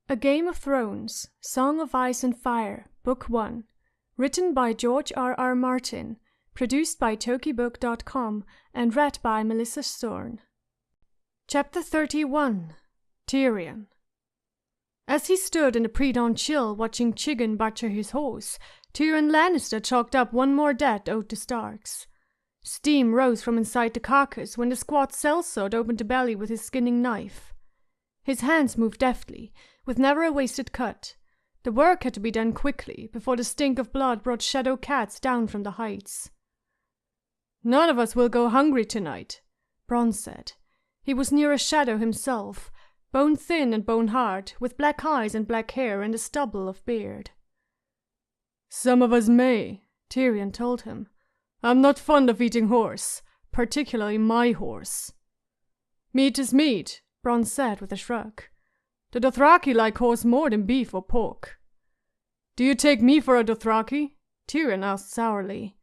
A Game of Thrones, Song of Ice and Fire, Book 1, written by George R.R. Martin, produced by Tokibook.com, and read by Melissa Storn. Chapter 31. Tyrion. As he stood in the pre-dawn chill watching Chigon butcher his horse, Tyrion Lannister chalked up one more debt owed to Starks. Steam rose from inside the carcass when the squat sellsword opened the belly with his skinning knife. His hands moved deftly, with never a wasted cut. The work had to be done quickly, before the stink of blood brought shadow cats down from the heights. "None of us will go hungry tonight," Bronn said. He was near a shadow himself, bone thin and bone hard, with black eyes and black hair and a stubble of beard. "Some of us may," Tyrion told him. "I'm not fond of eating horse, particularly my horse." "Meat is meat," Bronn said with a shrug. "The Dothraki like horse more than beef or pork." "Do you take me for a Dothraki?" Tyrion asked sourly.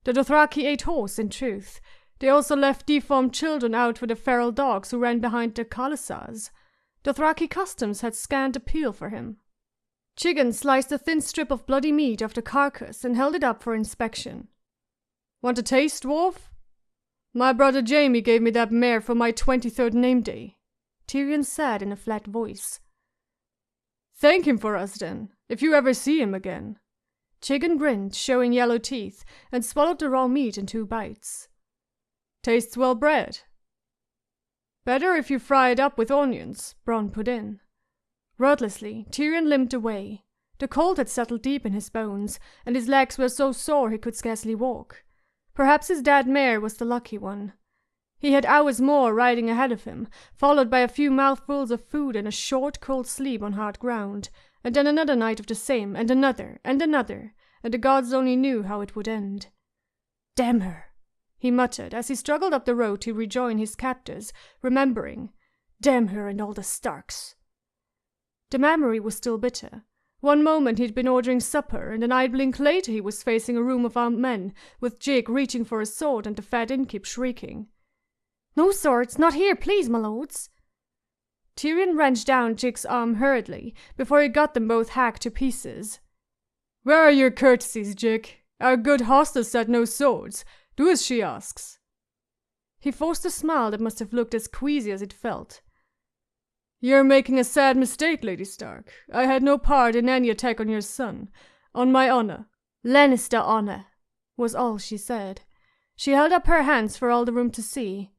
The Dothraki ate horse, in truth. They also left deformed children out for the feral dogs who ran behind their khalasars. Dothraki customs had scant appeal for him. Chigon sliced a thin strip of bloody meat off the carcass and held it up for inspection. "Want a taste, dwarf? My brother Jaime gave me that mare for my 23rd name day," Tyrion said in a flat voice. "Thank him for us, then, if you ever see him again." Chigon grinned, showing yellow teeth, and swallowed the raw meat in 2 bites. "Tastes well bred." "Better if you fry it up with onions," Bronn put in. Wordlessly, Tyrion limped away. The cold had settled deep in his bones, and his legs were so sore he could scarcely walk. Perhaps his dead mare was the lucky one. He had hours more riding ahead of him, followed by a few mouthfuls of food and a short, cold sleep on hard ground, and then another night of the same, and another, and the gods only knew how it would end. "Damn her," he muttered as he struggled up the road to rejoin his captors, remembering, "Damn her and all the Starks." The memory was still bitter. One moment he'd been ordering supper, and an eye blink later he was facing a room of armed men, with Jake reaching for a sword and the fat innkeep shrieking. "No swords, not here, please, my lords." Tyrion wrenched down Jake's arm hurriedly, before he got them both hacked to pieces. "Where are your courtesies, Jake? Our good hostess said no swords. Do as she asks." He forced a smile that must have looked as queasy as it felt. "You're making a sad mistake, Lady Stark. I had no part in any attack on your son. On my honor." "Lannister honor," was all she said. She held up her hands for all the room to see.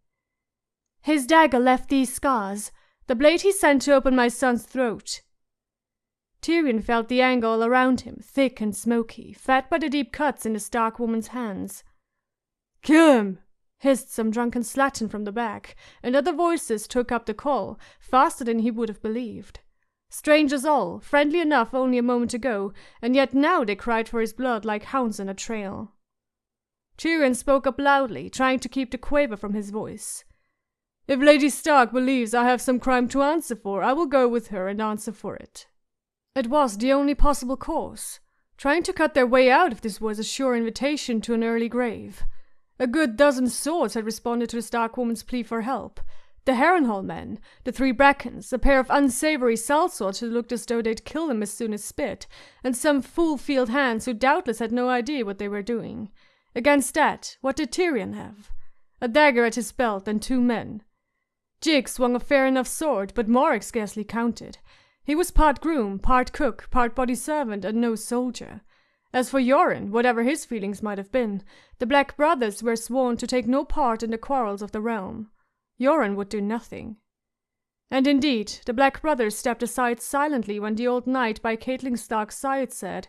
"His dagger left these scars, the blade he sent to open my son's throat." Tyrion felt the anger all around him, thick and smoky, fed by the deep cuts in the Stark woman's hands. "Kill him!" hissed some drunken slattern from the back, and other voices took up the call, faster than he would have believed. Strangers all, friendly enough only a moment ago, and yet now they cried for his blood like hounds on a trail. Tyrion spoke up loudly, trying to keep the quaver from his voice. "If Lady Stark believes I have some crime to answer for, I will go with her and answer for it." It was the only possible course. Trying to cut their way out of this was a sure invitation to an early grave. A good dozen swords had responded to the Stark woman's plea for help. The Harrenhal men, the 3 Brackens, a pair of unsavory sellswords who looked as though they'd kill him as soon as spit, and some fool field hands who doubtless had no idea what they were doing. Against that, what did Tyrion have? A dagger at his belt and 2 men. Jake swung a fair enough sword, but Morik scarcely counted. He was part groom, part cook, part body servant, and no soldier. As for Yoren, whatever his feelings might have been, the Black Brothers were sworn to take no part in the quarrels of the realm. Yoren would do nothing. And indeed, the Black Brothers stepped aside silently when the old knight by Catelyn Stark's side said,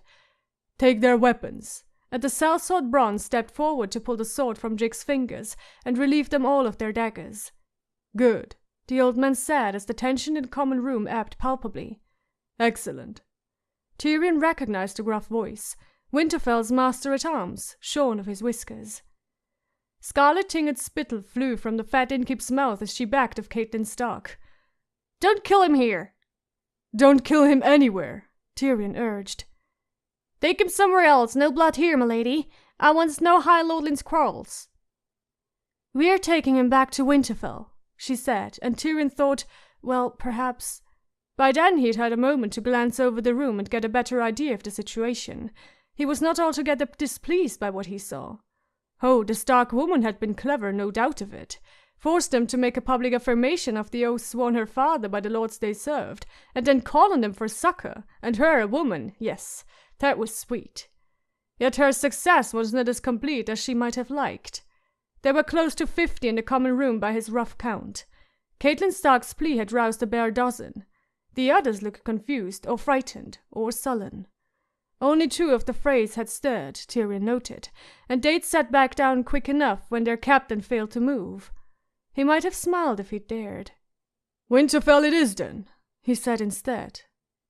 "Take their weapons," and the sellsword Bronn stepped forward to pull the sword from Jake's fingers and relieve them all of their daggers. "Good," the old man said as the tension in the common room ebbed palpably. "Excellent." Tyrion recognized the gruff voice. Winterfell's master-at-arms, shorn of his whiskers. Scarlet-tinged spittle flew from the fat innkeep's mouth as she backed of Catelyn Stark. "Don't kill him here!" "Don't kill him anywhere," Tyrion urged. "Take him somewhere else, no blood here, milady. I wants no high lordling's quarrels." "We're taking him back to Winterfell," she said, and Tyrion thought, well, perhaps... By then he had had a moment to glance over the room and get a better idea of the situation. He was not altogether displeased by what he saw. Oh, the Stark woman had been clever, no doubt of it. Forced them to make a public affirmation of the oath sworn her father by the lords they served, and then call on them for succor, and her a woman, yes, that was sweet. Yet her success was not as complete as she might have liked. There were close to 50 in the common room by his rough count. Catelyn Stark's plea had roused a bare dozen. The others looked confused, or frightened, or sullen. Only 2 of the Freys had stirred, Tyrion noted, and they'd sat back down quick enough when their captain failed to move. He might have smiled if he'd dared. "Winterfell it is, then," he said instead.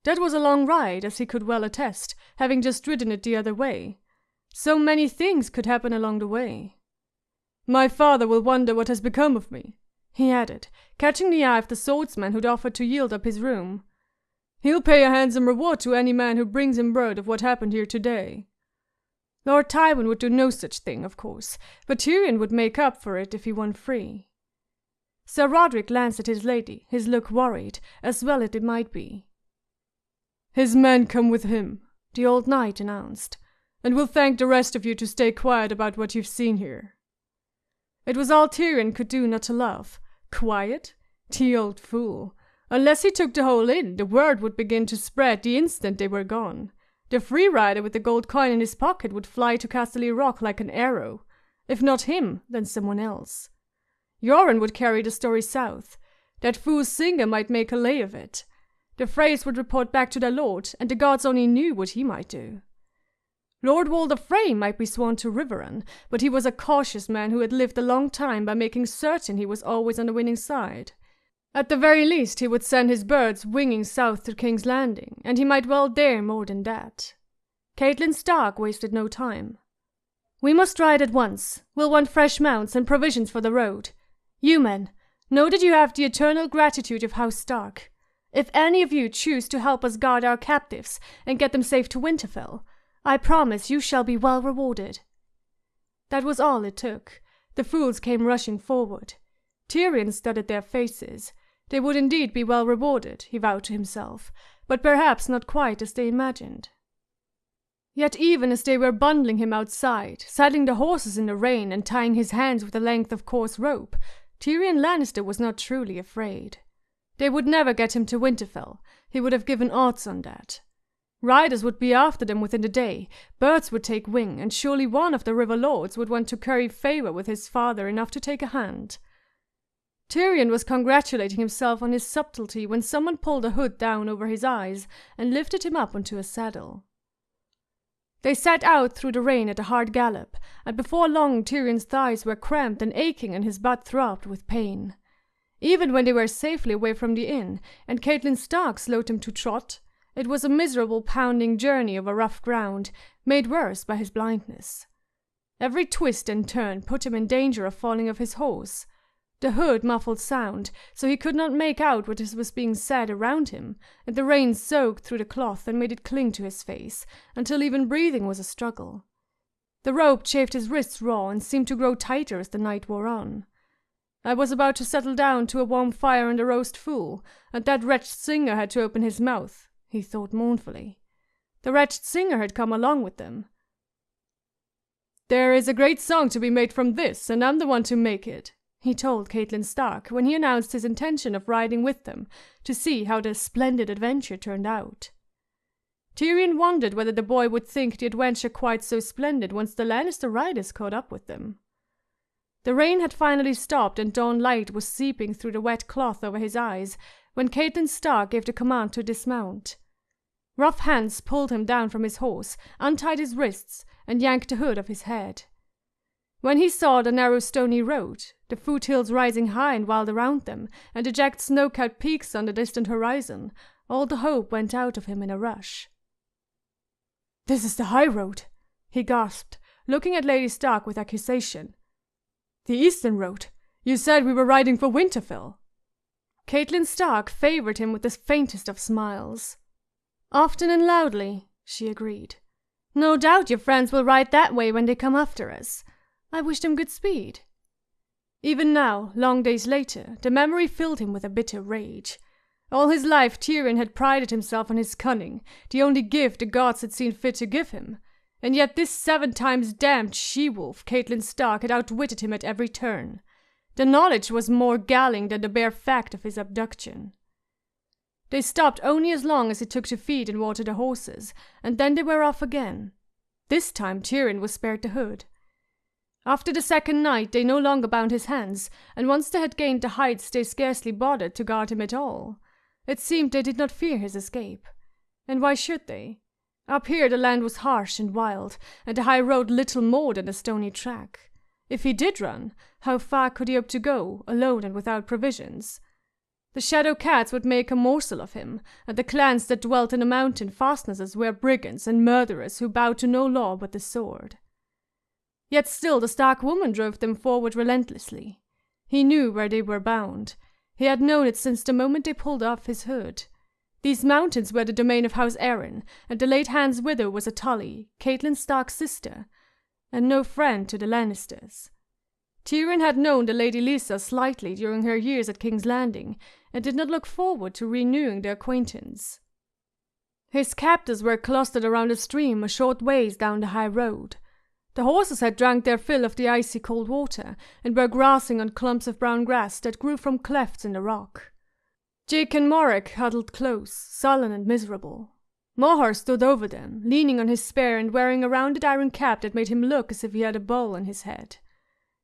That was a long ride, as he could well attest, having just ridden it the other way. So many things could happen along the way. "My father will wonder what has become of me," he added, catching the eye of the swordsman who'd offered to yield up his room. "He'll pay a handsome reward to any man who brings him word of what happened here today." Lord Tywin would do no such thing, of course, but Tyrion would make up for it if he won free. Sir Roderick glanced at his lady, his look worried, as well it might be. "His men come with him," the old knight announced, "and we'll thank the rest of you to stay quiet about what you've seen here." It was all Tyrion could do not to laugh. Quiet? The old fool. Unless he took the whole in, the word would begin to spread the instant they were gone. The free rider with the gold coin in his pocket would fly to Casterly Rock like an arrow. If not him, then someone else. Yoren would carry the story south. That fool Singer might make a lay of it. The Freys would report back to their lord, and the gods only knew what he might do. Lord Walder Frey might be sworn to Riverrun, but he was a cautious man who had lived a long time by making certain he was always on the winning side. At the very least he would send his birds winging south to King's Landing, and he might well dare more than that. Catelyn Stark wasted no time. "We must ride at once. We'll want fresh mounts and provisions for the road. You men, know that you have the eternal gratitude of House Stark. If any of you choose to help us guard our captives and get them safe to Winterfell, I promise you shall be well rewarded." That was all it took. The fools came rushing forward. Tyrion studied their faces. They would indeed be well rewarded, he vowed to himself, but perhaps not quite as they imagined. Yet even as they were bundling him outside, saddling the horses in the rain and tying his hands with a length of coarse rope, Tyrion Lannister was not truly afraid. They would never get him to Winterfell. He would have given odds on that. Riders would be after them within the day, birds would take wing, and surely one of the River Lords would want to curry favour with his father enough to take a hand. Tyrion was congratulating himself on his subtlety when someone pulled a hood down over his eyes and lifted him up onto a saddle. They set out through the rain at a hard gallop, and before long Tyrion's thighs were cramped and aching and his butt throbbed with pain. Even when they were safely away from the inn, and Catelyn Stark slowed him to trot, it was a miserable pounding journey over rough ground, made worse by his blindness. Every twist and turn put him in danger of falling off his horse. The hood muffled sound, so he could not make out what was being said around him, and the rain soaked through the cloth and made it cling to his face, until even breathing was a struggle. The rope chafed his wrists raw and seemed to grow tighter as the night wore on. I was about to settle down to a warm fire and a roast fool, and that wretched singer had to open his mouth, he thought mournfully. The wretched singer had come along with them. "There is a great song to be made from this, and I'm the one to make it," he told Catelyn Stark when he announced his intention of riding with them to see how the splendid adventure turned out. Tyrion wondered whether the boy would think the adventure quite so splendid once the Lannister riders caught up with them. The rain had finally stopped and dawn light was seeping through the wet cloth over his eyes when Catelyn Stark gave the command to dismount. Rough hands pulled him down from his horse, untied his wrists, and yanked the hood off his head. When he saw the narrow stony road, the foothills rising high and wild around them, and the jagged snow-capped peaks on the distant horizon, all the hope went out of him in a rush. "This is the high road," he gasped, looking at Lady Stark with accusation. "The eastern road. You said we were riding for Winterfell." Catelyn Stark favoured him with the faintest of smiles. "Often and loudly," she agreed. "No doubt your friends will ride that way when they come after us. I wish them good speed." Even now, long days later, the memory filled him with a bitter rage. All his life Tyrion had prided himself on his cunning, the only gift the gods had seen fit to give him, and yet this 7 times damned she-wolf, Catelyn Stark, had outwitted him at every turn. The knowledge was more galling than the bare fact of his abduction. They stopped only as long as it took to feed and water the horses, and then they were off again. This time Tyrion was spared the hood. After the second night they no longer bound his hands, and once they had gained the heights they scarcely bothered to guard him at all. It seemed they did not fear his escape. And why should they? Up here the land was harsh and wild, and the high road little more than a stony track. If he did run, how far could he hope to go, alone and without provisions? The Shadow Cats would make a morsel of him, and the clans that dwelt in the mountain fastnesses were brigands and murderers who bowed to no law but the sword. Yet still the Stark woman drove them forward relentlessly. He knew where they were bound. He had known it since the moment they pulled off his hood. These mountains were the domain of House Arryn, and the late Hand's widow was a Tully, Catelyn Stark's sister, and no friend to the Lannisters. Tyrion had known the Lady Lysa slightly during her years at King's Landing, and did not look forward to renewing the acquaintance. His captors were clustered around a stream a short ways down the high road. The horses had drank their fill of the icy cold water, and were grassing on clumps of brown grass that grew from clefts in the rock. Jaqen Morek huddled close, sullen and miserable. Mohor stood over them, leaning on his spear and wearing a rounded iron cap that made him look as if he had a bowl on his head.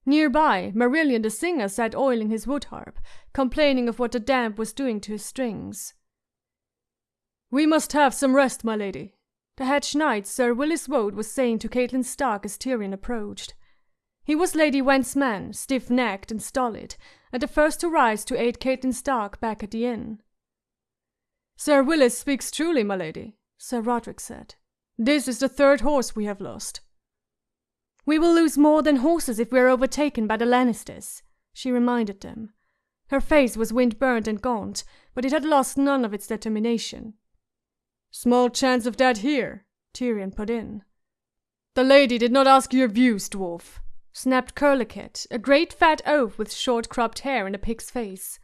Nearby, Marillion the singer sat oiling his wood harp, complaining of what the damp was doing to his strings. "We must have some rest, my lady," the hedge knight Sir Willis Woad was saying to Catelyn Stark as Tyrion approached. He was Lady Went's man, stiff-necked and stolid, and the first to rise to aid Catelyn Stark back at the inn. "Sir Willis speaks truly, my lady," Sir Roderick said. "This is the 3rd horse we have lost." "We will lose more than horses if we are overtaken by the Lannisters," she reminded them. Her face was wind-burnt and gaunt, but it had lost none of its determination. "Small chance of that here," Tyrion put in. "The lady did not ask your views, dwarf," snapped Curliket, a great fat oaf with short cropped hair and a pig's face.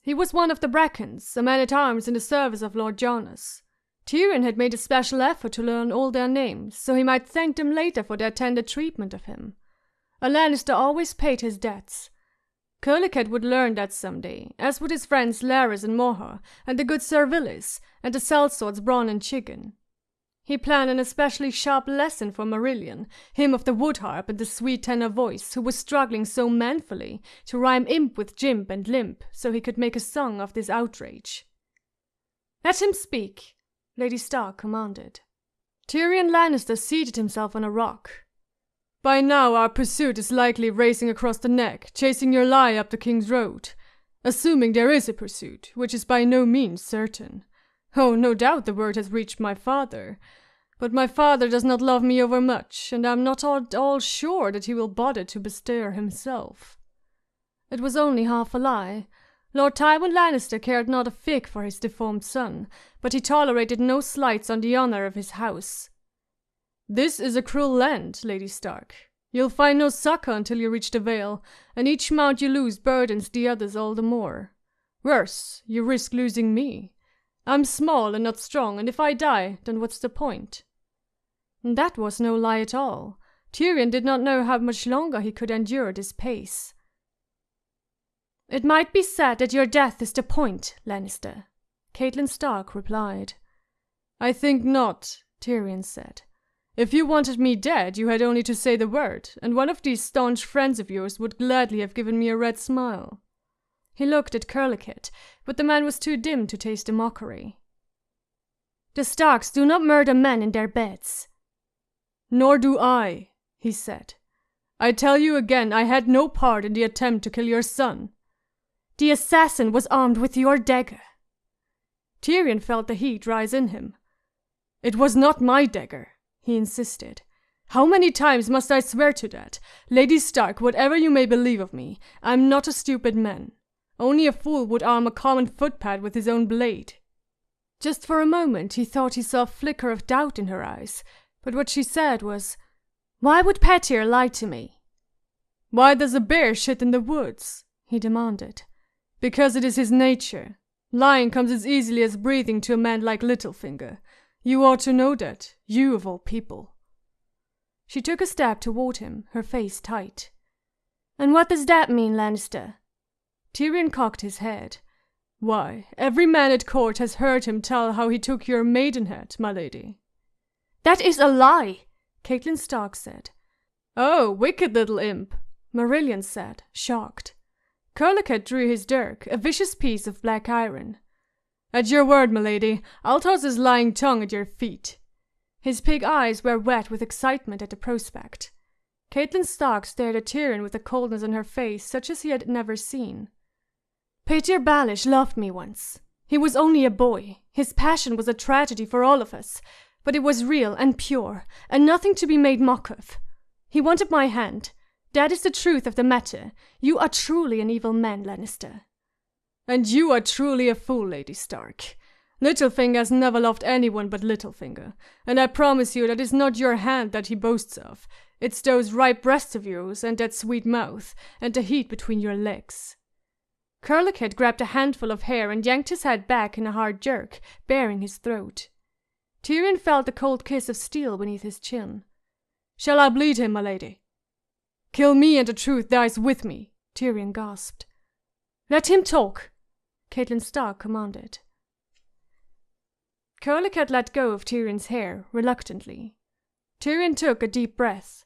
He was one of the Brackens, a man-at-arms in the service of Lord Jonas. Tyrion had made a special effort to learn all their names, so he might thank them later for their tender treatment of him. A Lannister always paid his debts. Curliket would learn that someday, as would his friends Larys and Mohor, and the good Sir Willis, and the sellswords Bronn and Chiggin. He planned an especially sharp lesson for Marillion, him of the wood harp and the sweet tenor voice, who was struggling so manfully to rhyme imp with jimp and limp, so he could make a song of this outrage. "Let him speak," Lady Stark commanded. Tyrion Lannister seated himself on a rock. "By now our pursuit is likely racing across the neck, chasing your lie up the King's Road. Assuming there is a pursuit, which is by no means certain. Oh, no doubt the word has reached my father. But my father does not love me overmuch, and I'm not at all sure that he will bother to bestir himself." It was only half a lie. Lord Tywin Lannister cared not a fig for his deformed son, but he tolerated no slights on the honour of his house. "This is a cruel land, Lady Stark. You'll find no succour until you reach the Vale, and each mount you lose burdens the others all the more. Worse, you risk losing me. I'm small and not strong, and if I die, then what's the point?" That was no lie at all. Tyrion did not know how much longer he could endure this pace. "It might be said that your death is the point, Lannister," Catelyn Stark replied. "I think not," Tyrion said. "If you wanted me dead, you had only to say the word, and one of these staunch friends of yours would gladly have given me a red smile." He looked at Curliket, but the man was too dim to taste the mockery. "The Starks do not murder men in their beds." "Nor do I," he said. "I tell you again, I had no part in the attempt to kill your son." "The assassin was armed with your dagger." Tyrion felt the heat rise in him. "It was not my dagger," he insisted. "How many times must I swear to that? Lady Stark, whatever you may believe of me, I'm not a stupid man. Only a fool would arm a common footpad with his own blade." Just for a moment he thought he saw a flicker of doubt in her eyes, but what she said was, "Why would Petyr lie to me?" "Why does a bear shit in the woods?" he demanded. "Because it is his nature. Lying comes as easily as breathing to a man like Littlefinger. You ought to know that, you of all people." She took a step toward him, her face tight. "And what does that mean, Lannister?" Tyrion cocked his head. "Why, every man at court has heard him tell how he took your maidenhead, my lady." "That is a lie," Catelyn Stark said. "Oh, wicked little imp," Marillion said, shocked. Curlicute drew his dirk, a vicious piece of black iron. "At your word, my lady, I'll toss his lying tongue at your feet." His pig eyes were wet with excitement at the prospect. Catelyn Stark stared at Tyrion with a coldness on her face such as he had never seen. "Petyr Baelish loved me once. He was only a boy. His passion was a tragedy for all of us, but it was real and pure, and nothing to be made mock of. He wanted my hand. That is the truth of the matter. You are truly an evil man, Lannister." "And you are truly a fool, Lady Stark. Littlefinger has never loved anyone but Littlefinger, and I promise you that it's not your hand that he boasts of. It's those ripe breasts of yours, and that sweet mouth, and the heat between your legs." Curlicute grabbed a handful of hair and yanked his head back in a hard jerk, baring his throat. Tyrion felt the cold kiss of steel beneath his chin. "Shall I bleed him, my lady?" "Kill me and the truth dies with me," Tyrion gasped. "Let him talk," Catelyn Stark commanded. Curlicute let go of Tyrion's hair, reluctantly. Tyrion took a deep breath.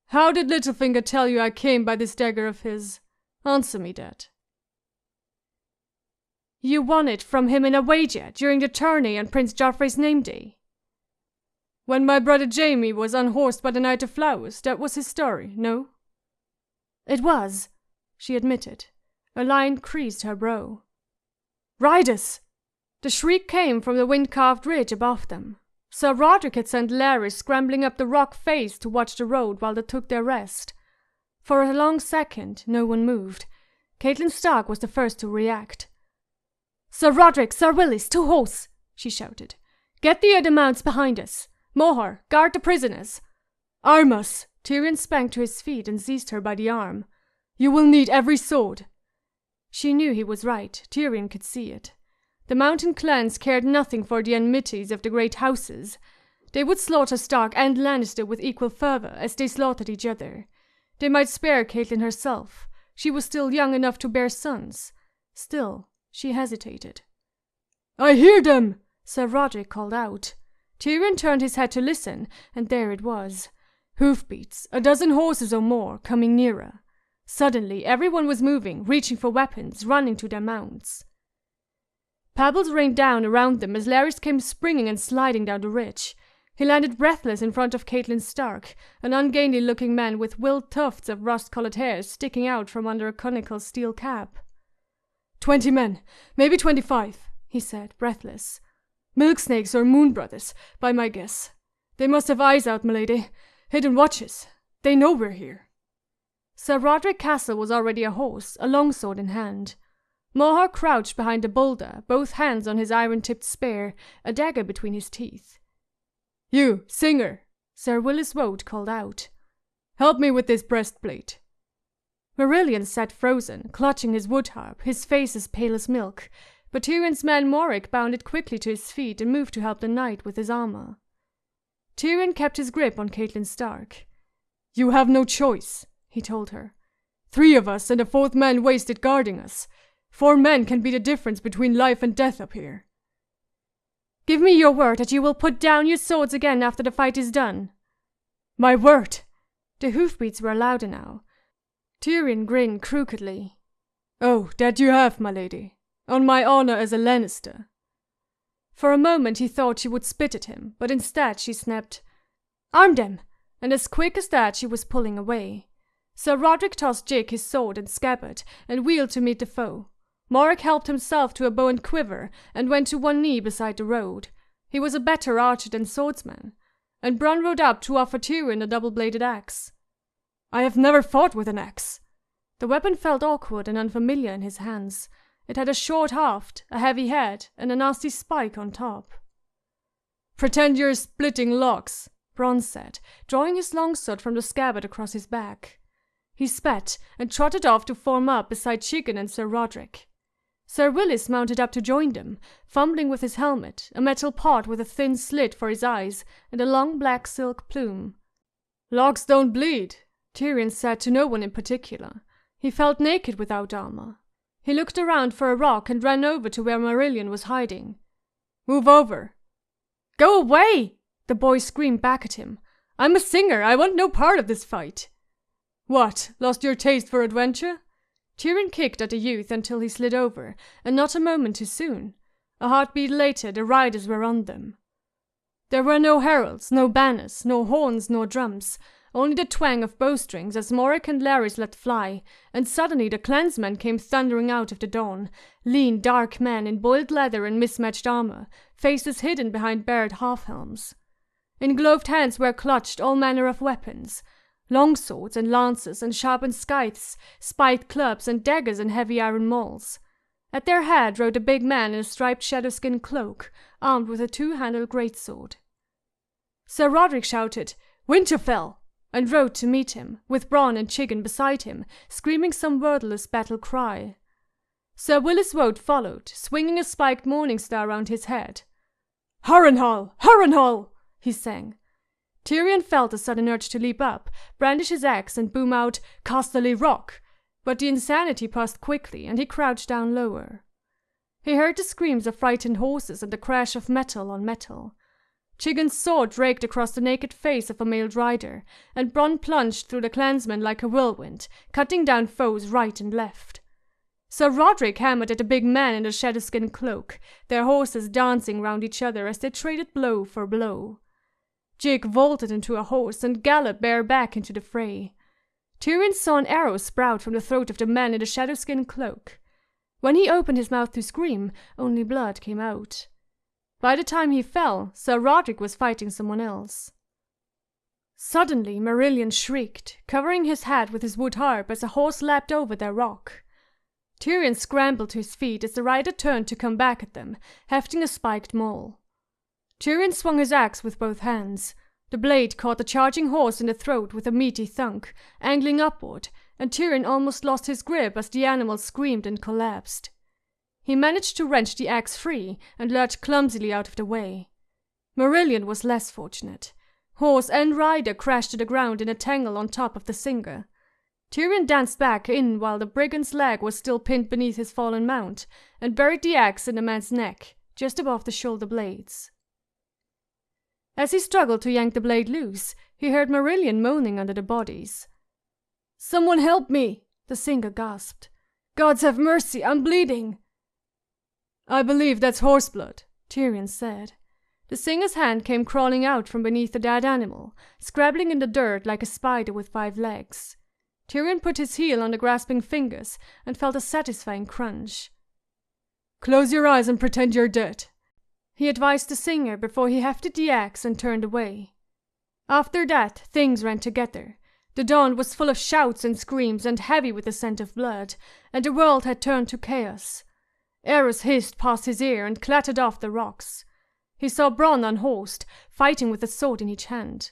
"How did Littlefinger tell you I came by this dagger of his? Answer me that." "You won it from him in a wager during the tourney on Prince Joffrey's name day." "When my brother Jaime was unhorsed by the Knight of Flowers, that was his story, no?" "It was," she admitted. A line creased her brow. "Riders!" The shriek came from the wind-carved ridge above them. Sir Roderick had sent Larys scrambling up the rock face to watch the road while they took their rest. For a long second, no one moved. Catelyn Stark was the first to react. "Sir Roderick, Sir Willis, to horse!" she shouted. "Get the other mounts behind us. Mohor, guard the prisoners. Arm us!" Tyrion sprang to his feet and seized her by the arm. "You will need every sword." She knew he was right. Tyrion could see it. The mountain clans cared nothing for the enmities of the great houses. They would slaughter Stark and Lannister with equal fervor as they slaughtered each other. They might spare Catelyn herself. She was still young enough to bear sons. Still, she hesitated. "I hear them!" Sir Roderick called out. Tyrion turned his head to listen, and there it was. Hoofbeats, a dozen horses or more, coming nearer. Suddenly, everyone was moving, reaching for weapons, running to their mounts. Pebbles rained down around them as Larys came springing and sliding down the ridge. He landed breathless in front of Catelyn Stark, an ungainly-looking man with wild tufts of rust-colored hair sticking out from under a conical steel cap. 20 men, maybe 25, he said, breathless. Milk snakes or moon brothers, by my guess. They must have eyes out, milady. Hidden watches. They know we're here." Sir Roderick Castle was already a horse, a longsword in hand. Mohor crouched behind a boulder, both hands on his iron-tipped spear, a dagger between his teeth. "You, Singer," Sir Willis Woad called out. "Help me with this breastplate." Marillion sat frozen, clutching his wood harp, his face as pale as milk, but Tyrion's man Morrick bounded quickly to his feet and moved to help the knight with his armor. Tyrion kept his grip on Catelyn Stark. "You have no choice," he told her. 3 of us and a 4th man wasted guarding us. 4 men can be the difference between life and death up here." "Give me your word that you will put down your swords again after the fight is done." "My word!" The hoofbeats were louder now. Tyrion grinned crookedly. "Oh, that you have, my lady. On my honor as a Lannister." For a moment he thought she would spit at him, but instead she snapped, "Arm them!" and as quick as that she was pulling away. Sir Roderick tossed Jake his sword and scabbard, and wheeled to meet the foe. Morrick helped himself to a bow and quiver, and went to one knee beside the road. He was a better archer than swordsman, and Bronn rode up to offer Tyrion a double-bladed axe. "I have never fought with an axe." The weapon felt awkward and unfamiliar in his hands. It had a short haft, a heavy head, and a nasty spike on top. "Pretend you're splitting logs," Bronn said, drawing his longsword from the scabbard across his back. He spat and trotted off to form up beside Chicken and Sir Roderick. Sir Willis mounted up to join them, fumbling with his helmet, a metal pot with a thin slit for his eyes and a long black silk plume. "Logs don't bleed," Tyrion said to no one in particular. He felt naked without armor. He looked around for a rock and ran over to where Marillion was hiding. "Move over." "Go away!" the boy screamed back at him. "I'm a singer. I want no part of this fight." "What, lost your taste for adventure?" Tyrion kicked at the youth until he slid over, and not a moment too soon. A heartbeat later, the riders were on them. There were no heralds, no banners, no horns nor drums, only the twang of bowstrings as Morrick and Larys let fly, and suddenly the clansmen came thundering out of the dawn, lean, dark men in boiled leather and mismatched armor, faces hidden behind bared half-helms. In gloved hands were clutched all manner of weapons, longswords and lances and sharpened scythes, spiked clubs and daggers and heavy iron mauls. At their head rode a big man in a striped shadowskin cloak, armed with a two-handled greatsword. Sir Roderick shouted, "Winterfell!" and rode to meet him, with Bronn and Chiggin beside him, screaming some wordless battle cry. Sir Willis Wode followed, swinging a spiked morning star round his head. "Harrenhal! Harrenhal!" he sang. Tyrion felt a sudden urge to leap up, brandish his axe, and boom out, "Casterly Rock!" but the insanity passed quickly, and he crouched down lower. He heard the screams of frightened horses and the crash of metal on metal. Chiggin's sword raked across the naked face of a mailed rider, and Bronn plunged through the clansmen like a whirlwind, cutting down foes right and left. Sir Roderick hammered at the big man in the shadowskin cloak, their horses dancing round each other as they traded blow for blow. Jig vaulted into a horse and galloped bareback into the fray. Tyrion saw an arrow sprout from the throat of the man in the shadowskin cloak. When he opened his mouth to scream, only blood came out. By the time he fell, Sir Roderick was fighting someone else. Suddenly Marillion shrieked, covering his head with his wood harp as a horse leapt over their rock. Tyrion scrambled to his feet as the rider turned to come back at them, hefting a spiked maul. Tyrion swung his axe with both hands. The blade caught the charging horse in the throat with a meaty thunk, angling upward, and Tyrion almost lost his grip as the animal screamed and collapsed. He managed to wrench the axe free and lurched clumsily out of the way. Marillion was less fortunate. Horse and rider crashed to the ground in a tangle on top of the singer. Tyrion danced back in while the brigand's leg was still pinned beneath his fallen mount, and buried the axe in the man's neck, just above the shoulder blades. As he struggled to yank the blade loose, he heard Marillion moaning under the bodies. "Someone help me!" the singer gasped. "Gods have mercy, I'm bleeding!" "I believe that's horseblood," Tyrion said. The singer's hand came crawling out from beneath the dead animal, scrabbling in the dirt like a spider with 5 legs. Tyrion put his heel on the grasping fingers and felt a satisfying crunch. "Close your eyes and pretend you're dead," he advised the singer before he hefted the axe and turned away. After that, things ran together. The dawn was full of shouts and screams and heavy with the scent of blood, and the world had turned to chaos. Arrows hissed past his ear and clattered off the rocks. He saw Bronn unhorsed, fighting with a sword in each hand.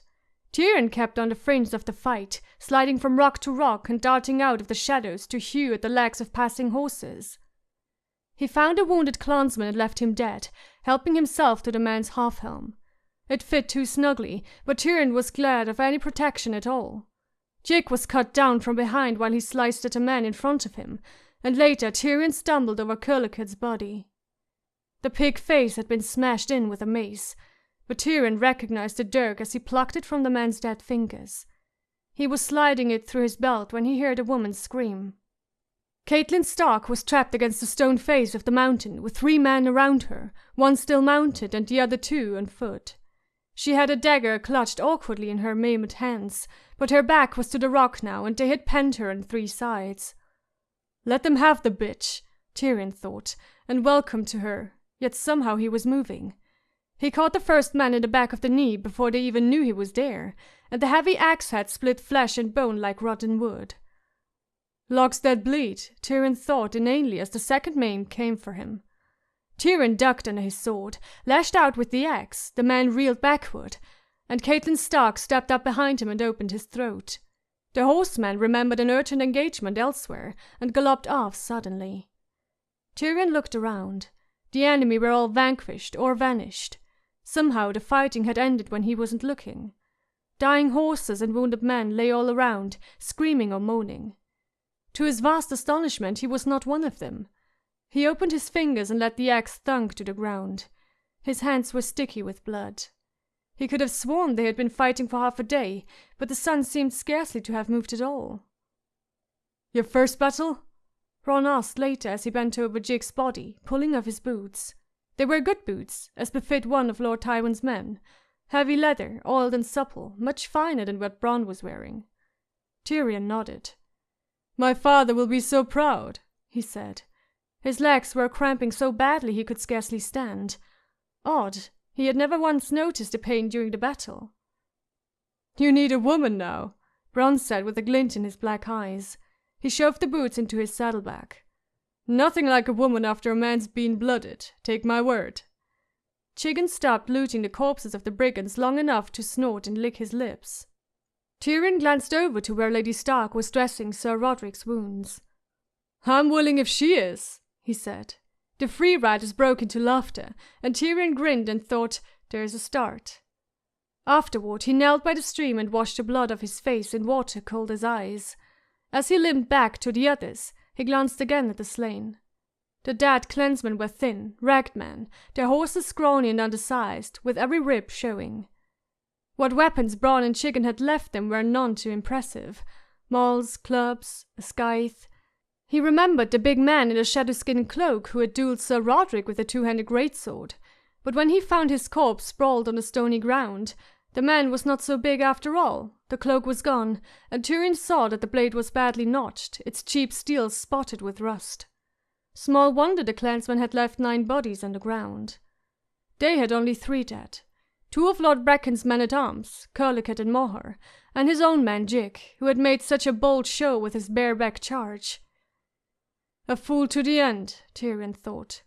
Tyrion kept on the fringe of the fight, sliding from rock to rock and darting out of the shadows to hew at the legs of passing horses. He found a wounded clansman and left him dead, helping himself to the man's half-helm. It fit too snugly, but Tyrion was glad of any protection at all. Jig was cut down from behind while he sliced at a man in front of him, and later Tyrion stumbled over Curlicud's body. The pig face had been smashed in with a mace, but Tyrion recognized the dirk as he plucked it from the man's dead fingers. He was sliding it through his belt when he heard a woman scream. Catelyn Stark was trapped against the stone face of the mountain with 3 men around her, one still mounted and the other 2 on foot. She had a dagger clutched awkwardly in her maimed hands, but her back was to the rock now and they had penned her on 3 sides. Let them have the bitch, Tyrion thought, and welcome to her, yet somehow he was moving. He caught the first man in the back of the knee before they even knew he was there, and the heavy axe head split flesh and bone like rotten wood. Logs that bleed, Tyrion thought inanely as the second maim came for him. Tyrion ducked under his sword, lashed out with the axe, the man reeled backward, and Catelyn Stark stepped up behind him and opened his throat. The horseman remembered an urgent engagement elsewhere and galloped off suddenly. Tyrion looked around. The enemy were all vanquished or vanished. Somehow the fighting had ended when he wasn't looking. Dying horses and wounded men lay all around, screaming or moaning. To his vast astonishment, he was not one of them. He opened his fingers and let the axe thunk to the ground. His hands were sticky with blood. He could have sworn they had been fighting for half a day, but the sun seemed scarcely to have moved at all. "Your first battle?" Bronn asked later as he bent over Jig's body, pulling off his boots. They were good boots, as befit one of Lord Tywin's men. Heavy leather, oiled and supple, much finer than what Bronn was wearing. Tyrion nodded. "My father will be so proud," he said. His legs were cramping so badly he could scarcely stand. Odd, he had never once noticed the pain during the battle. "You need a woman now," Bronn said with a glint in his black eyes. He shoved the boots into his saddlebag. "Nothing like a woman after a man's been blooded, take my word." Chigon stopped looting the corpses of the brigands long enough to snort and lick his lips. Tyrion glanced over to where Lady Stark was dressing Sir Roderick's wounds. "I'm willing if she is," he said. The free riders broke into laughter, and Tyrion grinned and thought, "There's a start." Afterward, he knelt by the stream and washed the blood off his face in water cold as ice. As he limped back to the others, he glanced again at the slain. The dead clansmen were thin, ragged men, their horses scrawny and undersized, with every rib showing. What weapons Bronn and Chigon had left them were none too impressive. Mauls, clubs, a scythe. He remembered the big man in the shadow-skinned cloak who had duelled Sir Roderick with a two-handed greatsword. But when he found his corpse sprawled on the stony ground, the man was not so big after all. The cloak was gone, and Tyrion saw that the blade was badly notched, its cheap steel spotted with rust. Small wonder the clansmen had left 9 bodies on the ground. They had only 3 dead. 2 of Lord Bracken's men-at-arms, Curlicut and Moher, and his own man Jig, who had made such a bold show with his bareback charge. A fool to the end, Tyrion thought.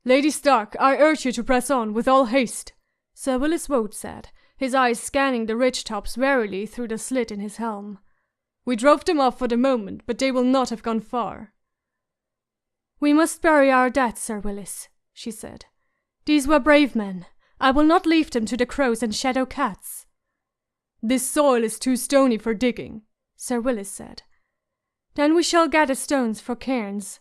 "Lady Stark, I urge you to press on with all haste," Sir Willis Woad said, his eyes scanning the ridge-tops warily through the slit in his helm. "We drove them off for the moment, but they will not have gone far." "We must bury our dead, Sir Willis," she said. "These were brave men. I will not leave them to the crows and shadow cats." "This soil is too stony for digging," Sir Willis said. "Then we shall gather stones for cairns."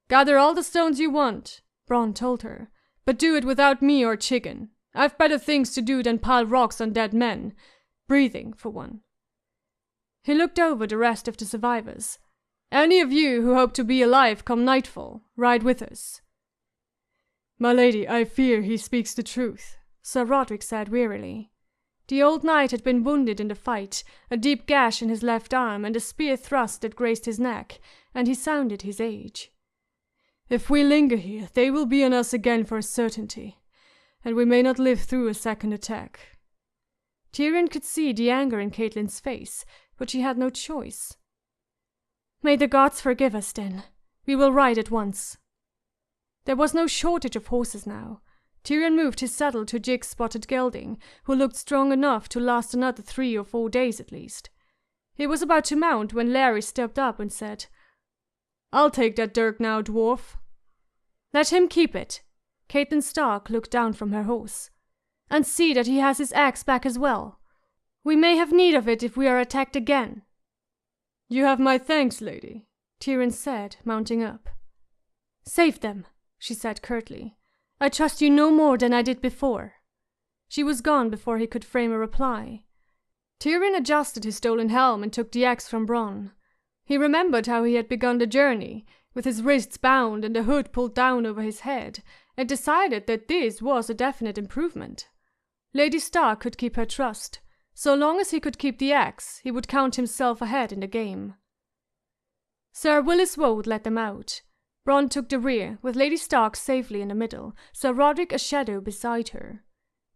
"Gather all the stones you want," Bronn told her, "but do it without me or Chigon. I've better things to do than pile rocks on dead men. Breathing, for one." He looked over the rest of the survivors. "Any of you who hope to be alive come nightfall, ride with us." "My lady, I fear he speaks the truth," Sir Roderick said wearily. The old knight had been wounded in the fight, a deep gash in his left arm and a spear thrust that grazed his neck, and he sounded his age. "If we linger here, they will be on us again for a certainty, and we may not live through a second attack." Tyrion could see the anger in Catelyn's face, but she had no choice. "May the gods forgive us, then. We will ride at once." There was no shortage of horses now. Tyrion moved his saddle to Jig's spotted gelding, who looked strong enough to last another 3 or 4 days at least. He was about to mount when Larry stepped up and said, "I'll take that dirk now, dwarf." "Let him keep it." Catelyn Stark looked down from her horse. "And see that he has his axe back as well. We may have need of it if we are attacked again." "You have my thanks, lady," Tyrion said, mounting up. "Save them," she said curtly. "I trust you no more than I did before." She was gone before he could frame a reply. Tyrion adjusted his stolen helm and took the axe from Bronn. He remembered how he had begun the journey, with his wrists bound and the hood pulled down over his head, and decided that this was a definite improvement. Lady Stark could keep her trust. So long as he could keep the axe, he would count himself ahead in the game. Sir Willis Woad led them out. Bronn took the rear, with Lady Stark safely in the middle, Sir Roderick a shadow beside her.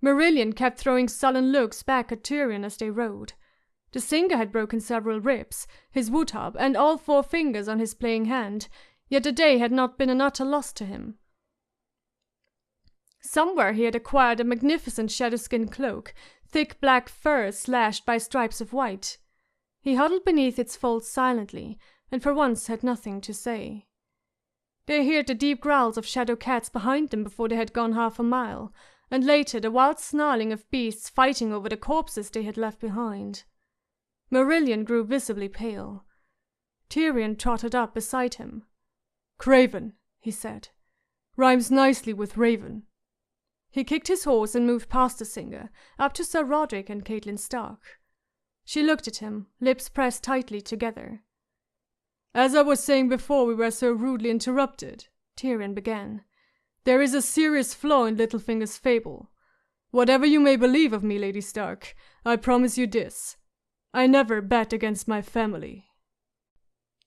Marillion kept throwing sullen looks back at Tyrion as they rode. The singer had broken several ribs, his woodhub, and all 4 fingers on his playing hand, yet the day had not been an utter loss to him. Somewhere he had acquired a magnificent shadow-skin cloak, thick black fur slashed by stripes of white. He huddled beneath its folds silently, and for once had nothing to say. They heard the deep growls of shadow cats behind them before they had gone half a mile, and later the wild snarling of beasts fighting over the corpses they had left behind. Marillion grew visibly pale. Tyrion trotted up beside him. "Craven," he said. "Rhymes nicely with raven." He kicked his horse and moved past the singer, up to Sir Roderick and Catelyn Stark. She looked at him, lips pressed tightly together. "As I was saying before we were so rudely interrupted," Tyrion began, "there is a serious flaw in Littlefinger's fable. Whatever you may believe of me, Lady Stark, I promise you this. I never bet against my family."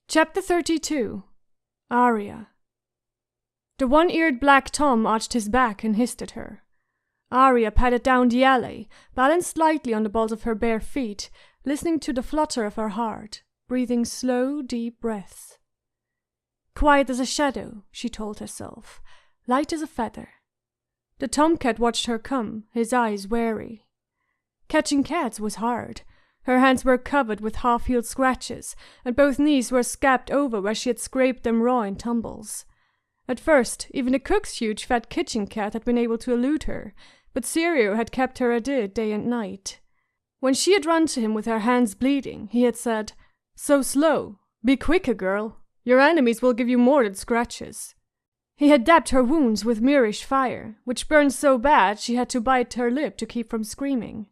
Chapter 32. Arya. The one-eared black Tom arched his back and hissed at her. Arya padded down the alley, balanced lightly on the balls of her bare feet, listening to the flutter of her heart, breathing slow, deep breaths. Quiet as a shadow, she told herself, light as a feather. The tomcat watched her come, his eyes wary. Catching cats was hard. Her hands were covered with half-healed scratches, and both knees were scabbed over where she had scraped them raw in tumbles. At first, even the cook's huge fat kitchen cat had been able to elude her, but Syrio had kept her at it day and night. When she had run to him with her hands bleeding, he had said, "So slow. Be quicker, girl. Your enemies will give you more than scratches." He had dabbed her wounds with Myrish fire, which burned so bad she had to bite her lip to keep from screaming.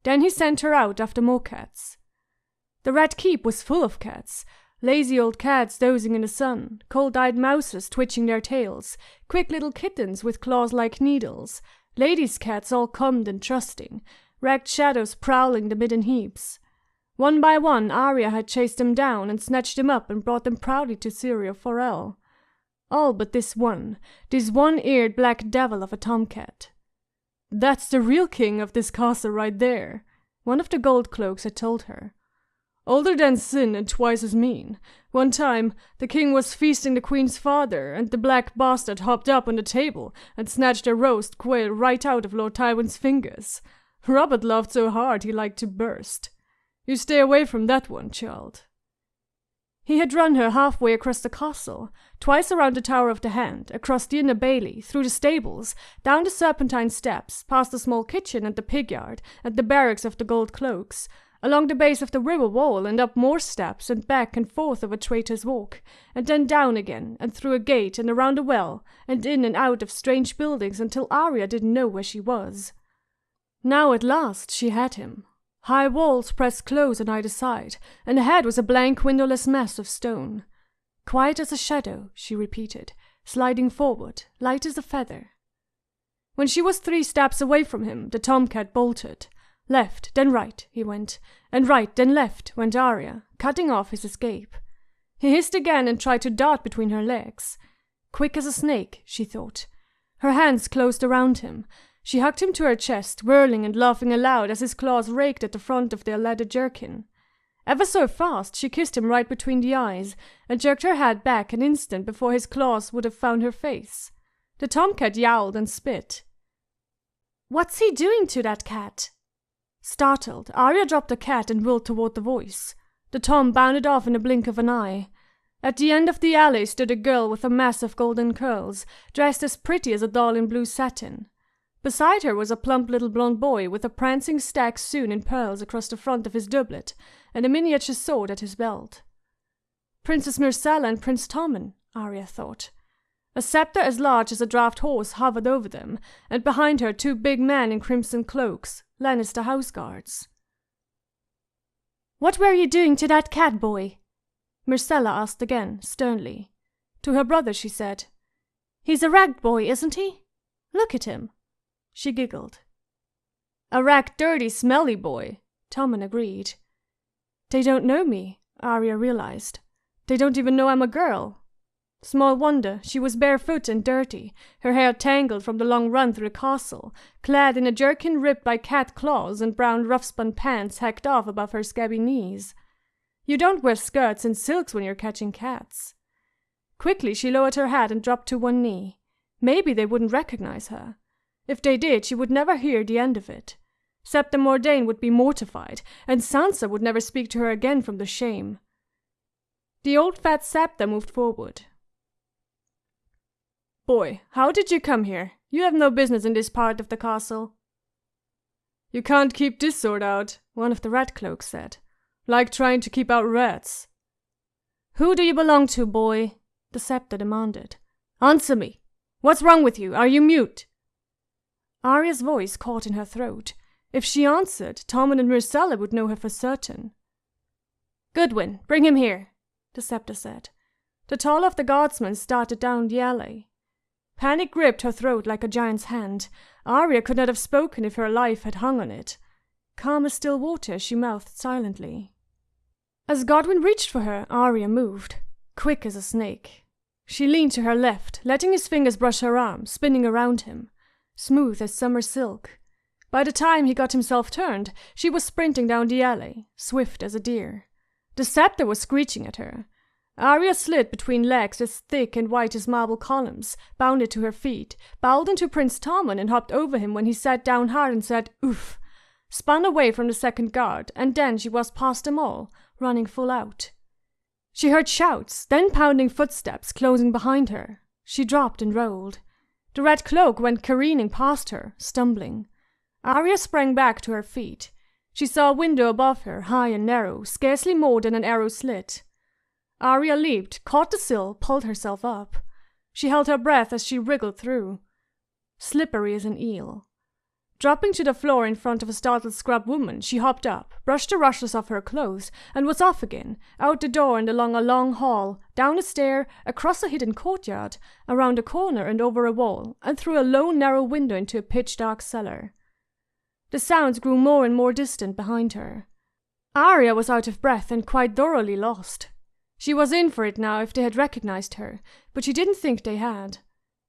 Then he sent her out after more cats. The Red Keep was full of cats, lazy old cats dozing in the sun, cold-eyed mouses twitching their tails, quick little kittens with claws like needles, ladies' cats all calmed and trusting, ragged shadows prowling the midden heaps. One by one Arya had chased them down and snatched them up and brought them proudly to Syrio Forel. All but this one-eared black devil of a tomcat. "That's the real king of this castle right there," one of the gold cloaks had told her. "Older than sin and twice as mean. One time, the king was feasting the queen's father, and the black bastard hopped up on the table and snatched a roast quail right out of Lord Tywin's fingers. Robert laughed so hard he liked to burst. You stay away from that one, child." He had run her halfway across the castle, twice around the Tower of the Hand, across the inner bailey, through the stables, down the serpentine steps, past the small kitchen and the pig-yard, and the barracks of the gold cloaks, along the base of the river wall and up more steps and back and forth over Traitor's Walk, and then down again, and through a gate and around a well, and in and out of strange buildings until Arya didn't know where she was. Now at last she had him. High walls pressed close on either side, and ahead was a blank windowless mass of stone. "Quiet as a shadow," she repeated, sliding forward, light as a feather. When she was 3 steps away from him, the tomcat bolted. Left, then right, he went, and right, then left, went Arya, cutting off his escape. He hissed again and tried to dart between her legs. Quick as a snake, she thought. Her hands closed around him. She hugged him to her chest, whirling and laughing aloud as his claws raked at the front of their leather jerkin. Ever so fast, she kissed him right between the eyes, and jerked her head back an instant before his claws would have found her face. The tomcat yowled and spit. "What's he doing to that cat?" Startled, Arya dropped the cat and whirled toward the voice. The tom bounded off in a blink of an eye. At the end of the alley stood a girl with a mass of golden curls, dressed as pretty as a doll in blue satin. Beside her was a plump little blond boy with a prancing stag sewn in pearls across the front of his doublet, and a miniature sword at his belt. Princess Myrcella and Prince Tommen, Arya thought. A scepter as large as a draft horse hovered over them, and behind her 2 big men in crimson cloaks, Lannister house guards. "What were you doing to that cat, boy?" Myrcella asked again, sternly. To her brother she said, "He's a ragged boy, isn't he? Look at him." She giggled. "A ragged, dirty, smelly boy," Tommen agreed. "They don't know me," Arya realized. "They don't even know I'm a girl." Small wonder, she was barefoot and dirty, her hair tangled from the long run through the castle, clad in a jerkin ripped by cat claws and brown rough-spun pants hacked off above her scabby knees. You don't wear skirts and silks when you're catching cats. Quickly she lowered her head and dropped to one knee. Maybe they wouldn't recognize her. If they did, she would never hear the end of it. Septa Mordane would be mortified, and Sansa would never speak to her again from the shame. The old fat Septa moved forward. "Boy, how did you come here? You have no business in this part of the castle." "You can't keep this sort out," one of the red cloaks said. "Like trying to keep out rats." "Who do you belong to, boy?" the scepter demanded. "Answer me! What's wrong with you? Are you mute?" Arya's voice caught in her throat. If she answered, Tommen and Myrcella would know her for certain. "Goodwin, bring him here," the scepter said. The tall of the guardsmen started down the alley. Panic gripped her throat like a giant's hand. Arya could not have spoken if her life had hung on it. Calm as still water, she mouthed silently. As Godwin reached for her, Arya moved, quick as a snake. She leaned to her left, letting his fingers brush her arm, spinning around him, smooth as summer silk. By the time he got himself turned, she was sprinting down the alley, swift as a deer. The scepter was screeching at her. Arya slid between legs as thick and white as marble columns, bounded to her feet, bowled into Prince Tommen and hopped over him when he sat down hard and said, "Oof," spun away from the second guard, and then she was past them all, running full out. She heard shouts, then pounding footsteps closing behind her. She dropped and rolled. The red cloak went careening past her, stumbling. Arya sprang back to her feet. She saw a window above her, high and narrow, scarcely more than an arrow slit. Arya leaped, caught the sill, pulled herself up. She held her breath as she wriggled through. Slippery as an eel. Dropping to the floor in front of a startled scrub woman, she hopped up, brushed the rushes off her clothes, and was off again, out the door and along a long hall, down a stair, across a hidden courtyard, around a corner and over a wall, and through a low, narrow window into a pitch-dark cellar. The sounds grew more and more distant behind her. Arya was out of breath and quite thoroughly lost. She was in for it now if they had recognized her, but she didn't think they had.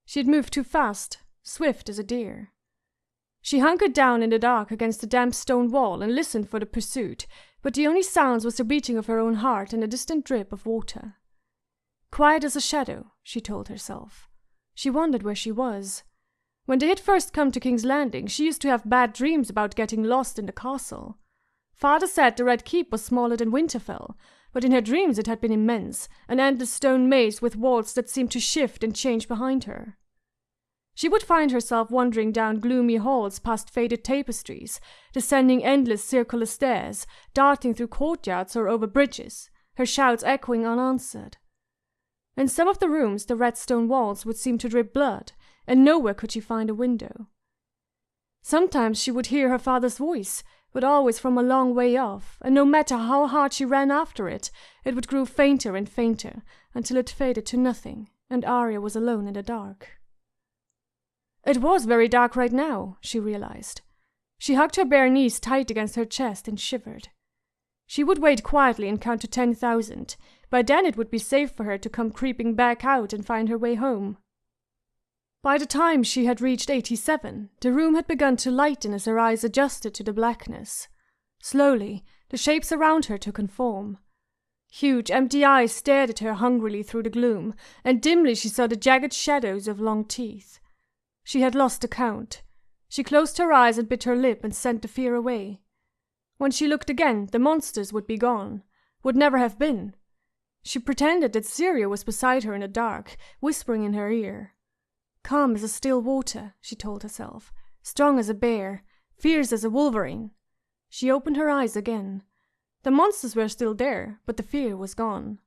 She had moved too fast, swift as a deer. She hunkered down in the dark against the damp stone wall and listened for the pursuit, but the only sounds was the beating of her own heart and a distant drip of water. Quiet as a shadow, she told herself. She wondered where she was. When they had first come to King's Landing, she used to have bad dreams about getting lost in the castle. Father said the Red Keep was smaller than Winterfell, but in her dreams it had been immense, an endless stone maze with walls that seemed to shift and change behind her. She would find herself wandering down gloomy halls past faded tapestries, descending endless circular stairs, darting through courtyards or over bridges, her shouts echoing unanswered. In some of the rooms the red stone walls would seem to drip blood, and nowhere could she find a window. Sometimes she would hear her father's voice, but always from a long way off, and no matter how hard she ran after it, it would grow fainter and fainter, until it faded to nothing, and Arya was alone in the dark. It was very dark right now, she realized. She hugged her bare knees tight against her chest and shivered. She would wait quietly and count to 10,000. By then it would be safe for her to come creeping back out and find her way home. By the time she had reached 87, the room had begun to lighten as her eyes adjusted to the blackness. Slowly, the shapes around her took on form. Huge, empty eyes stared at her hungrily through the gloom, and dimly she saw the jagged shadows of long teeth. She had lost the count. She closed her eyes and bit her lip and sent the fear away. When she looked again, the monsters would be gone, would never have been. She pretended that Syria was beside her in the dark, whispering in her ear. Calm as a still water, she told herself, strong as a bear, fierce as a wolverine. She opened her eyes again. The monsters were still there, but the fear was gone.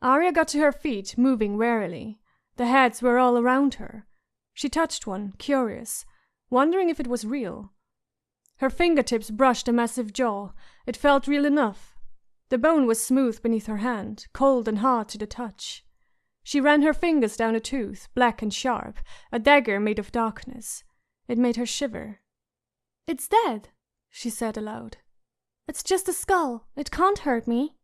Arya got to her feet, moving warily. The heads were all around her. She touched one, curious, wondering if it was real. Her fingertips brushed a massive jaw. It felt real enough. The bone was smooth beneath her hand, cold and hard to the touch. She ran her fingers down a tooth, black and sharp, a dagger made of darkness. It made her shiver. "It's dead," she said aloud. "It's just a skull. It can't hurt me."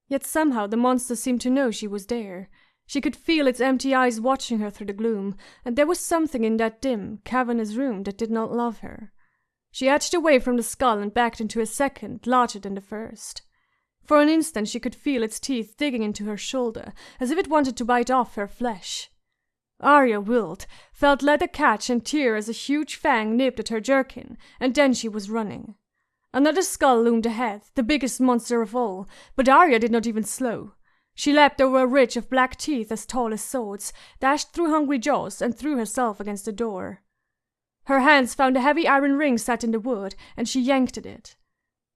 Yet somehow the monster seemed to know she was there. She could feel its empty eyes watching her through the gloom, and there was something in that dim, cavernous room that did not love her. She edged away from the skull and backed into a second, larger than the first. For an instant she could feel its teeth digging into her shoulder, as if it wanted to bite off her flesh. Arya willed, felt leather catch and tear as a huge fang nipped at her jerkin, and then she was running. Another skull loomed ahead, the biggest monster of all, but Arya did not even slow. She leapt over a ridge of black teeth as tall as swords, dashed through hungry jaws, and threw herself against the door. Her hands found a heavy iron ring set in the wood, and she yanked at it.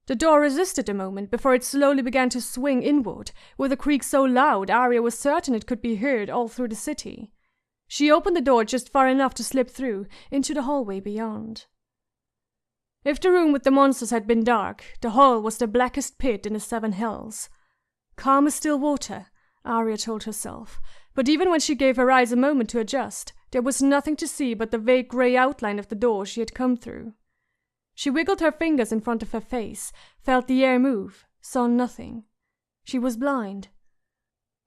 The door resisted a moment before it slowly began to swing inward, with a creak so loud Arya was certain it could be heard all through the city. She opened the door just far enough to slip through into the hallway beyond. If the room with the monsters had been dark, the hall was the blackest pit in the 7 hells. Calm as still water, Arya told herself, but even when she gave her eyes a moment to adjust, there was nothing to see but the vague grey outline of the door she had come through. She wiggled her fingers in front of her face, felt the air move, saw nothing. She was blind.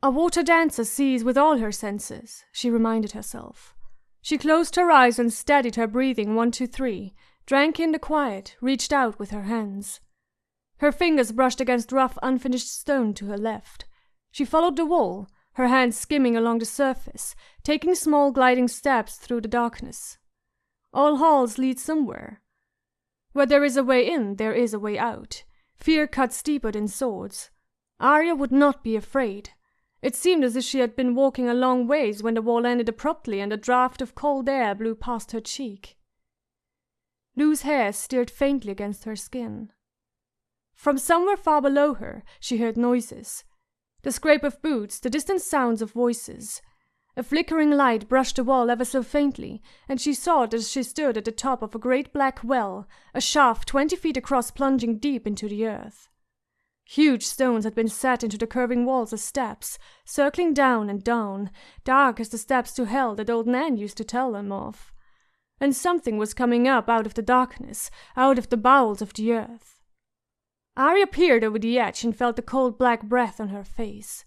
A water dancer sees with all her senses, she reminded herself. She closed her eyes and steadied her breathing 1, 2, 3, drank in the quiet, reached out with her hands. Her fingers brushed against rough, unfinished stone to her left. She followed the wall, her hands skimming along the surface, taking small gliding steps through the darkness. All halls lead somewhere. Where there is a way in, there is a way out. Fear cuts deeper than swords. Arya would not be afraid. It seemed as if she had been walking a long ways when the wall ended abruptly and a draught of cold air blew past her cheek. Loose hair stirred faintly against her skin. From somewhere far below her, she heard noises. The scrape of boots, the distant sounds of voices. A flickering light brushed the wall ever so faintly, and she saw it as she stood at the top of a great black well, a shaft 20 feet across plunging deep into the earth. Huge stones had been set into the curving walls as steps, circling down and down, dark as the steps to hell that old Nan used to tell them of. And something was coming up out of the darkness, out of the bowels of the earth. Arya peered over the edge and felt the cold black breath on her face.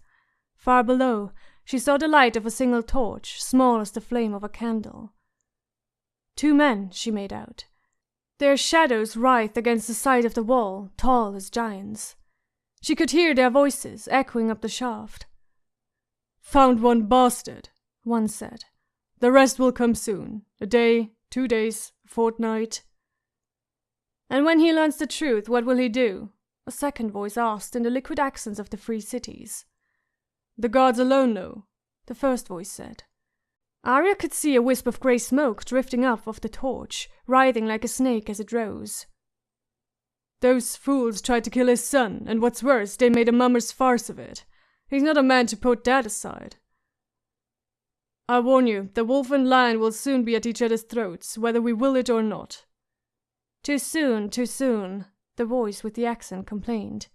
Far below, she saw the light of a single torch, small as the flame of a candle. 2 men, she made out. Their shadows writhed against the side of the wall, tall as giants. She could hear their voices echoing up the shaft. "Found one bastard," one said. "The rest will come soon. A day, 2 days, a fortnight." "And when he learns the truth, what will he do?" a second voice asked in the liquid accents of the free cities. "The gods alone know," the first voice said. Arya could see a wisp of grey smoke drifting up off the torch, writhing like a snake as it rose. "Those fools tried to kill his son, and what's worse, they made a mummer's farce of it. He's not a man to put that aside. I warn you, the wolf and lion will soon be at each other's throats, whether we will it or not." Too soon, the voice with the accent complained.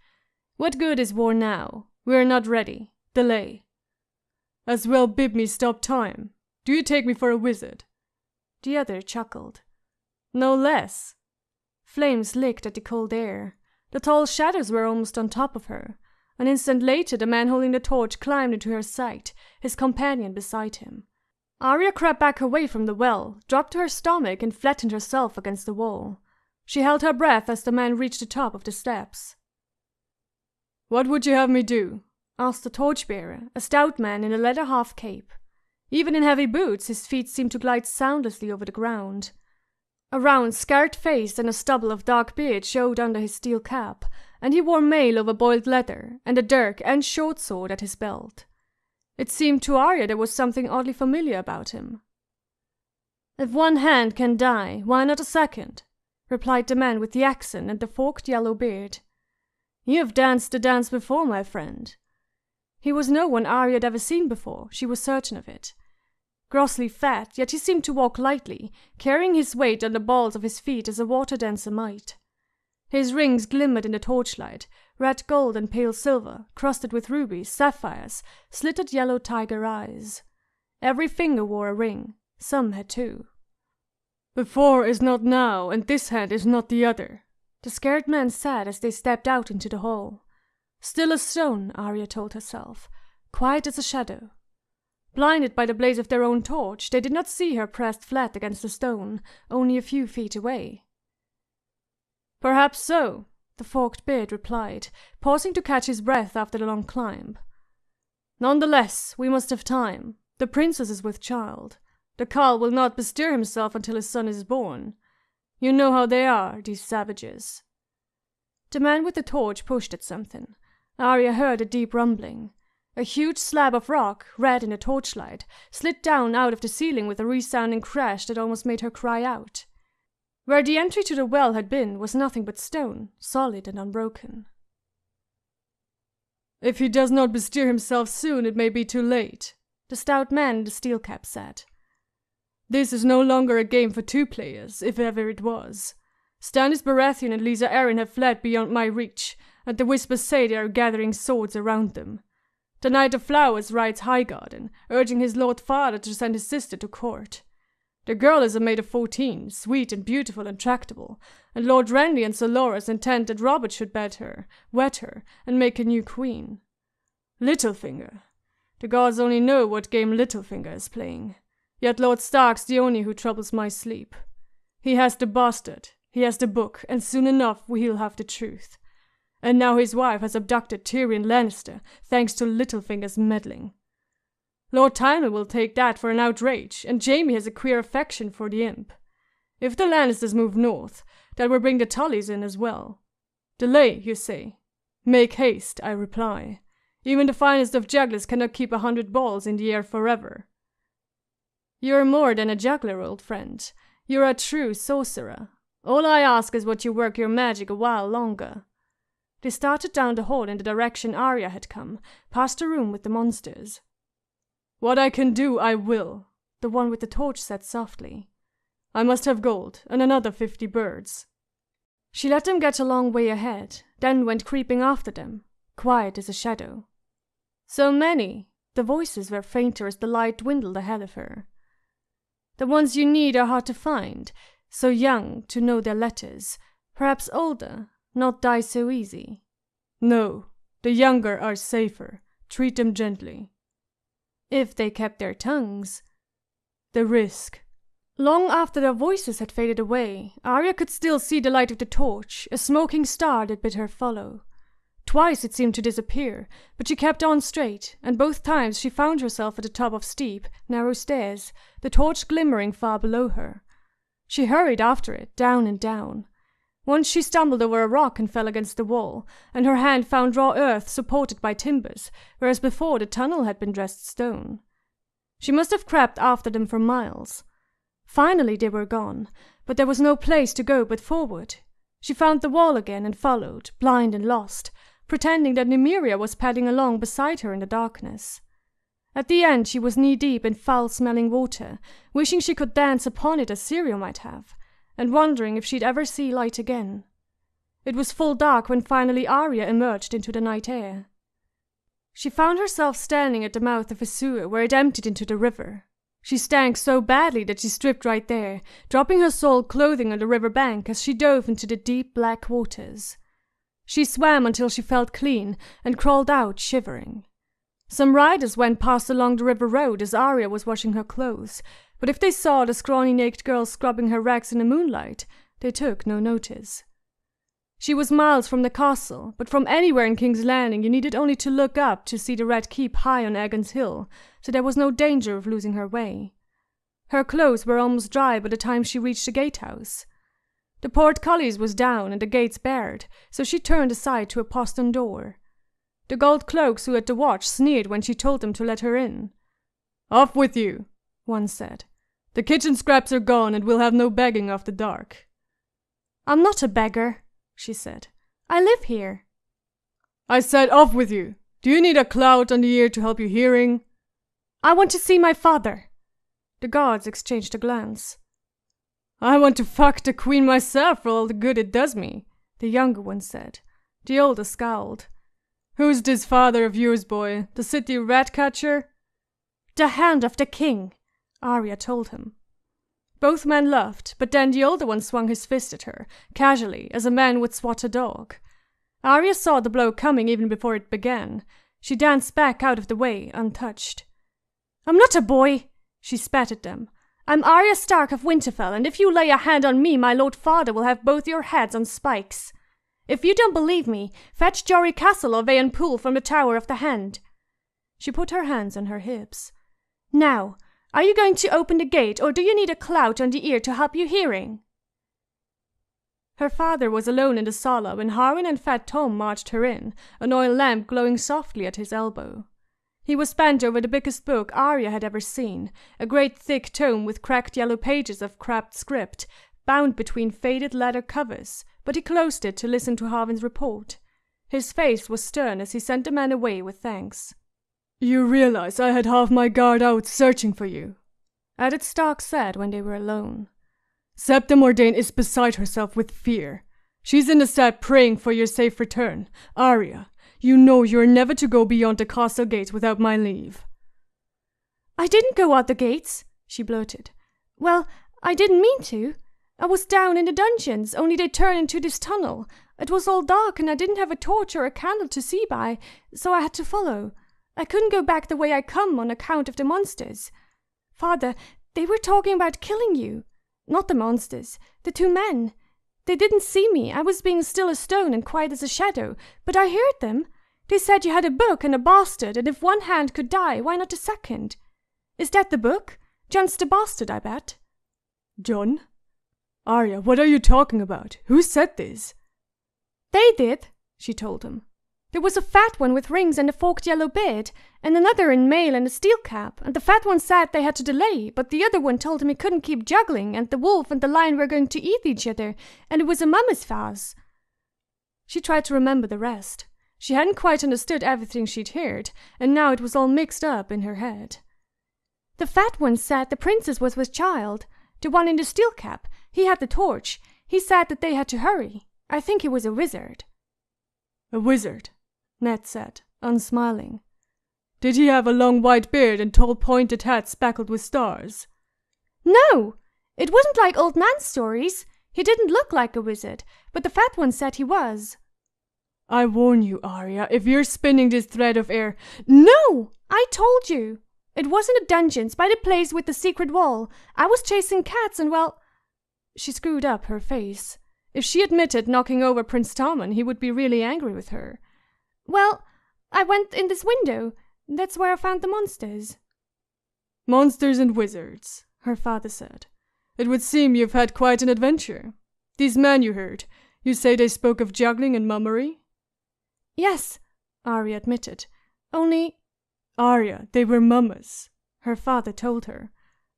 "What good is war now? We are not ready. Delay." "As well bid me stop time. Do you take me for a wizard?" The other chuckled. "No less." Flames licked at the cold air. The tall shadows were almost on top of her. An instant later, the man holding the torch climbed into her sight, his companion beside him. Arya crept back away from the well, dropped to her stomach, and flattened herself against the wall. She held her breath as the man reached the top of the steps. "What would you have me do?" asked the torchbearer, a stout man in a leather half-cape. Even in heavy boots, his feet seemed to glide soundlessly over the ground. A round, scarred face and a stubble of dark beard showed under his steel cap, and he wore mail over boiled leather, and a dirk and short sword at his belt. It seemed to Arya there was something oddly familiar about him. "If one hand can die, why not a second?" replied the man with the accent and the forked yellow beard. "You have danced the dance before, my friend." He was no one Arya had ever seen before, she was certain of it. Grossly fat, yet he seemed to walk lightly, carrying his weight on the balls of his feet as a water dancer might. His rings glimmered in the torchlight, red gold and pale silver, crusted with rubies, sapphires, slitted yellow tiger eyes. Every finger wore a ring, some had 2. "Before is not now, and this hand is not the other," the scared man said as they stepped out into the hall. Still as stone, Arya told herself, quiet as a shadow. Blinded by the blaze of their own torch, they did not see her pressed flat against the stone, only a few feet away. "Perhaps so," the forked beard replied, pausing to catch his breath after the long climb. "None the less, we must have time. The princess is with child. The Carl will not bestir himself until his son is born. You know how they are, these savages." The man with the torch pushed at something. Arya heard a deep rumbling. A huge slab of rock, red in the torchlight, slid down out of the ceiling with a resounding crash that almost made her cry out. Where the entry to the well had been was nothing but stone, solid and unbroken. "If he does not bestir himself soon, it may be too late," the stout man in the steel cap said. "This is no longer a game for 2 players, if ever it was. Stannis Baratheon and Lysa Arryn have fled beyond my reach, and the whispers say they are gathering swords around them. The Knight of Flowers rides Highgarden, urging his lord father to send his sister to court. The girl is a maid of 14, sweet and beautiful and tractable, and Lord Renly and Sir Loras intend that Robert should wed her, and make a new queen. Littlefinger. The gods only know what game Littlefinger is playing. Yet Lord Stark's the only who troubles my sleep. He has the bastard, he has the book, and soon enough we'll have the truth. And now his wife has abducted Tyrion Lannister, thanks to Littlefinger's meddling. Lord Tywin will take that for an outrage, and Jaime has a queer affection for the imp. If the Lannisters move north, that will bring the Tullys in as well. Delay, you say? Make haste, I reply. Even the finest of jugglers cannot keep 100 balls in the air forever. You're more than a juggler, old friend. You're a true sorcerer. All I ask is that you work your magic a while longer. They started down the hall in the direction Arya had come, past the room with the monsters. What I can do, I will, the one with the torch said softly. I must have gold, and another 50 birds. She let them get a long way ahead, then went creeping after them, quiet as a shadow. So many! The voices were fainter as the light dwindled ahead of her. The ones you need are hard to find, so young to know their letters, perhaps older, not die so easy. No, the younger are safer. Treat them gently. If they kept their tongues. The risk. Long after their voices had faded away, Arya could still see the light of the torch, a smoking star that bid her follow. Twice it seemed to disappear, but she kept on straight, and both times she found herself at the top of steep, narrow stairs, the torch glimmering far below her. She hurried after it, down and down. Once she stumbled over a rock and fell against the wall, and her hand found raw earth supported by timbers, whereas before the tunnel had been dressed stone. She must have crept after them for miles. Finally they were gone, but there was no place to go but forward. She found the wall again and followed, blind and lost, pretending that Nymeria was padding along beside her in the darkness. At the end she was knee-deep in foul-smelling water, wishing she could dance upon it as Syrio might have, and wondering if she'd ever see light again. It was full dark when finally Arya emerged into the night air. She found herself standing at the mouth of a sewer where it emptied into the river. She stank so badly that she stripped right there, dropping her soiled clothing on the river bank as she dove into the deep black waters. She swam until she felt clean and crawled out shivering. Some riders went past along the river road as Arya was washing her clothes, but if they saw the scrawny naked girl scrubbing her rags in the moonlight, they took no notice. She was miles from the castle, but from anywhere in King's Landing you needed only to look up to see the Red Keep high on Aegon's Hill, so there was no danger of losing her way. Her clothes were almost dry by the time she reached the gatehouse. The portcullis was down and the gates barred, so she turned aside to a postern door. The gold cloaks who had the watch sneered when she told them to let her in. "Off with you," one said. "The kitchen scraps are gone and we'll have no begging after dark." "I'm not a beggar," she said. "I live here." "I said off with you. Do you need a clout on the ear to help you hearing?" "I want to see my father." The guards exchanged a glance. "I want to fuck the queen myself for all the good it does me," the younger one said. The older scowled. "Who's this father of yours, boy? The city rat-catcher?" "The Hand of the King," Arya told him. Both men laughed, but then the older one swung his fist at her, casually, as a man would swat a dog. Arya saw the blow coming even before it began. She danced back out of the way, untouched. "I'm not a boy," she spat at them. "I'm Arya Stark of Winterfell, and if you lay a hand on me, my lord father will have both your heads on spikes. If you don't believe me, fetch Jory Castle or Vayan Pool from the Tower of the Hand." She put her hands on her hips. "Now, are you going to open the gate, or do you need a clout on the ear to help you hearing?" Her father was alone in the sala when Harwin and Fat Tom marched her in, an oil lamp glowing softly at his elbow. He was bent over the biggest book Arya had ever seen, a great thick tome with cracked yellow pages of crabbed script, bound between faded leather covers, but he closed it to listen to Harwin's report. His face was stern as he sent the man away with thanks. "You realize I had half my guard out searching for you," Eddard Stark said when they were alone. "Septa Mordane is beside herself with fear. She's in the stead praying for your safe return. Arya, you know you're never to go beyond the castle gates without my leave." "I didn't go out the gates," she blurted. "Well, I didn't mean to. I was down in the dungeons, only they turned into this tunnel. It was all dark and I didn't have a torch or a candle to see by, so I had to follow. I couldn't go back the way I come on account of the monsters. Father, they were talking about killing you. Not the monsters, the two men. They didn't see me. I was being still as stone and quiet as a shadow, but I heard them. They said you had a book and a bastard, and if one hand could die, why not a second? Is that the book? John's the bastard, I bet." "John? Arya, what are you talking about? Who said this?" "They did," she told him. "There was a fat one with rings and a forked yellow beard, and another in mail and a steel cap, and the fat one said they had to delay, but the other one told him he couldn't keep juggling, and the wolf and the lion were going to eat each other, and it was a mummer's farce." She tried to remember the rest. She hadn't quite understood everything she'd heard, and now it was all mixed up in her head. "The fat one said the princess was with child. The one in the steel cap, he had the torch. He said that they had to hurry. I think he was a wizard." "A wizard," Ned said, unsmiling. "Did he have a long white beard and tall pointed hat speckled with stars?" "No! It wasn't like old man's stories. He didn't look like a wizard, but the fat one said he was." "I warn you, Arya, if you're spinning this thread of air—" "No! I told you! It was in the dungeons, by the place with the secret wall. I was chasing cats and, well—" She screwed up her face. If she admitted knocking over Prince Tommen, he would be really angry with her. "Well, I went in this window. That's where I found the monsters." "Monsters and wizards," her father said. "It would seem you've had quite an adventure. These men you heard, you say they spoke of juggling and mummery?" "Yes," Arya admitted. "Only—" "Arya, they were mummers," her father told her.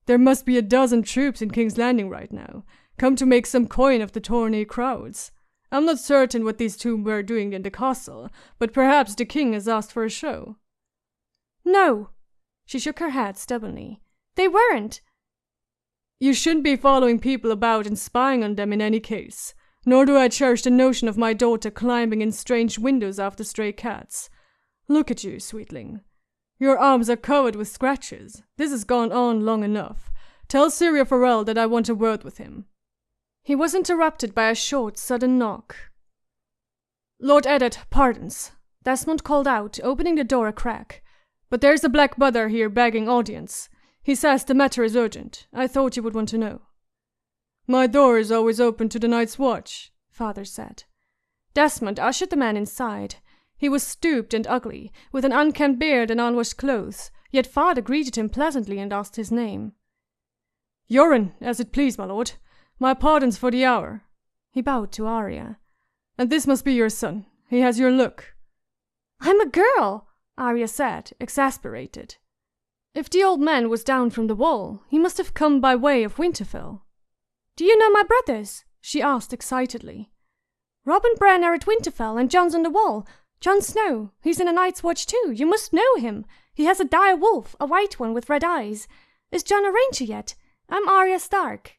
"There must be a dozen troops in King's Landing right now, come to make some coin of the Tourney crowds. I'm not certain what these two were doing in the castle, but perhaps the king has asked for a show." "No." She shook her head stubbornly. "They weren't." "You shouldn't be following people about and spying on them in any case. Nor do I cherish the notion of my daughter climbing in strange windows after stray cats. Look at you, sweetling. Your arms are covered with scratches. This has gone on long enough. Tell Syria Farrell that I want a word with him." He was interrupted by a short, sudden knock. "Lord Eddard pardons," Desmond called out, opening the door a crack. "But there's a Black Butter here begging audience. He says the matter is urgent. I thought you would want to know." "My door is always open to the night's watch," Father said. Desmond ushered the man inside. He was stooped and ugly, with an unkempt beard and unwashed clothes, yet Father greeted him pleasantly and asked his name. "Yoren, as it please, my lord. My pardons for the hour." He bowed to Arya. "And this must be your son. He has your look." "I'm a girl," Arya said, exasperated. If the old man was down from the wall, he must have come by way of Winterfell. "Do you know my brothers?" she asked excitedly. "Robb and Bran are at Winterfell, and Jon's on the wall. Jon Snow. He's in a Night's Watch too. You must know him. He has a dire wolf, a white one with red eyes. Is Jon a ranger yet? I'm Arya Stark."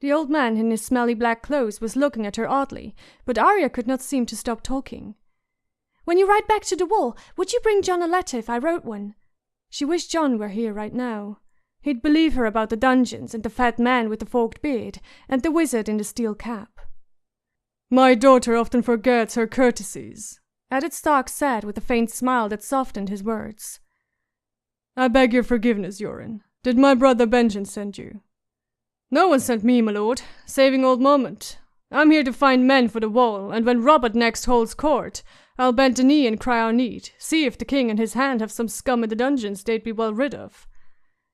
The old man in his smelly black clothes was looking at her oddly, but Arya could not seem to stop talking. "When you ride back to the wall, would you bring Jon a letter if I wrote one?" She wished Jon were here right now. He'd believe her about the dungeons and the fat man with the forked beard and the wizard in the steel cap. "My daughter often forgets her courtesies," Eddard Stark said with a faint smile that softened his words. "I beg your forgiveness, Yoren. Did my brother Benjen send you?" "No one sent me, my lord. Saving old Moment. I'm here to find men for the wall, and when Robert next holds court, I'll bend the knee and cry our need, see if the king and his hand have some scum in the dungeons they'd be well rid of.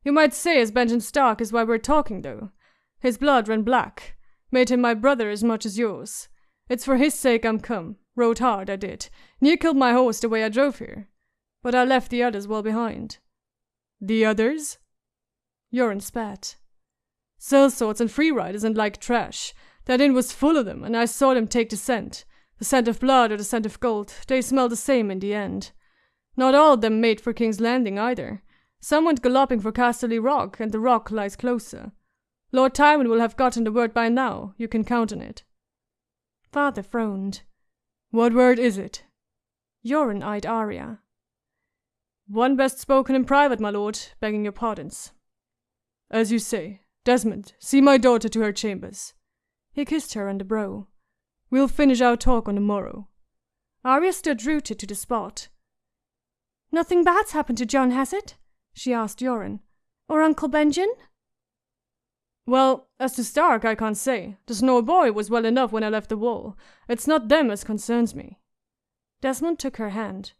You might say as Benjen Stark is why we're talking, though. His blood ran black, made him my brother as much as yours. It's for his sake I'm come. Rode hard, I did. Near killed my horse the way I drove here. but I left the others well behind." "The others?" Yoren spat. "Sellswords and freeriders and like trash. That inn was full of them, and I saw them take the scent. The scent of blood or the scent of gold, they smell the same in the end. Not all of them made for King's Landing either. Some went galloping for Casterly Rock, and the rock lies closer. Lord Tywin will have gotten the word by now, you can count on it." Father frowned. "What word is it?" Yoren eyed Arya. "One best spoken in private, my lord, begging your pardons." "As you say. Desmond, see my daughter to her chambers." He kissed her on the brow. "We'll finish our talk on the morrow." Arya stood rooted to the spot. "Nothing bad's happened to Jon, has it?" she asked Yoren. "Or Uncle Benjen?" "Well, as to Stark, I can't say. The small boy was well enough when I left the wall. It's not them as concerns me." Desmond took her hand.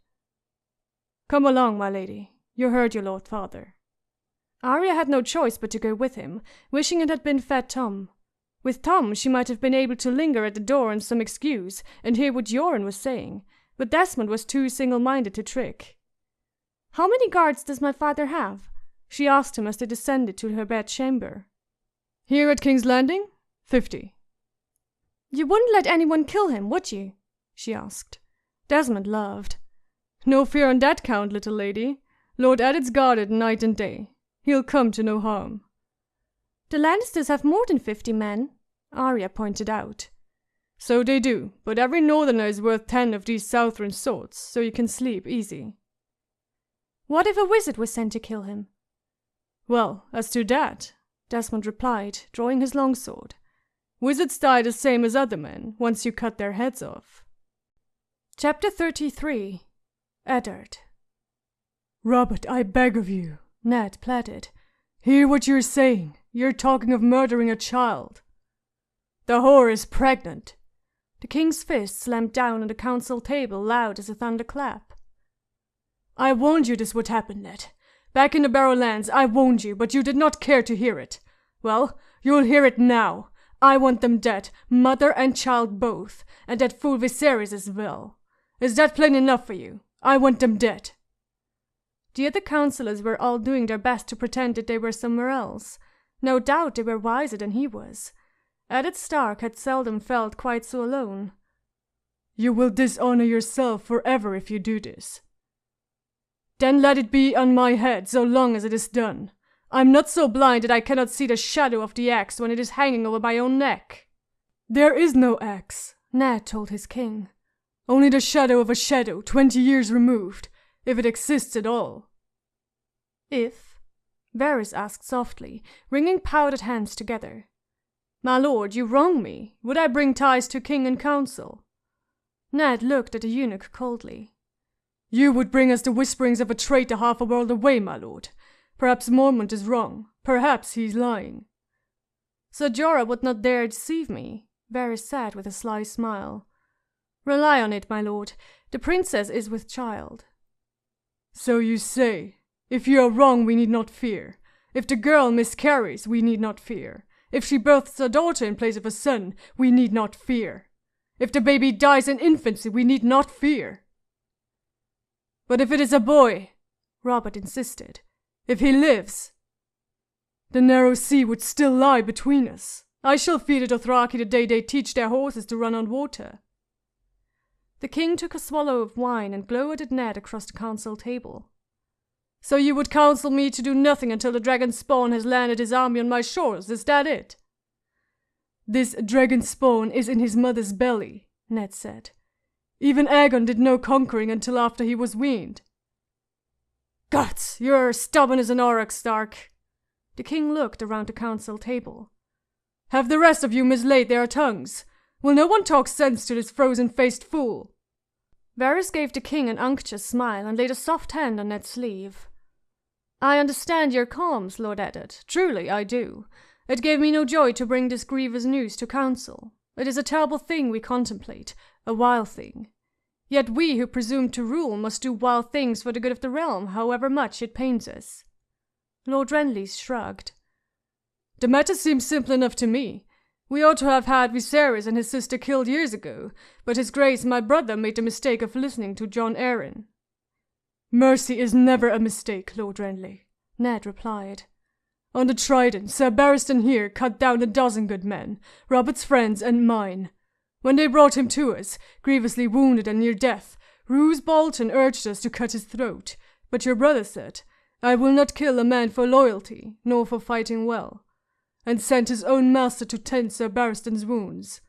"Come along, my lady. You heard your lord father." Arya had no choice but to go with him, wishing it had been Fat Tom. With Tom, she might have been able to linger at the door on some excuse and hear what Yoren was saying, but Desmond was too single-minded to trick. "How many guards does my father have?" she asked him as they descended to her bedchamber. "Here at King's Landing? 50. "You wouldn't let anyone kill him, would you?" she asked. Desmond laughed. "No fear on that count, little lady. Lord Eddard's guarded night and day. He'll come to no harm." "The Lannisters have more than 50 men," Arya pointed out. "So they do, but every northerner is worth 10 of these Southron swords, so you can sleep easy." "What if a wizard was sent to kill him?" "Well, as to that," Desmond replied, drawing his longsword, "wizards die the same as other men, once you cut their heads off." Chapter 33. Eddard. "Robert, I beg of you," Ned pleaded. "Hear what you're saying. You're talking of murdering a child." "The whore is pregnant." The king's fist slammed down on the council table loud as a thunderclap. "I warned you this would happen, Ned. Back in the Barrowlands, I warned you, but you did not care to hear it. Well, you'll hear it now. I want them dead, mother and child both, and that fool Viserys as well. Is that plain enough for you? I want them dead." The other councillors were all doing their best to pretend that they were somewhere else. No doubt they were wiser than he was. Eddard Stark had seldom felt quite so alone. "You will dishonor yourself forever if you do this." "Then let it be on my head so long as it is done. I'm not so blind that I cannot see the shadow of the axe when it is hanging over my own neck." "There is no axe," Ned told his king. "Only the shadow of a shadow 20 years removed, if it exists at all." "If?" Varys asked softly, wringing powdered hands together. "My lord, you wrong me. Would I bring ties to king and council?" Ned looked at the eunuch coldly. "You would bring us the whisperings of a traitor half a world away, my lord. Perhaps Mormont is wrong. Perhaps he's lying." "Sir Jorah would not dare deceive me," Varys said with a sly smile. "Rely on it, my lord. The princess is with child." "So you say. If you are wrong, we need not fear. If the girl miscarries, we need not fear. If she births a daughter in place of a son, we need not fear. If the baby dies in infancy, we need not fear." "But if it is a boy," Robert insisted, "if he lives, the narrow sea would still lie between us. I shall feed the Dothraki the day they teach their horses to run on water." The king took a swallow of wine and glowered at Ned across the council table. "So you would counsel me to do nothing until the dragon spawn has landed his army on my shores, is that it?" "This dragon spawn is in his mother's belly," Ned said. "Even Aegon did no conquering until after he was weaned." "Guts, you're stubborn as an aurochs, Stark." The king looked around the council table. "Have the rest of you mislaid their tongues? Will no one talk sense to this frozen-faced fool?" Varys gave the king an unctuous smile and laid a soft hand on Ned's sleeve. "I understand your qualms, Lord Eddard. Truly, I do. It gave me no joy to bring this grievous news to council. It is a terrible thing we contemplate, a vile thing. Yet we who presume to rule must do vile things for the good of the realm, however much it pains us." Lord Renly shrugged. "The matter seems simple enough to me. We ought to have had Viserys and his sister killed years ago, but his grace my brother made the mistake of listening to Jon Arryn." Mercy is never a mistake, Lord Renly, Ned replied. On the Trident, Sir Barristan here cut down 12 good men, Robert's friends and mine. When they brought him to us, grievously wounded and near death, Roose Bolton urged us to cut his throat, but your brother said, I will not kill a man for loyalty, nor for fighting well, and sent his own master to tend Sir Barristan's wounds.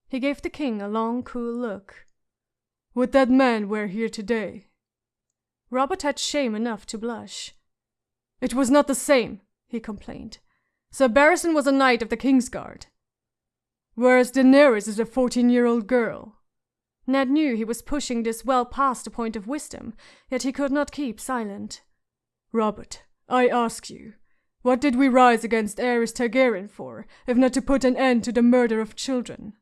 He gave the king a long, cool look. Would that man were here today? Robert had shame enough to blush. It was not the same, he complained. Sir Barristan was a knight of the Kingsguard, whereas Daenerys is a 14-year-old girl. Ned knew he was pushing this well past the point of wisdom, yet he could not keep silent. Robert, I ask you, what did we rise against Aerys Targaryen for, if not to put an end to the murder of children?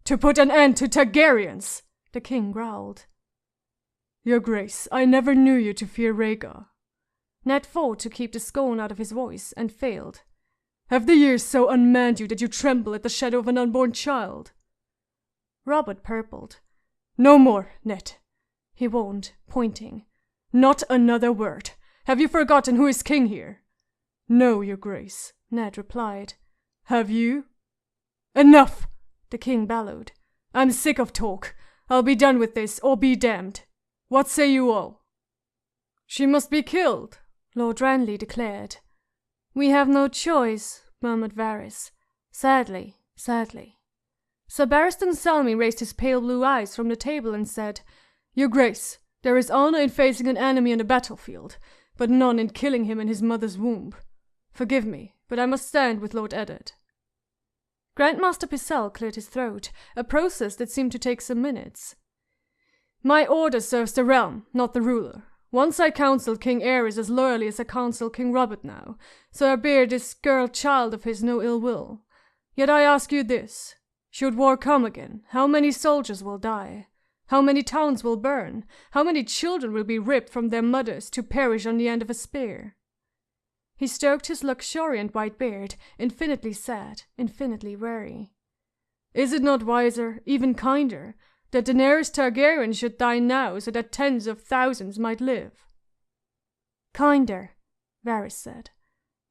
To put an end to Targaryens, the king growled. Your Grace, I never knew you to fear Rhaegar. Ned fought to keep the scorn out of his voice, and failed. Have the years so unmanned you that you tremble at the shadow of an unborn child? Robert purpled. No more, Ned, he warned, pointing. Not another word. Have you forgotten who is king here? No, your Grace, Ned replied. Have you? Enough, the king bellowed. I'm sick of talk. I'll be done with this, or be damned. What say you all? She must be killed, Lord Renly declared. We have no choice, murmured Varys. Sadly, sadly. Sir Barristan Selmy raised his pale blue eyes from the table and said, Your Grace, there is honor in facing an enemy on the battlefield, but none in killing him in his mother's womb. Forgive me, but I must stand with Lord Eddard. Grandmaster Pycelle cleared his throat, a process that seemed to take some minutes. My order serves the realm, not the ruler. Once I counseled King Aerys as loyally as I counsel King Robert now, so I bear this girl child of his no ill will. Yet I ask you this, should war come again, how many soldiers will die? How many towns will burn? How many children will be ripped from their mothers to perish on the end of a spear? He stroked his luxuriant white beard, infinitely sad, infinitely weary. Is it not wiser, even kinder, that Daenerys Targaryen should die now so that tens of thousands might live? Kinder, Varys said.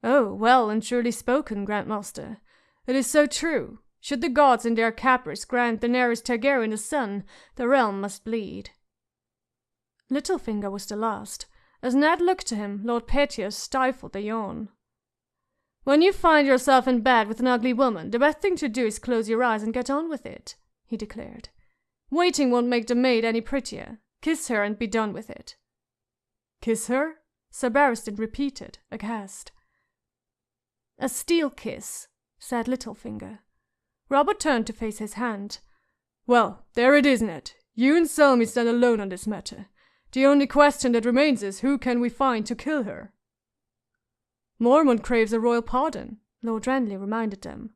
Oh, well and truly spoken, Grandmaster. It is so true. Should the gods in their caprice grant Daenerys Targaryen a son, the realm must bleed. Littlefinger was the last. As Ned looked to him, Lord Petyos stifled a yawn. When you find yourself in bed with an ugly woman, the best thing to do is close your eyes and get on with it, he declared. Waiting won't make the maid any prettier. Kiss her and be done with it. Kiss her? Sir Barristan repeated, aghast. A steel kiss, said Littlefinger. Robert turned to face his hand. Well, there it is, Ned. You and Selmy stand alone on this matter. The only question that remains is, who can we find to kill her? Mormont craves a royal pardon, Lord Renly reminded them.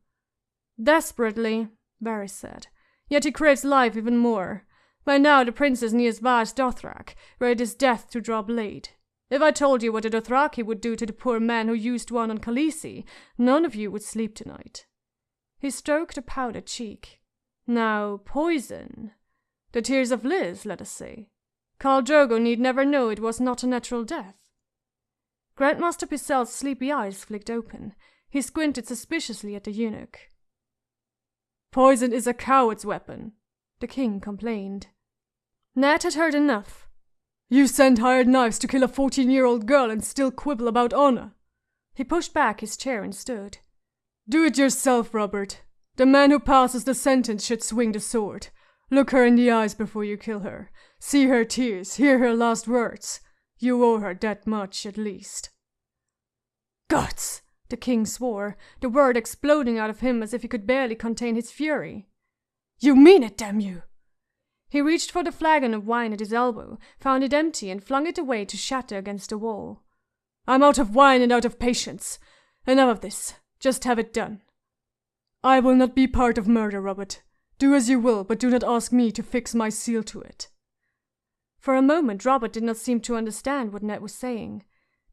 Desperately, Varys said. Yet he craves life even more. By now the Princess Nyas Varys Dothrak read his death to draw blade. If I told you what a Dothraki would do to the poor man who used one on Khaleesi, none of you would sleep tonight. He stroked a powdered cheek. Now, poison. The tears of Liz, let us say. Khal Drogo need never know it was not a natural death. Grandmaster Pycelle's sleepy eyes flicked open. He squinted suspiciously at the eunuch. Poison is a coward's weapon, the king complained. Ned had heard enough. You send hired knives to kill a 14-year-old girl and still quibble about honor. He pushed back his chair and stood. Do it yourself, Robert. The man who passes the sentence should swing the sword. Look her in the eyes before you kill her. See her tears, hear her last words. You owe her that much, at least. Guts! The king swore, the word exploding out of him as if he could barely contain his fury. You mean it, damn you! He reached for the flagon of wine at his elbow, found it empty, and flung it away to shatter against the wall. I'm out of wine and out of patience. Enough of this. Just have it done. I will not be part of murder, Robert. Do as you will, but do not ask me to fix my seal to it. For a moment Robert did not seem to understand what Ned was saying.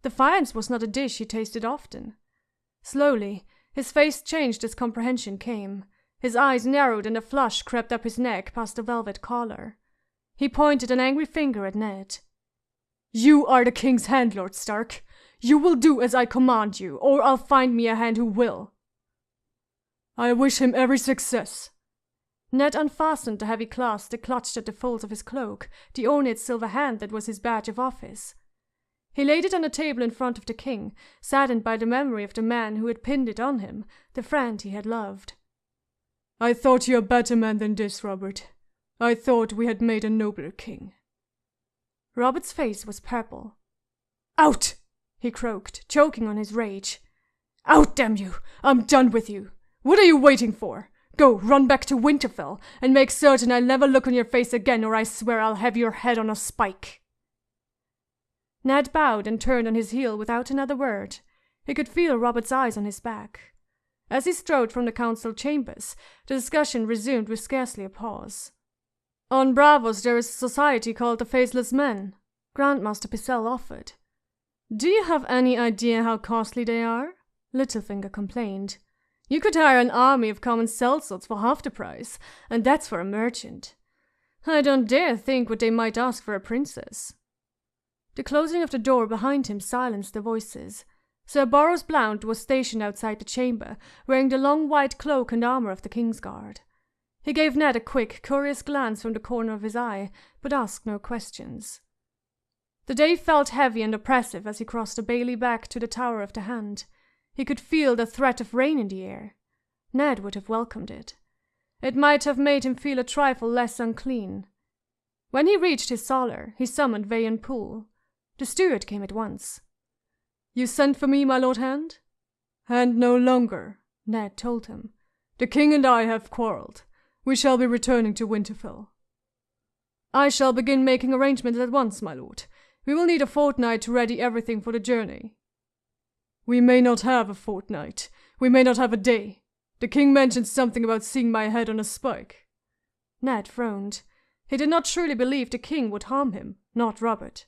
Defiance was not a dish he tasted often. Slowly, his face changed as comprehension came. His eyes narrowed and a flush crept up his neck past the velvet collar. He pointed an angry finger at Ned. You are the king's hand, Lord Stark. You will do as I command you, or I'll find me a hand who will. I wish him every success. Ned unfastened the heavy clasp that clutched at the folds of his cloak, the ornate silver hand that was his badge of office. He laid it on the table in front of the king, saddened by the memory of the man who had pinned it on him, the friend he had loved. I thought you a better man than this, Robert. I thought we had made a nobler king. Robert's face was purple. Out! He croaked, choking on his rage. Out, damn you! I'm done with you! What are you waiting for? Go, run back to Winterfell, and make certain I'll never look on your face again, or I swear I'll have your head on a spike. Ned bowed and turned on his heel without another word. He could feel Robert's eyes on his back. As he strode from the council chambers, the discussion resumed with scarcely a pause. On Braavos there is a society called the Faceless Men, Grandmaster Pycelle offered. Do you have any idea how costly they are? Littlefinger complained. You could hire an army of common sellswords for half the price, and that's for a merchant. I don't dare think what they might ask for a princess. The closing of the door behind him silenced the voices. Sir Boros Blount was stationed outside the chamber, wearing the long white cloak and armor of the Kingsguard. He gave Ned a quick, curious glance from the corner of his eye, but asked no questions. The day felt heavy and oppressive as he crossed the bailey back to the Tower of the Hand. He could feel the threat of rain in the air. Ned would have welcomed it. It might have made him feel a trifle less unclean. When he reached his solar, he summoned Vayan Poole. The steward came at once. You sent for me, my Lord Hand? And no longer, Ned told him. The king and I have quarrelled. We shall be returning to Winterfell. I shall begin making arrangements at once, my lord. We will need a fortnight to ready everything for the journey. We may not have a fortnight. We may not have a day. The king mentioned something about seeing my head on a spike. Ned frowned. He did not truly believe the king would harm him, not Robert.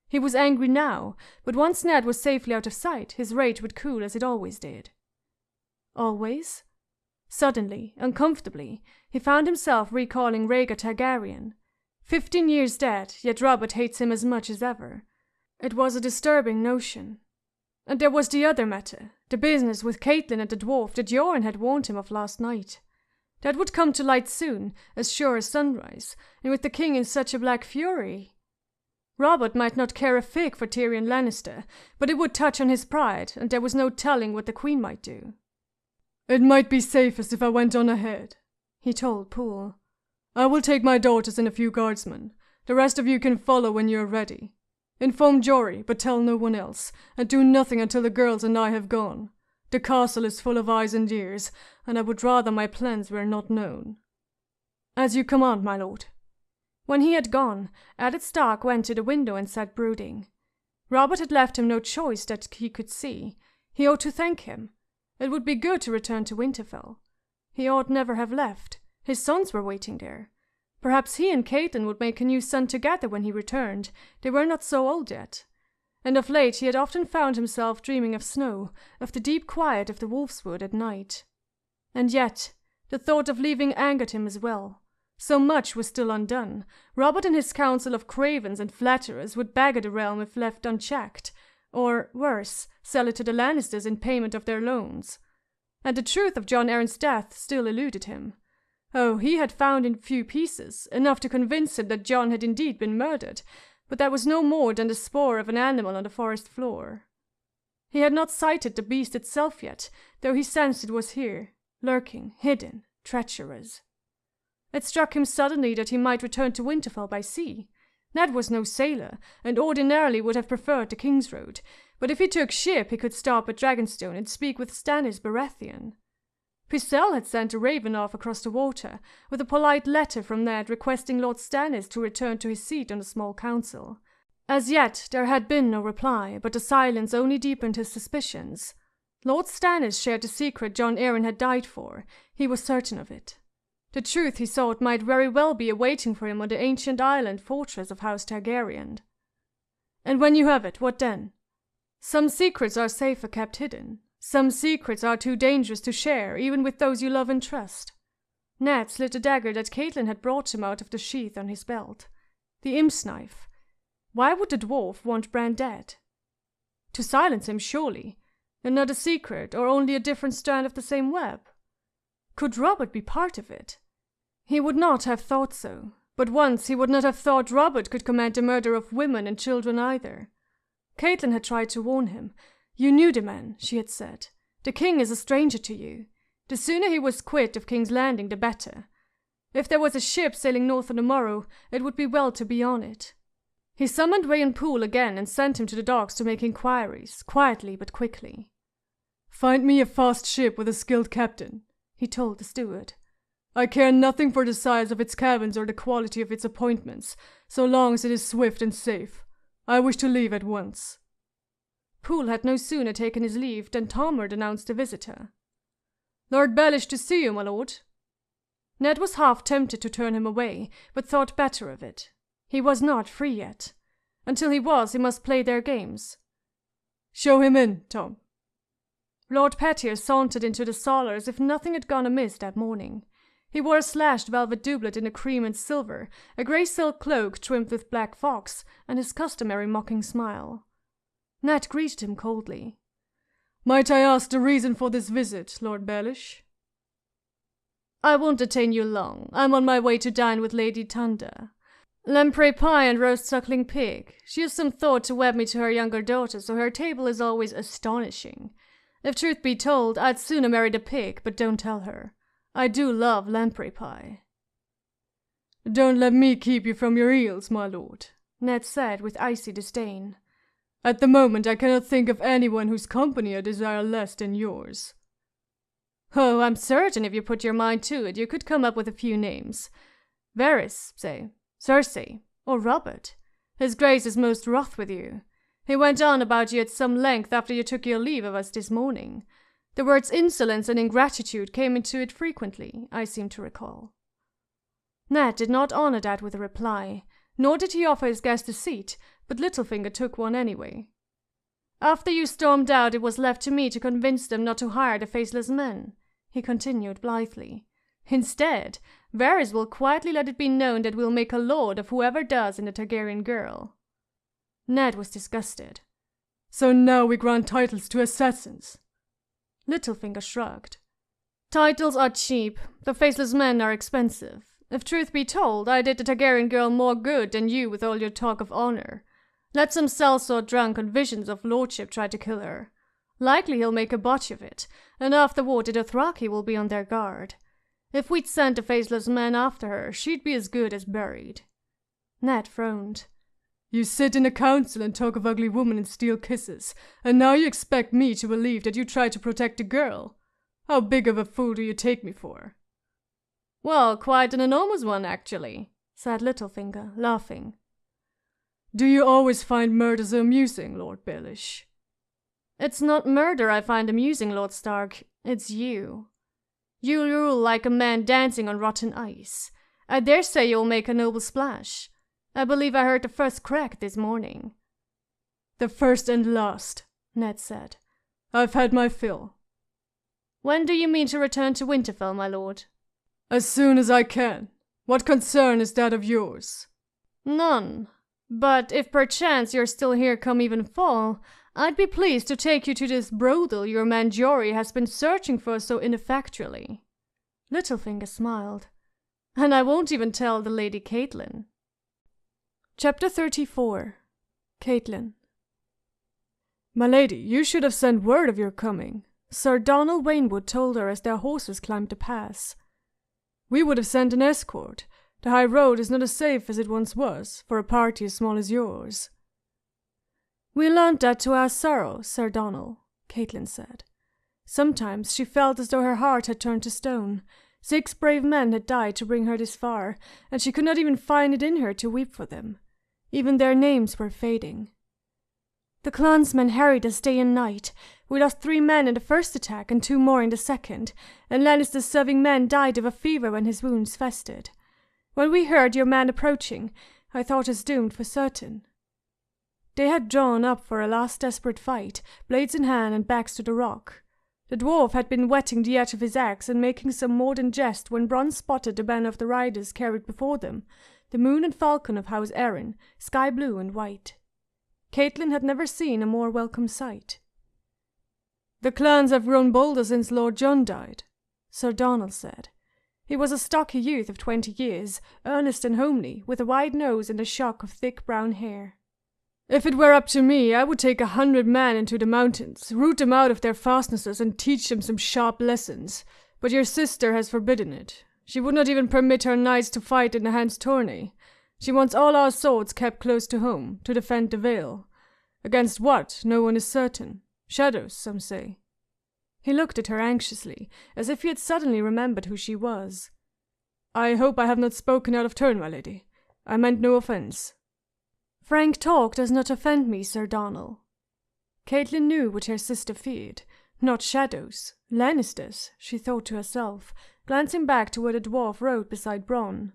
He was angry now, but once Ned was safely out of sight, his rage would cool as it always did. Always? Suddenly, uncomfortably, he found himself recalling Rhaegar Targaryen. 15 years dead, yet Robert hates him as much as ever. It was a disturbing notion. And there was the other matter, the business with Catelyn and the dwarf that Yoren had warned him of last night. That would come to light soon, as sure as sunrise, and with the king in such a black fury. Robert might not care a fig for Tyrion Lannister, but it would touch on his pride, and there was no telling what the queen might do. It might be safest if I went on ahead, he told Poole. I will take my daughters and a few guardsmen. The rest of you can follow when you are ready. Inform Jory, but tell no one else, and do nothing until the girls and I have gone. The castle is full of eyes and ears, and I would rather my plans were not known. As you command, my lord. When he had gone, Eddard Stark went to the window and sat brooding. Robert had left him no choice that he could see. He ought to thank him. It would be good to return to Winterfell. He ought never have left. His sons were waiting there. Perhaps he and Catelyn would make a new son together when he returned. They were not so old yet. And of late he had often found himself dreaming of snow, of the deep quiet of the Wolfswood at night. And yet, the thought of leaving angered him as well. So much was still undone. Robert and his council of cravens and flatterers would beggar the realm if left unchecked, or, worse, sell it to the Lannisters in payment of their loans. And the truth of Jon Arryn's death still eluded him. Oh, he had found in few pieces, enough to convince him that Jon had indeed been murdered, but that was no more than the spoor of an animal on the forest floor. He had not sighted the beast itself yet, though he sensed it was here, lurking, hidden, treacherous. It struck him suddenly that he might return to Winterfell by sea. Ned was no sailor, and ordinarily would have preferred the King's Road, but if he took ship he could stop at Dragonstone and speak with Stannis Baratheon. Pycelle had sent a raven off across the water, with a polite letter from Ned requesting Lord Stannis to return to his seat on the small council. As yet there had been no reply, but the silence only deepened his suspicions. Lord Stannis shared the secret Jon Arryn had died for. He was certain of it. The truth, he thought, might very well be awaiting for him on the ancient island fortress of House Targaryen. And when you have it, what then? Some secrets are safer kept hidden. Some secrets are too dangerous to share, even with those you love and trust. Ned slid the dagger that Catelyn had brought him out of the sheath on his belt. The imp's knife. Why would the dwarf want Bran dead? To silence him, surely. Another secret, or only a different strand of the same web? Could Robert be part of it? He would not have thought so, but once he would not have thought Robert could command the murder of women and children either. Caitlin had tried to warn him. You knew the man, she had said. The king is a stranger to you. The sooner he was quit of King's Landing, the better. If there was a ship sailing north on the morrow, it would be well to be on it. He summoned Wayan Poole again and sent him to the docks to make inquiries, quietly but quickly. Find me a fast ship with a skilled captain, he told the steward. I care nothing for the size of its cabins or the quality of its appointments, so long as it is swift and safe. I wish to leave at once. Poole had no sooner taken his leave than Tomard announced a visitor. Lord Baelish to see you, my lord. Ned was half tempted to turn him away, but thought better of it. He was not free yet. Until he was, he must play their games. Show him in, Tom. Lord Pettier sauntered into the sala as if nothing had gone amiss that morning. He wore a slashed velvet doublet in a cream and silver, a grey silk cloak trimmed with black fox, and his customary mocking smile. Ned greeted him coldly. Might I ask the reason for this visit, Lord Baelish? I won't detain you long. I'm on my way to dine with Lady Tunda. Lamprey pie and roast suckling pig. She has some thought to wed me to her younger daughter, so her table is always astonishing. If truth be told, I'd sooner marry the pig, but don't tell her. I do love lamprey pie. Don't let me keep you from your eels, my lord, Ned said with icy disdain. At the moment I cannot think of anyone whose company I desire less than yours. Oh, I'm certain if you put your mind to it, you could come up with a few names. Varys, say, Cersei, or Robert. His Grace is most wroth with you. He went on about you at some length after you took your leave of us this morning. The words insolence and ingratitude came into it frequently, I seem to recall. Ned did not honour that with a reply, nor did he offer his guest a seat, but Littlefinger took one anyway. After you stormed out, it was left to me to convince them not to hire the faceless men, he continued blithely. Instead, Varys will quietly let it be known that we'll make a lord of whoever does in the Targaryen girl. Ned was disgusted. So now we grant titles to assassins. Littlefinger shrugged. Titles are cheap, the faceless men are expensive. If truth be told, I did the Targaryen girl more good than you with all your talk of honor. Let some sellsword drunk on visions of lordship try to kill her. Likely he'll make a botch of it, and afterward the Dothraki will be on their guard. If we'd sent a faceless man after her, she'd be as good as buried. Ned frowned. You sit in a council and talk of ugly women and steal kisses, and now you expect me to believe that you try to protect a girl? How big of a fool do you take me for? Well, quite an enormous one, actually, said Littlefinger, laughing. Do you always find murder so amusing, Lord Baelish? It's not murder I find amusing, Lord Stark. It's you. You rule like a man dancing on rotten ice. I dare say you'll make a noble splash. I believe I heard the first crack this morning. The first and last, Ned said. I've had my fill. When do you mean to return to Winterfell, my lord? As soon as I can. What concern is that of yours? None. But if perchance you're still here come even fall, I'd be pleased to take you to this brothel your man Jory has been searching for so ineffectually. Littlefinger smiled. And I won't even tell the Lady Caitlin. Chapter 34. Caitlin. My lady, you should have sent word of your coming, Sir Donal Waynwood told her as their horses climbed the pass. We would have sent an escort. The high road is not as safe as it once was, for a party as small as yours. We learned that to our sorrow, Sir Donal, Caitlin said. Sometimes she felt as though her heart had turned to stone. 6 brave men had died to bring her this far, and she could not even find it in her to weep for them. Even their names were fading. The clansmen harried us day and night. We lost 3 men in the first attack and 2 more in the second, and Lannister's serving men died of a fever when his wounds festered. When we heard your man approaching, I thought us doomed for certain. They had drawn up for a last desperate fight, blades in hand and backs to the rock. The dwarf had been whetting the edge of his axe and making some maudlin jest when Bronn spotted the banner of the riders carried before them, the moon and falcon of House Arryn, sky blue and white. Caitlin had never seen a more welcome sight. "The clans have grown bolder since Lord John died," Sir Donald said. He was a stocky youth of 20 years, earnest and homely, with a wide nose and a shock of thick brown hair. "If it were up to me, I would take 100 men into the mountains, root them out of their fastnesses, and teach them some sharp lessons. But your sister has forbidden it. She would not even permit her knights to fight in the Hand's tourney. She wants all our swords kept close to home, to defend the Vale. Against what, no one is certain. Shadows, some say." He looked at her anxiously, as if he had suddenly remembered who she was. "I hope I have not spoken out of turn, my lady. I meant no offence." "Frank talk does not offend me, Sir Donald." Caitlin knew what her sister feared. Not shadows, Lannisters, she thought to herself, glancing back to where the dwarf rode beside Bronn.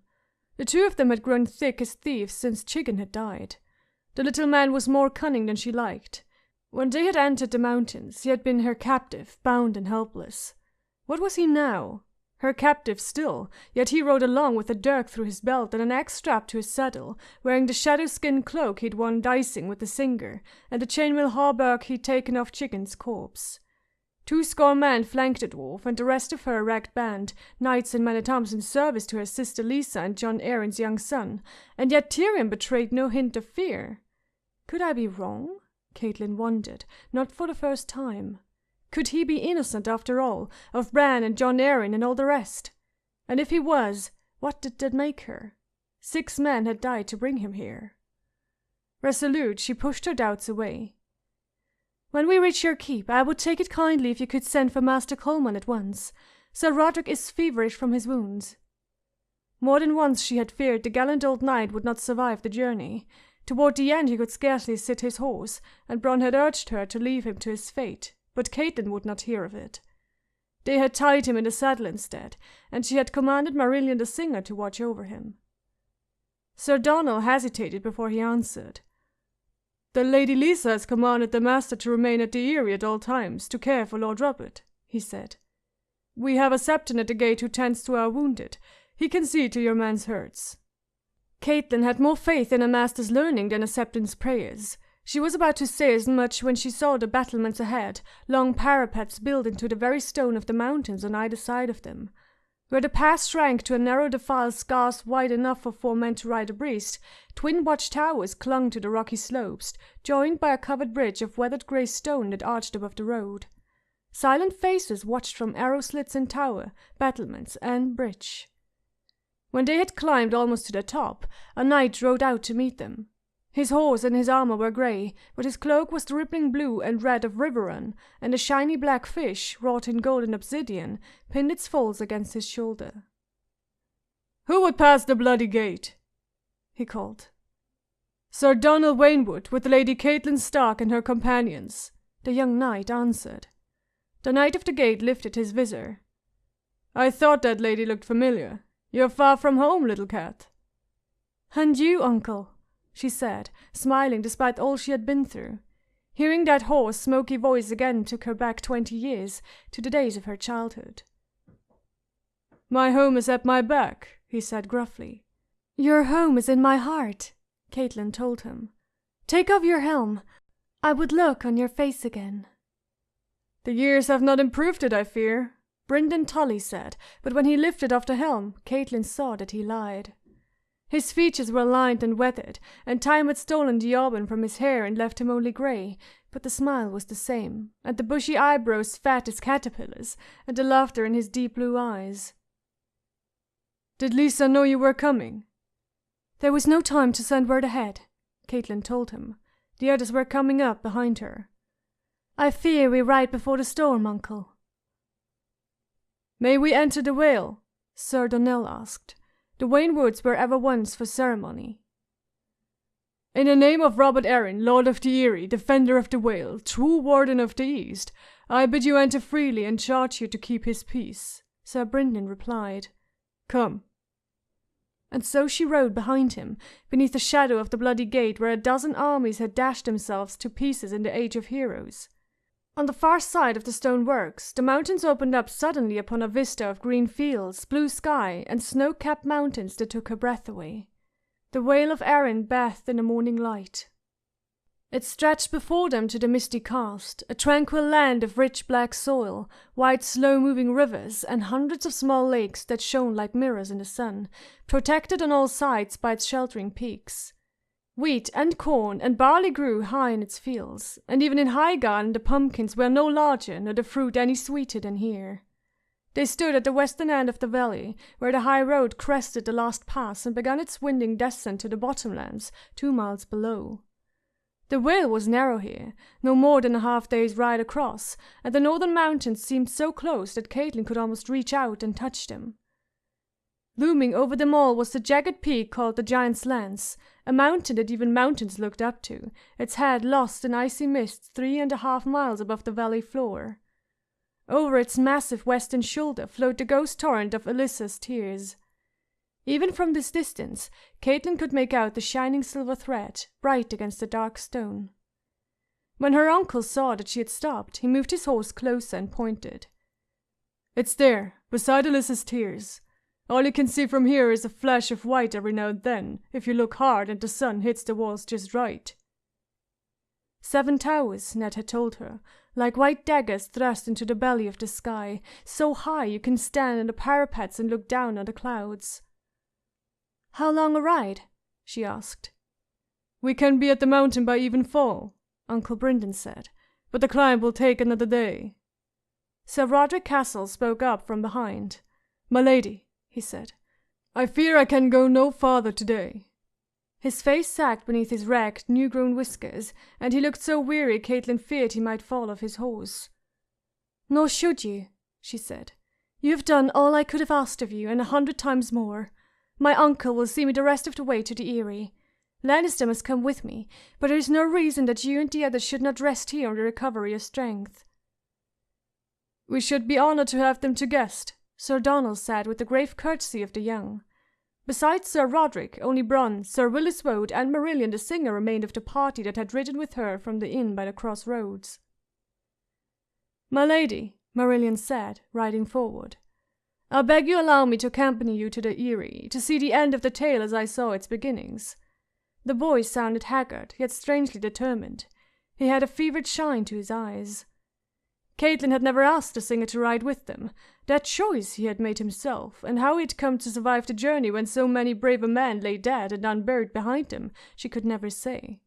The two of them had grown thick as thieves since Chiggin had died. The little man was more cunning than she liked. When they had entered the mountains, he had been her captive, bound and helpless. What was he now? Her captive still, yet he rode along with a dirk through his belt and an axe strapped to his saddle, wearing the shadow-skin cloak he'd worn dicing with the Singer, and the chainmail hauberk he'd taken off Chiggin's corpse. 200 men flanked the dwarf, and the rest of her ragged band, knights and men-at-arms in service to her sister Lisa and Jon Arryn's young son, and yet Tyrion betrayed no hint of fear. Could I be wrong? Caitlin wondered, not for the first time. Could he be innocent after all, of Bran and Jon Arryn and all the rest? And if he was, what did that make her? 6 men had died to bring him here. Resolute, she pushed her doubts away. "When we reach your keep, I would take it kindly if you could send for Master Coleman at once. Sir Roderick is feverish from his wounds." More than once she had feared the gallant old knight would not survive the journey. Toward the end he could scarcely sit his horse, and Bronn had urged her to leave him to his fate, but Caitlin would not hear of it. They had tied him in the saddle instead, and she had commanded Marillion the Singer to watch over him. Sir Donald hesitated before he answered. "The Lady Lisa has commanded the master to remain at the Eyrie at all times, to care for Lord Robert," he said. "We have a Septon at the gate who tends to our wounded. He can see to your men's hurts." Caitlin had more faith in a master's learning than a Septon's prayers. She was about to say as much when she saw the battlements ahead, long parapets built into the very stone of the mountains on either side of them. Where the pass shrank to a narrow defile scarce wide enough for 4 men to ride abreast, twin watch-towers clung to the rocky slopes, joined by a covered bridge of weathered grey stone that arched above the road. Silent faces watched from arrow slits in tower, battlements, and bridge. When they had climbed almost to the top, a knight rode out to meet them. His horse and his armor were grey, but his cloak was the rippling blue and red of Riverrun, and a shiny black fish, wrought in gold and obsidian, pinned its folds against his shoulder. "Who would pass the bloody gate?" he called. "Sir Donald Waynwood, with Lady Caitlin Stark and her companions," the young knight answered. The knight of the gate lifted his visor. "I thought that lady looked familiar. You're far from home, little cat." "And you, uncle," she said, smiling despite all she had been through. Hearing that hoarse, smoky voice again took her back 20 years, to the days of her childhood. "My home is at my back," he said gruffly. "Your home is in my heart," Caitlin told him. "Take off your helm. I would look on your face again." "The years have not improved it, I fear," Brynden Tully said, but when he lifted off the helm, Caitlin saw that he lied. His features were lined and weathered, and time had stolen the auburn from his hair and left him only grey, but the smile was the same, and the bushy eyebrows fat as caterpillars, and the laughter in his deep blue eyes. "Did Lisa know you were coming?" "There was no time to send word ahead," Caitlin told him. The others were coming up behind her. "I fear we ride before the storm, uncle." "May we enter the Vale?" Sir Donell asked. The Waynwoods were ever once for ceremony. "In the name of Robert Arryn, Lord of the Eyrie, Defender of the Vale, true Warden of the East, I bid you enter freely and charge you to keep his peace," Sir Brynden replied. "Come." And so she rode behind him, beneath the shadow of the bloody gate where a dozen armies had dashed themselves to pieces in the Age of Heroes. On the far side of the stone works, the mountains opened up suddenly upon a vista of green fields, blue sky, and snow-capped mountains that took her breath away. The Vale of Arryn bathed in the morning light. It stretched before them to the misty cast, a tranquil land of rich black soil, wide slow-moving rivers, and hundreds of small lakes that shone like mirrors in the sun, protected on all sides by its sheltering peaks. Wheat and corn and barley grew high in its fields, and even in Highgarden the pumpkins were no larger nor the fruit any sweeter than here. They stood at the western end of the valley, where the high road crested the last pass and began its winding descent to the bottomlands 2 miles below. The Vale was narrow here, no more than a half-day's ride across, and the northern mountains seemed so close that Caitlin could almost reach out and touch them. Looming over them all was the jagged peak called the Giant's Lance, a mountain that even mountains looked up to, its head lost in icy mists 3.5 miles above the valley floor. Over its massive western shoulder flowed the ghost torrent of Alyssa's tears. Even from this distance, Caitlin could make out the shining silver thread, bright against the dark stone. When her uncle saw that she had stopped, he moved his horse closer and pointed. "It's there, beside Alyssa's tears. All you can see from here is a flash of white every now and then, if you look hard and the sun hits the walls just right." 7 towers, Ned had told her, like white daggers thrust into the belly of the sky, so high you can stand on the parapets and look down on the clouds. "How long a ride?" she asked. "We can be at the mountain by evenfall," Uncle Brynden said, "but the climb will take another day." Sir Roderick Castle spoke up from behind. "My lady," he said, "I fear I can go no farther today." His face sagged beneath his ragged, new-grown whiskers, and he looked so weary Caitlin feared he might fall off his horse. "Nor should you," she said. "You have done all I could have asked of you, and 100 times more. My uncle will see me the rest of the way to the Eyrie. Lannister must come with me, but there is no reason that you and the others should not rest here on the recovery of strength." "We should be honored to have them to guest," Sir Donald said with the grave courtesy of the young. Besides Sir Roderick, only Bronn, Sir Willis Wode, and Marillion the singer remained of the party that had ridden with her from the inn by the crossroads. "My lady," Marillion said, riding forward, "I beg you allow me to accompany you to the Eyrie, to see the end of the tale as I saw its beginnings." The boy sounded haggard, yet strangely determined. He had a fevered shine to his eyes. Caitlin had never asked the singer to ride with them. That choice he had made himself, and how he had come to survive the journey when so many braver men lay dead and unburied behind him, she could never say.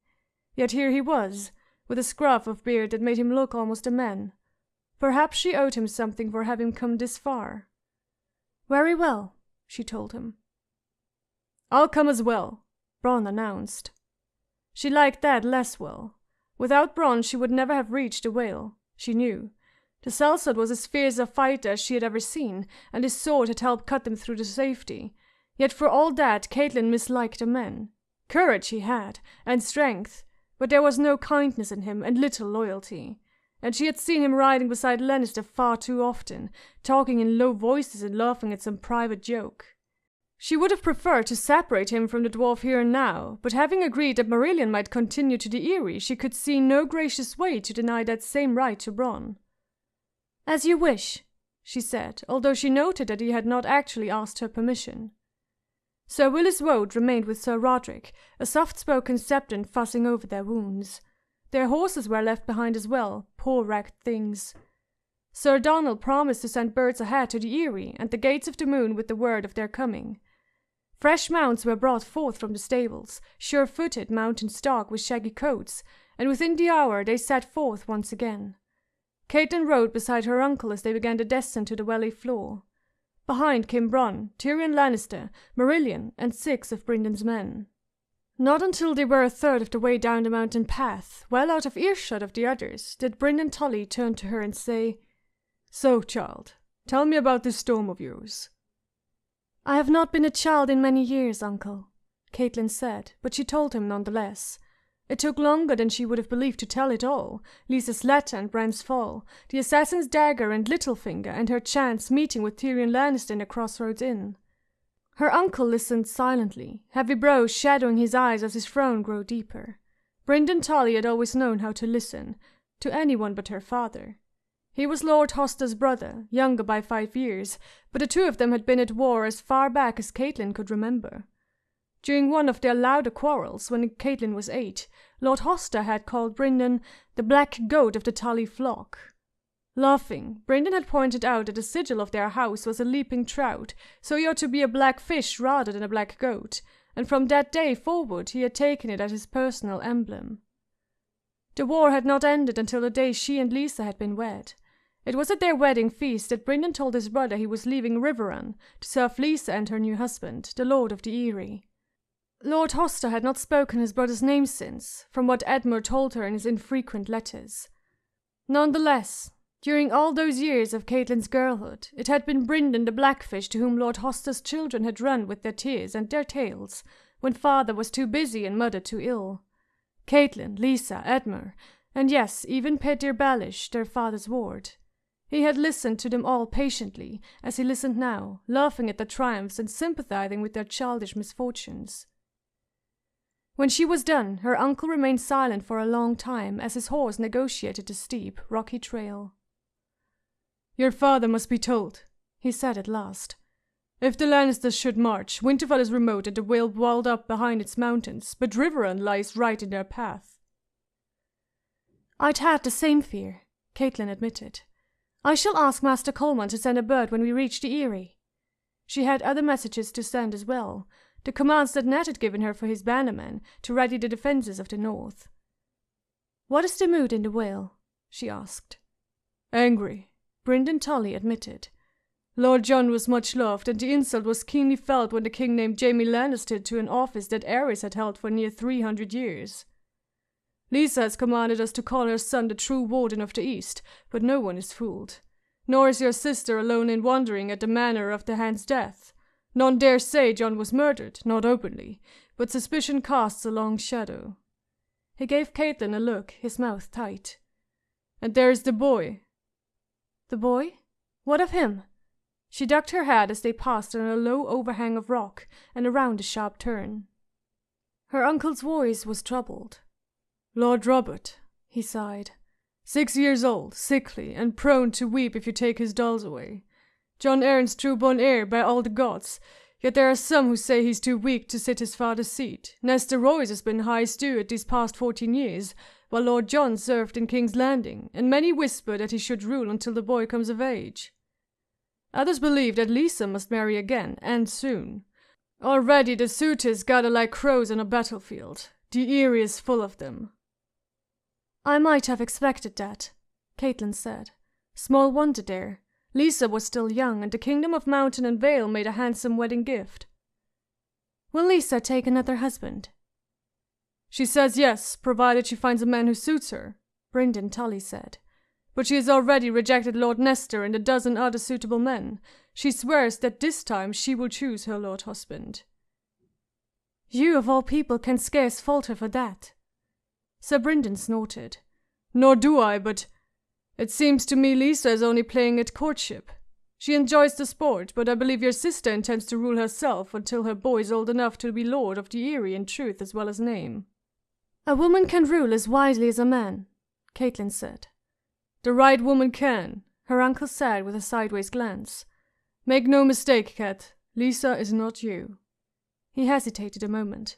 Yet here he was, with a scruff of beard that made him look almost a man. Perhaps she owed him something for having come this far. "Very well," she told him. "I'll come as well," Bronn announced. She liked that less well. Without Bronn she would never have reached the Vale, she knew. The sellsword was as fierce a fighter as she had ever seen, and his sword had helped cut them through to safety. Yet for all that Caitlin misliked the man. Courage he had, and strength, but there was no kindness in him and little loyalty. And she had seen him riding beside Lannister far too often, talking in low voices and laughing at some private joke. She would have preferred to separate him from the dwarf here and now, but having agreed that Marillion might continue to the Eyrie, she could see no gracious way to deny that same right to Bronn. "As you wish," she said, although she noted that he had not actually asked her permission. Sir Willis Wode remained with Sir Roderick, a soft-spoken septon fussing over their wounds. Their horses were left behind as well, poor wrecked things. Sir Donald promised to send birds ahead to the Eyrie and the Gates of the Moon with the word of their coming. Fresh mounts were brought forth from the stables, sure-footed mountain stock with shaggy coats, and within the hour they set forth once again. Caitlin rode beside her uncle as they began the descent to the valley floor. Behind came Bronn, Tyrion Lannister, Marillion, and 6 of Brynden's men. Not until they were a third of the way down the mountain path, well out of earshot of the others, did Brynden Tully turn to her and say, "So, child, tell me about this storm of yours." "I have not been a child in many years, uncle," Caitlin said, but she told him nonetheless. It took longer than she would have believed to tell it all, Lysa's letter and Bran's fall, the assassin's dagger and Littlefinger, and her chance meeting with Tyrion Lannister in the Crossroads Inn. Her uncle listened silently, heavy brows shadowing his eyes as his frown grew deeper. Brynden Tully had always known how to listen, to anyone but her father. He was Lord Hoster's brother, younger by 5 years, but the two of them had been at war as far back as Caitlin could remember. During one of their louder quarrels, when Caitlin was 8, Lord Hoster had called Brynden the black goat of the Tully flock. Laughing, Brynden had pointed out that the sigil of their house was a leaping trout, so he ought to be a black fish rather than a black goat, and from that day forward he had taken it as his personal emblem. The war had not ended until the day she and Lisa had been wed. It was at their wedding feast that Brynden told his brother he was leaving Riverrun to serve Lisa and her new husband, the Lord of the Eyrie. Lord Hoster had not spoken his brother's name since, from what Edmure told her in his infrequent letters. Nonetheless, during all those years of Caitlin's girlhood, it had been Brynden the Blackfish to whom Lord Hoster's children had run with their tears and their tales, when father was too busy and mother too ill. Caitlin, Lisa, Edmure, and yes, even Petyr Baelish, their father's ward. He had listened to them all patiently, as he listened now, laughing at their triumphs and sympathizing with their childish misfortunes. When she was done, her uncle remained silent for a long time as his horse negotiated the steep, rocky trail. "Your father must be told," he said at last. "If the Lannisters should march, Winterfell is remote and the Vale walled up behind its mountains, but Riverrun lies right in their path." "I'd had the same fear," Caitlin admitted. "I shall ask Master Coleman to send a bird when we reach the Eyrie." She had other messages to send as well, the commands that Ned had given her for his bannermen to ready the defences of the north. "What is the mood in the Vale?" she asked. "Angry," Brynden Tully admitted. "Lord John was much loved, and the insult was keenly felt when the king named Jaime Lannister to an office that Aerys had held for near 300 years. Lisa has commanded us to call her son the true Warden of the East, but no one is fooled. Nor is your sister alone in wondering at the manner of the hand's death. None dare say John was murdered, not openly, but suspicion casts a long shadow." He gave Caitlin a look, his mouth tight. "And there is the boy." "The boy? What of him?" She ducked her head as they passed on a low overhang of rock and around a sharp turn. Her uncle's voice was troubled. "Lord Robert," he sighed. 6 years old, sickly, and prone to weep if you take his dolls away. Jon Arryn's true-born heir by all the gods, yet there are some who say he's too weak to sit his father's seat. Nestor Royce has been High Steward these past 14 years, while Lord John served in King's Landing, and many whisper that he should rule until the boy comes of age. Others believe that Lisa must marry again, and soon. Already the suitors gather like crows on a battlefield. The Eyrie is full of them." "I might have expected that," Caitlin said. "Small wonder there. Lisa was still young, and the Kingdom of Mountain and Vale made a handsome wedding gift." "Will Lisa take another husband?" "She says yes, provided she finds a man who suits her," Brynden Tully said. "But she has already rejected Lord Nestor and a dozen other suitable men. She swears that this time she will choose her lord husband." "You of all people can scarce fault her for that." Sir Brynden snorted. "Nor do I, but it seems to me Lisa is only playing at courtship. She enjoys the sport, but I believe your sister intends to rule herself until her boy is old enough to be lord of the Eyrie in truth as well as name." "A woman can rule as wisely as a man," Caitlin said. "The right woman can," her uncle said with a sideways glance. "Make no mistake, Cat, Lisa is not you." He hesitated a moment.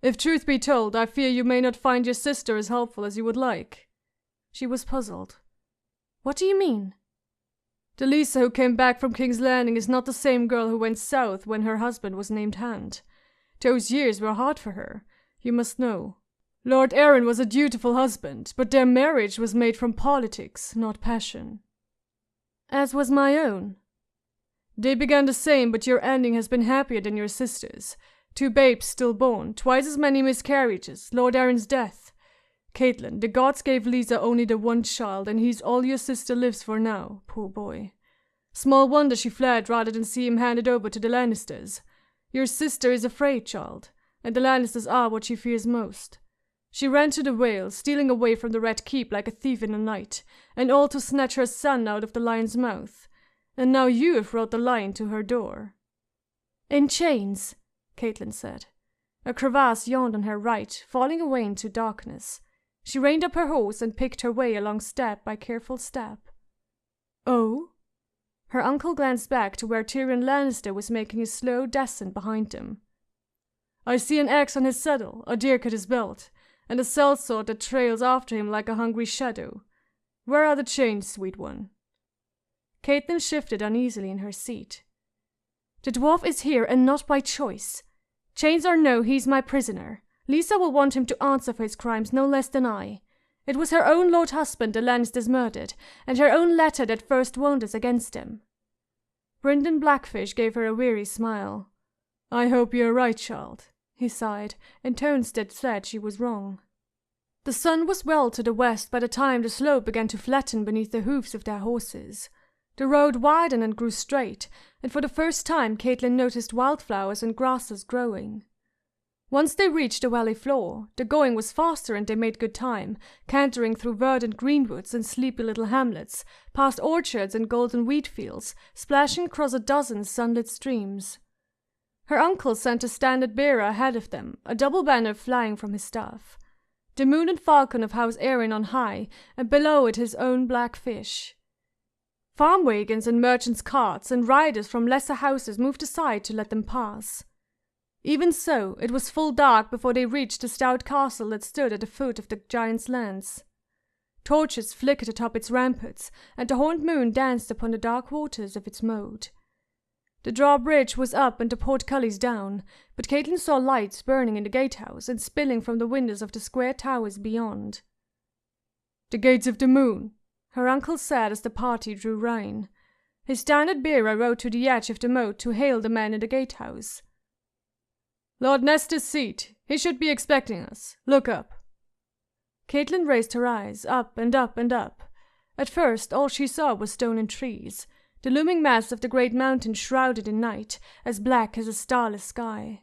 "If truth be told, I fear you may not find your sister as helpful as you would like." She was puzzled. "What do you mean?" "The Lisa who came back from King's Landing is not the same girl who went south when her husband was named Hand. Those years were hard for her, you must know. Lord Arryn was a dutiful husband, but their marriage was made from politics, not passion." "As was my own." "They began the same, but your ending has been happier than your sister's. 2 babes still born, twice as many miscarriages, Lord Arryn's death. Caitlin, the gods gave Lisa only the one child, and he's all your sister lives for now, poor boy. Small wonder she fled rather than see him handed over to the Lannisters. Your sister is afraid, child, and the Lannisters are what she fears most. She ran to the Vale, stealing away from the Red Keep like a thief in the night, and all to snatch her son out of the lion's mouth. And now you have brought the lion to her door." "In chains," Caitlin said. A crevasse yawned on her right, falling away into darkness. She reined up her horse and picked her way along step by careful step. "Oh?" Her uncle glanced back to where Tyrion Lannister was making a slow descent behind them. I see an axe on his saddle, a dirk at his belt, and a sellsword that trails after him like a hungry shadow. Where are the chains, sweet one?" Caitlin shifted uneasily in her seat. "The dwarf is here, and not by choice. Chains or no, he's my prisoner. Lisa will want him to answer for his crimes no less than I. It was her own lord husband the Lannisters murdered, and her own letter that first warned us against him." Brynden Blackfish gave her a weary smile. "I hope you're right, child," he sighed, in tones that said she was wrong. The sun was well to the west by the time the slope began to flatten beneath the hoofs of their horses. The road widened and grew straight, and for the first time Caitlin noticed wildflowers and grasses growing. Once they reached the valley floor, the going was faster and they made good time, cantering through verdant greenwoods and sleepy little hamlets, past orchards and golden wheat fields, splashing across a dozen sunlit streams. Her uncle sent a standard bearer ahead of them, a double banner flying from his staff. The moon and falcon of House Erin on high, and below it his own black fish. Farm wagons and merchants' carts and riders from lesser houses moved aside to let them pass. Even so, it was full dark before they reached the stout castle that stood at the foot of the giant's lands. Torches flickered atop its ramparts, and the horned moon danced upon the dark waters of its moat. The drawbridge was up and the portcullis down, but Caitlin saw lights burning in the gatehouse and spilling from the windows of the square towers beyond. "The gates of the moon," her uncle said as the party drew rein. His standard bearer rode to the edge of the moat to hail the man in the gatehouse. "Lord Nestor's seat. He should be expecting us. Look up." Caitlin raised her eyes, up and up and up. At first all she saw was stone and trees, the looming mass of the great mountain shrouded in night, as black as a starless sky.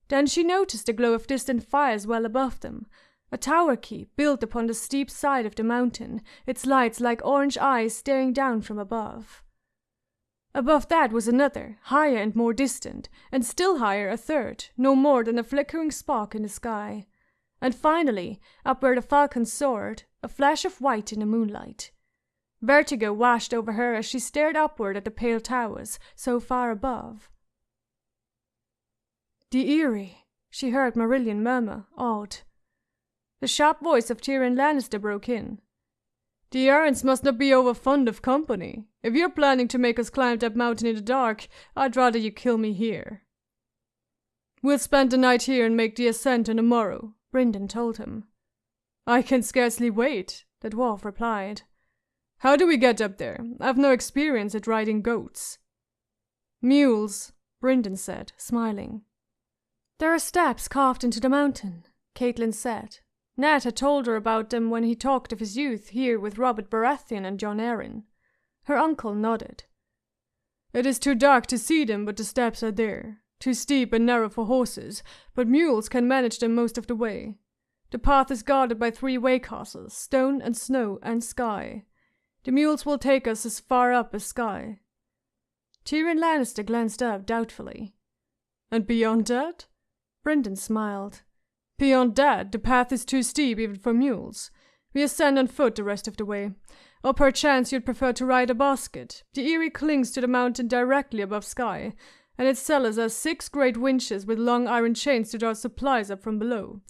Then she noticed the glow of distant fires well above them, a tower keep built upon the steep side of the mountain, its lights like orange eyes staring down from above. Above that was another, higher and more distant, and still higher a third, no more than a flickering spark in the sky. And finally, up where the falcon soared, a flash of white in the moonlight. Vertigo washed over her as she stared upward at the pale towers, so far above. "The Eyrie," she heard Marillion murmur, awed. The sharp voice of Tyrion Lannister broke in. "The Arryns must not be over fond of company. If you're planning to make us climb that mountain in the dark, I'd rather you kill me here." "We'll spend the night here and make the ascent on the morrow," Brynden told him. "I can scarcely wait," the dwarf replied. "How do we get up there? I've no experience at riding goats." "Mules," Brynden said, smiling. "There are steps carved into the mountain," Caitlin said. Ned had told her about them when he talked of his youth here with Robert Baratheon and Jon Arryn. Her uncle nodded. "It is too dark to see them, but the steps are there. Too steep and narrow for horses, but mules can manage them most of the way. The path is guarded by 3 way-castles, stone and snow and sky. The mules will take us as far up as Sky." Tyrion Lannister glanced up doubtfully. "And beyond that?" Brynden smiled. "Beyond that, the path is too steep even for mules. We ascend on foot the rest of the way. Or perchance you'd prefer to ride a basket. The Eyrie clings to the mountain directly above Sky, and its cellars are 6 great winches with long iron chains to draw supplies up from below.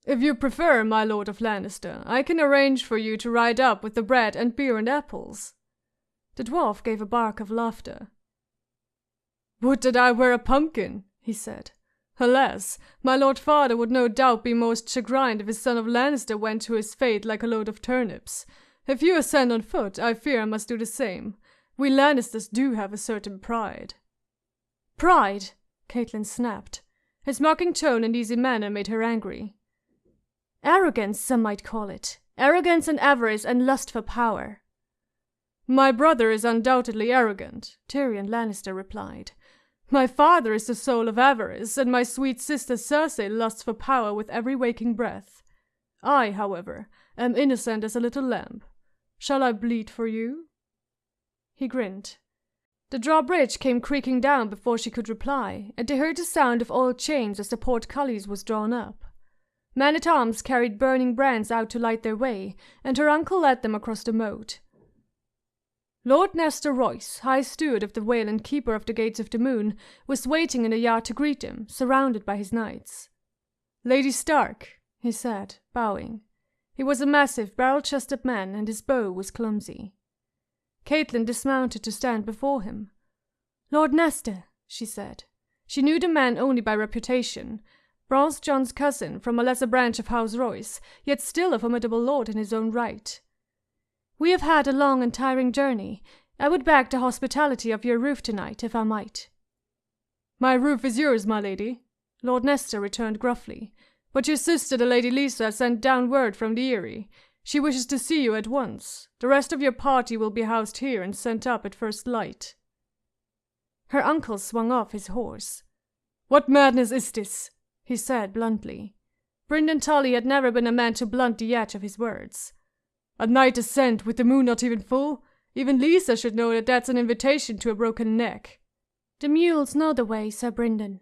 If you prefer, my lord of Lannister, I can arrange for you to ride up with the bread and beer and apples." The dwarf gave a bark of laughter. "Would that I were a pumpkin," he said. "Alas, my lord father would no doubt be most chagrined if his son of Lannister went to his fate like a load of turnips. If you ascend on foot, I fear I must do the same. We Lannisters do have a certain pride." "Pride?" Caitlin snapped. His mocking tone and easy manner made her angry. "Arrogance, some might call it. Arrogance and avarice and lust for power." "My brother is undoubtedly arrogant," Tyrion Lannister replied. "My father is the soul of avarice, and my sweet sister Cersei lusts for power with every waking breath. I, however, am innocent as a little lamb. Shall I bleed for you?" He grinned. The drawbridge came creaking down before she could reply, and they heard the sound of oiled chains as the portcullis was drawn up. Men-at-arms carried burning brands out to light their way, and her uncle led them across the moat. Lord Nestor Royce, High Steward of the Whale and Keeper of the Gates of the Moon, was waiting in the yard to greet them, surrounded by his knights. "Lady Stark," he said, bowing. He was a massive, barrel-chested man, and his bow was clumsy. Caitlin dismounted to stand before him. "Lord Nestor," she said. She knew the man only by reputation, Bronze John's cousin from a lesser branch of House Royce, yet still a formidable lord in his own right. "We have had a long and tiring journey. I would beg the hospitality of your roof tonight, if I might." "My roof is yours, my lady," Lord Nestor returned gruffly. "But your sister, the Lady Lisa, sent down word from the Eyrie. She wishes to see you at once. The rest of your party will be housed here and sent up at first light." Her uncle swung off his horse. "What madness is this?" he said bluntly. Brynden Tully had never been a man to blunt the edge of his words. "A night ascent with the moon not even full? Even Lisa should know that that's an invitation to a broken neck." "The mules know the way, Sir Brynden."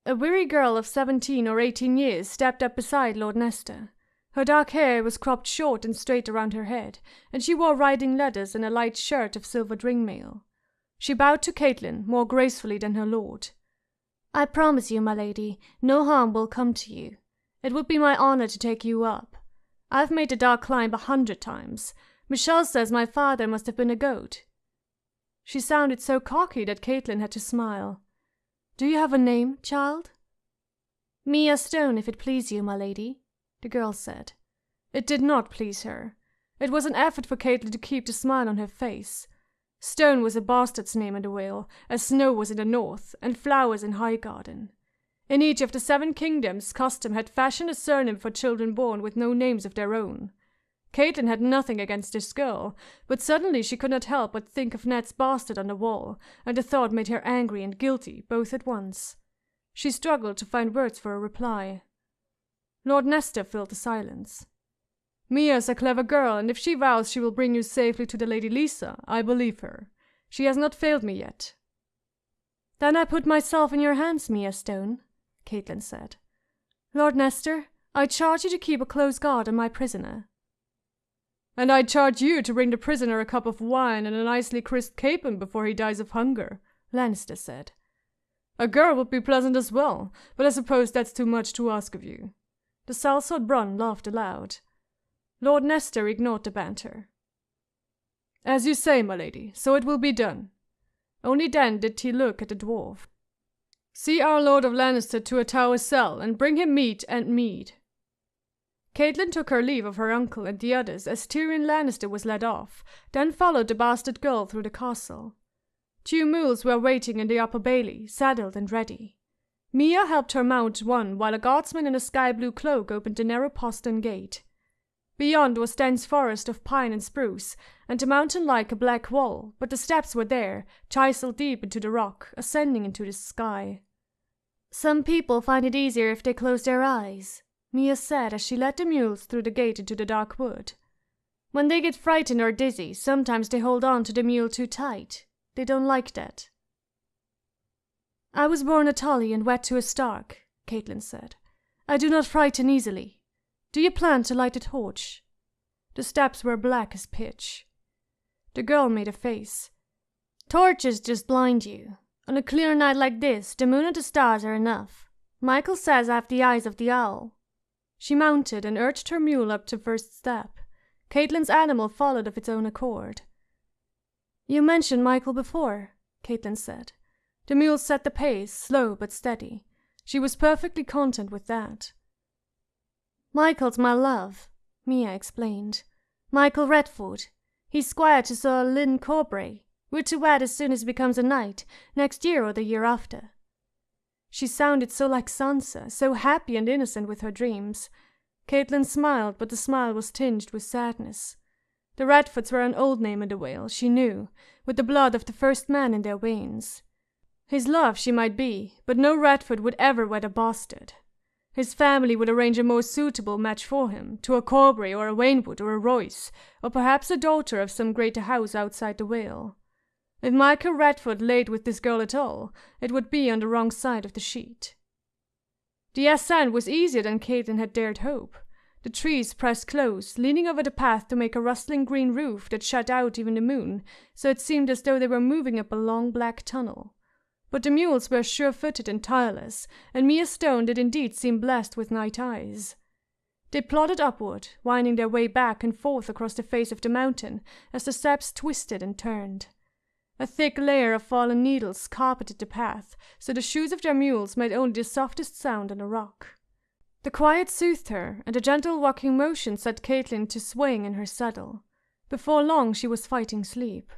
A weary girl of 17 or 18 years stepped up beside Lord Nestor. Her dark hair was cropped short and straight around her head, and she wore riding leathers and a light shirt of silvered ringmail. She bowed to Caitlin more gracefully than her lord. "I promise you, my lady, no harm will come to you. It would be my honor to take you up. I've made the dark climb 100 times. Michelle says my father must have been a goat." She sounded so cocky that Caitlin had to smile. "Do you have a name, child?" "Mia Stone, if it please you, my lady," the girl said. It did not please her. It was an effort for Caitlin to keep the smile on her face. Stone was a bastard's name in the Vale, as snow was in the north, and flowers in Highgarden. In each of the 7 kingdoms, custom had fashioned a surname for children born with no names of their own. Caitlin had nothing against this girl, but suddenly she could not help but think of Ned's bastard on the wall, and the thought made her angry and guilty both at once. She struggled to find words for a reply. Lord Nestor filled the silence. "Mia's a clever girl, and if she vows she will bring you safely to the Lady Lisa, I believe her. She has not failed me yet." "Then I put myself in your hands, Mia Stone," Caitlin said. "Lord Nestor, I charge you to keep a close guard on my prisoner." "And I charge you to bring the prisoner a cup of wine and a nicely crisped capon before he dies of hunger," Lannister said. "A girl would be pleasant as well, but I suppose that's too much to ask of you." The sellsword Bronn laughed aloud. Lord Nestor ignored the banter. "As you say, my lady, so it will be done." Only then did he look at the dwarf. "See our Lord of Lannister to a tower cell, and bring him meat and mead." Caitlin took her leave of her uncle and the others as Tyrion Lannister was led off, then followed the bastard girl through the castle. 2 mules were waiting in the upper bailey, saddled and ready. Mia helped her mount one while a guardsman in a sky-blue cloak opened the narrow postern gate. Beyond was dense forest of pine and spruce, and the mountain like a black wall, but the steps were there, chiseled deep into the rock, ascending into the sky. "Some people find it easier if they close their eyes," Mia said as she led the mules through the gate into the dark wood. "When they get frightened or dizzy, sometimes they hold on to the mule too tight. They don't like that." "I was born a Tully and wed to a Stark," Caitlin said. "I do not frighten easily. Do you plan to light a torch?" The steps were black as pitch. The girl made a face. "Torches just blind you. On a clear night like this, the moon and the stars are enough. Michael says I have the eyes of the owl." She mounted and urged her mule up the first step. Caitlin's animal followed of its own accord. "You mentioned Michael before," Caitlin said. The mule set the pace, slow but steady. She was perfectly content with that. "Michael's my love," Mia explained. "Michael Redford. He's squire to Sir Lyn Corbray. We're to wed as soon as he becomes a knight, next year or the year after." She sounded so like Sansa, so happy and innocent with her dreams. Caitlin smiled, but the smile was tinged with sadness. The Redfords were an old name in the Vale, she knew, with the blood of the first man in their veins. His love she might be, but no Redford would ever wed a bastard. His family would arrange a more suitable match for him, to a Corbray or a Waynwood or a Royce, or perhaps a daughter of some greater house outside the Vale. If Michael Redford laid with this girl at all, it would be on the wrong side of the sheet. The ascent was easier than Caitlin had dared hope. The trees pressed close, leaning over the path to make a rustling green roof that shut out even the moon, so it seemed as though they were moving up a long black tunnel. But the mules were sure-footed and tireless, and Mia Stone did indeed seem blessed with night eyes. They plodded upward, winding their way back and forth across the face of the mountain as the steps twisted and turned. A thick layer of fallen needles carpeted the path, so the shoes of their mules made only the softest sound on the rock. The quiet soothed her, and the gentle walking motion set Caitlin to swaying in her saddle. Before long she was fighting sleep.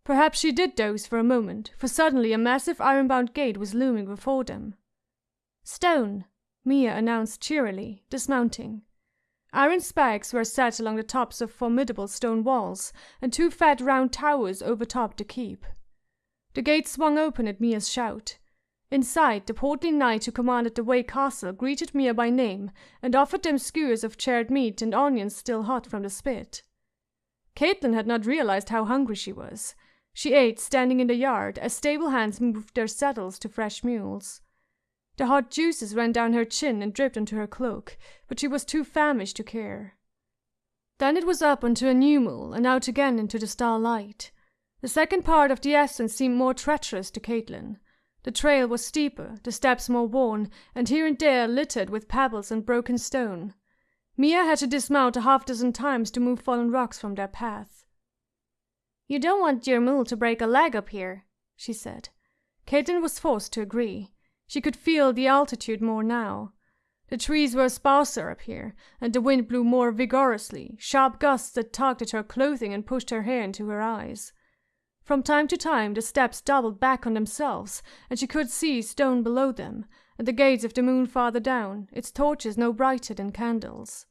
Perhaps she did doze for a moment, for suddenly a massive iron-bound gate was looming before them. "Stone," Mia announced cheerily, dismounting. Iron spikes were set along the tops of formidable stone walls, and 2 fat round towers overtopped the keep. The gate swung open at Mia's shout. Inside, the portly knight who commanded the Way Castle greeted Mia by name, and offered them skewers of charred meat and onions still hot from the spit. Caitlin had not realized how hungry she was. She ate standing in the yard as stable hands moved their saddles to fresh mules. The hot juices ran down her chin and dripped onto her cloak, but she was too famished to care. Then it was up onto a new mule and out again into the starlight. The second part of the ascent seemed more treacherous to Caitlin. The trail was steeper, the steps more worn, and here and there littered with pebbles and broken stone. Mia had to dismount a half-dozen times to move fallen rocks from their path. "You don't want your mule to break a leg up here," she said. Caitlin was forced to agree. She could feel the altitude more now. The trees were sparser up here, and the wind blew more vigorously, sharp gusts that tugged at her clothing and pushed her hair into her eyes. From time to time the steps doubled back on themselves, and she could see stone below them, and the gaze of the moon farther down, its torches no brighter than candles.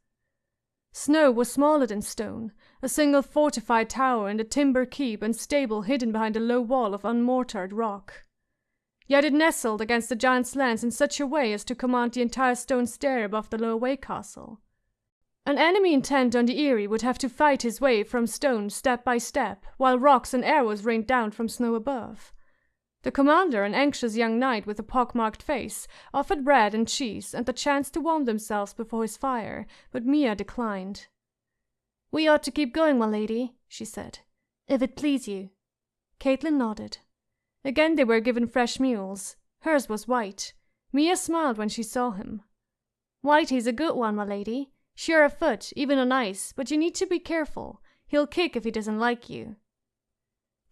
Snow was smaller than stone, a single fortified tower and a timber keep and stable hidden behind a low wall of unmortared rock. Yet it nestled against the giant's lance in such a way as to command the entire stone stair above the Lower Way Castle. An enemy intent on the Eyrie would have to fight his way from stone step by step, while rocks and arrows rained down from snow above. The commander, an anxious young knight with a pock-marked face, offered bread and cheese and the chance to warm themselves before his fire, but Mia declined. "We ought to keep going, my lady," she said, "if it please you." Caitlin nodded. Again they were given fresh mules. Hers was White. Mia smiled when she saw him. "Whitey's a good one, my lady. Sure of foot, even on ice, but you need to be careful. He'll kick if he doesn't like you."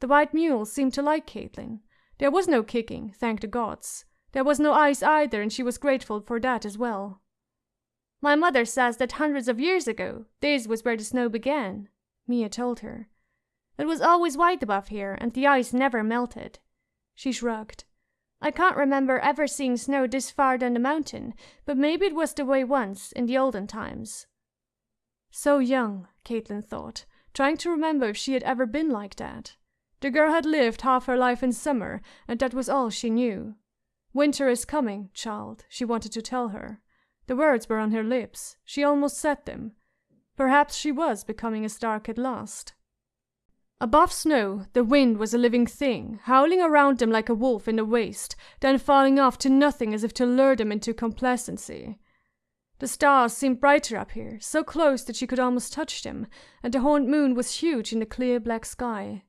The white mule seemed to like Caitlin. There was no kicking, thank the gods. There was no ice either, and she was grateful for that as well. "My mother says that hundreds of years ago, this was where the snow began," Mia told her. "It was always white above here, and the ice never melted." She shrugged. "I can't remember ever seeing snow this far down the mountain, but maybe it was the way once, in the olden times." So young, Caitlin thought, trying to remember if she had ever been like that. The girl had lived half her life in summer, and that was all she knew. "Winter is coming, child," she wanted to tell her. The words were on her lips. She almost said them. Perhaps she was becoming a Stark at last. Above snow, the wind was a living thing, howling around them like a wolf in the waste, then falling off to nothing as if to lure them into complacency. The stars seemed brighter up here, so close that she could almost touch them, and the horned moon was huge in the clear black sky.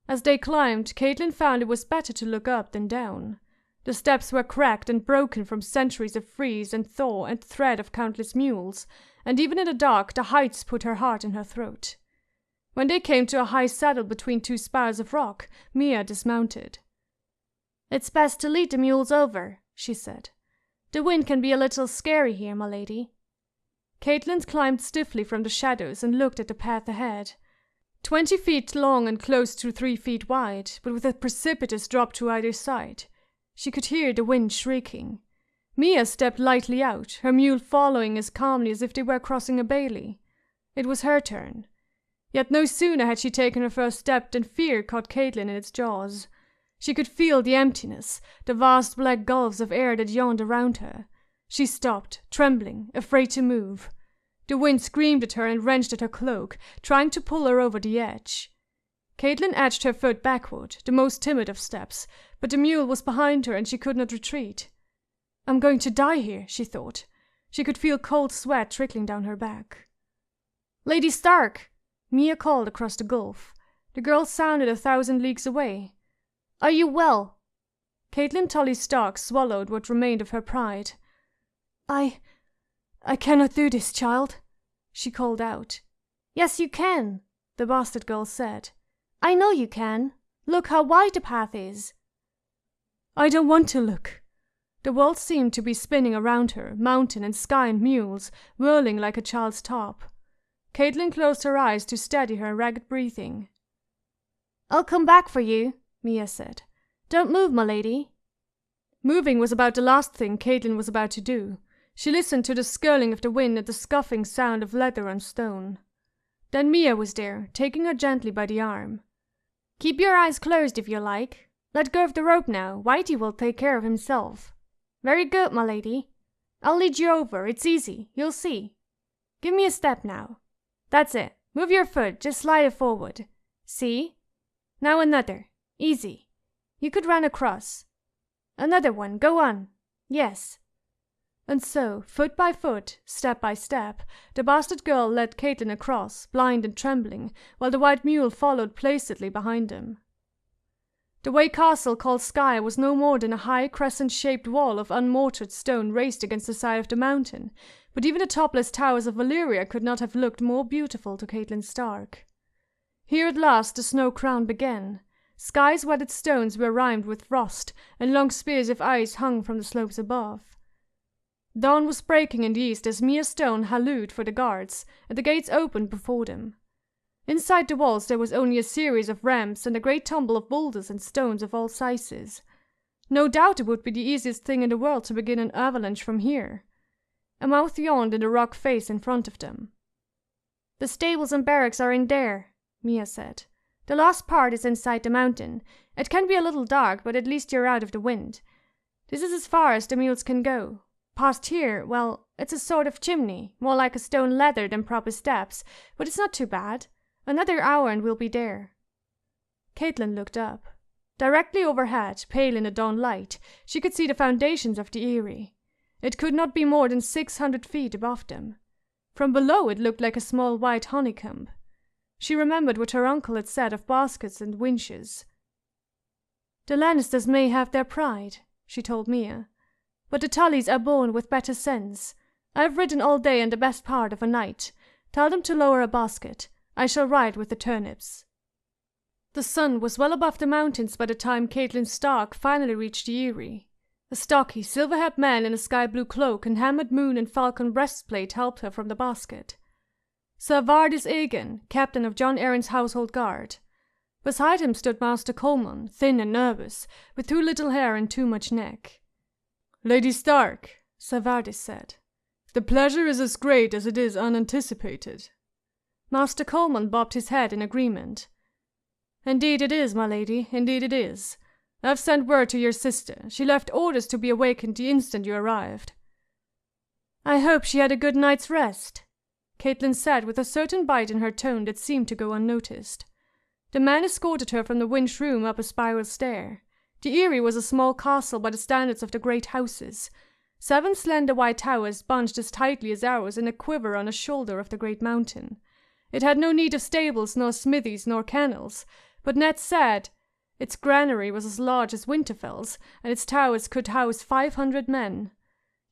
As they climbed, Caitlin found it was better to look up than down. The steps were cracked and broken from centuries of freeze and thaw and tread of countless mules, and even in the dark the heights put her heart in her throat. When they came to a high saddle between 2 spires of rock, Mia dismounted. "It's best to lead the mules over," she said. "The wind can be a little scary here, my lady." Caitlin climbed stiffly from the shadows and looked at the path ahead. 20 feet long and close to 3 feet wide, but with a precipitous drop to either side. She could hear the wind shrieking. Mia stepped lightly out, her mule following as calmly as if they were crossing a bailey. It was her turn. Yet no sooner had she taken her first step than fear caught Caitlin in its jaws. She could feel the emptiness, the vast black gulfs of air that yawned around her. She stopped, trembling, afraid to move. The wind screamed at her and wrenched at her cloak, trying to pull her over the edge. Caitlin edged her foot backward, the most timid of steps, but the mule was behind her and she could not retreat. "I'm going to die here," she thought. She could feel cold sweat trickling down her back. "Lady Stark!" Mia called across the gulf. The girl sounded 1,000 leagues away. "Are you well?" Caitlin Tully Stark swallowed what remained of her pride. I cannot do this, child," she called out. "Yes, you can," the bastard girl said. "I know you can. Look how wide the path is." "I don't want to look." The world seemed to be spinning around her, mountain and sky and mules, whirling like a child's top. Caitlin closed her eyes to steady her ragged breathing. "I'll come back for you," Mia said. "Don't move, my lady." Moving was about the last thing Caitlin was about to do. She listened to the skirling of the wind and the scuffing sound of leather on stone. Then Mia was there, taking her gently by the arm. "Keep your eyes closed if you like. Let go of the rope now. Whitey will take care of himself." "Very good, my lady. I'll lead you over. It's easy. You'll see. Give me a step now. That's it. Move your foot. Just slide it forward. See? Now another. Easy. You could run across. Another one. Go on. Yes." And so, foot by foot, step by step, the bastard girl led Caitlin across, blind and trembling, while the white mule followed placidly behind them. The way castle called Skye was no more than a high crescent-shaped wall of unmortared stone raised against the side of the mountain, but even the topless towers of Valyria could not have looked more beautiful to Caitlin Stark. Here at last the snow crown began. Skye's weathered stones were rimed with frost, and long spears of ice hung from the slopes above. Dawn was breaking in the east as Mia Stone hallooed for the guards, and the gates opened before them. Inside the walls there was only a series of ramps and a great tumble of boulders and stones of all sizes. No doubt it would be the easiest thing in the world to begin an avalanche from here. A mouth yawned in the rock face in front of them. "The stables and barracks are in there," Mia said. "The last part is inside the mountain. It can be a little dark, but at least you're out of the wind. This is as far as the mules can go. Past here, well, it's a sort of chimney, more like a stone ladder than proper steps, but it's not too bad. Another hour and we'll be there." Caitlin looked up. Directly overhead, pale in the dawn light, she could see the foundations of the Eyrie. It could not be more than 600 feet above them. From below it looked like a small white honeycomb. She remembered what her uncle had said of baskets and winches. "The Lannisters may have their pride," she told Mia, "but the Tullys are born with better sense. I've ridden all day and the best part of a night. Tell them to lower a basket. I shall ride with the turnips." The sun was well above the mountains by the time Caitlin Stark finally reached the Eyrie. A stocky, silver-haired man in a sky-blue cloak and hammered moon and falcon breastplate helped her from the basket. Sir Vardis Egan, captain of John Arryn's household guard. Beside him stood Master Coleman, thin and nervous, with too little hair and too much neck. "Lady Stark," Sir Vardis said, "the pleasure is as great as it is unanticipated." Master Coleman bobbed his head in agreement. "Indeed it is, my lady, indeed it is. I've sent word to your sister. She left orders to be awakened the instant you arrived." "I hope she had a good night's rest," Caitlin said with a certain bite in her tone that seemed to go unnoticed. The man escorted her from the winged room up a spiral stair. The Eyrie was a small castle by the standards of the great houses. 7 slender white towers bunched as tightly as arrows in a quiver on a shoulder of the great mountain. It had no need of stables, nor smithies, nor kennels, but Ned said its granary was as large as Winterfell's, and its towers could house 500 men.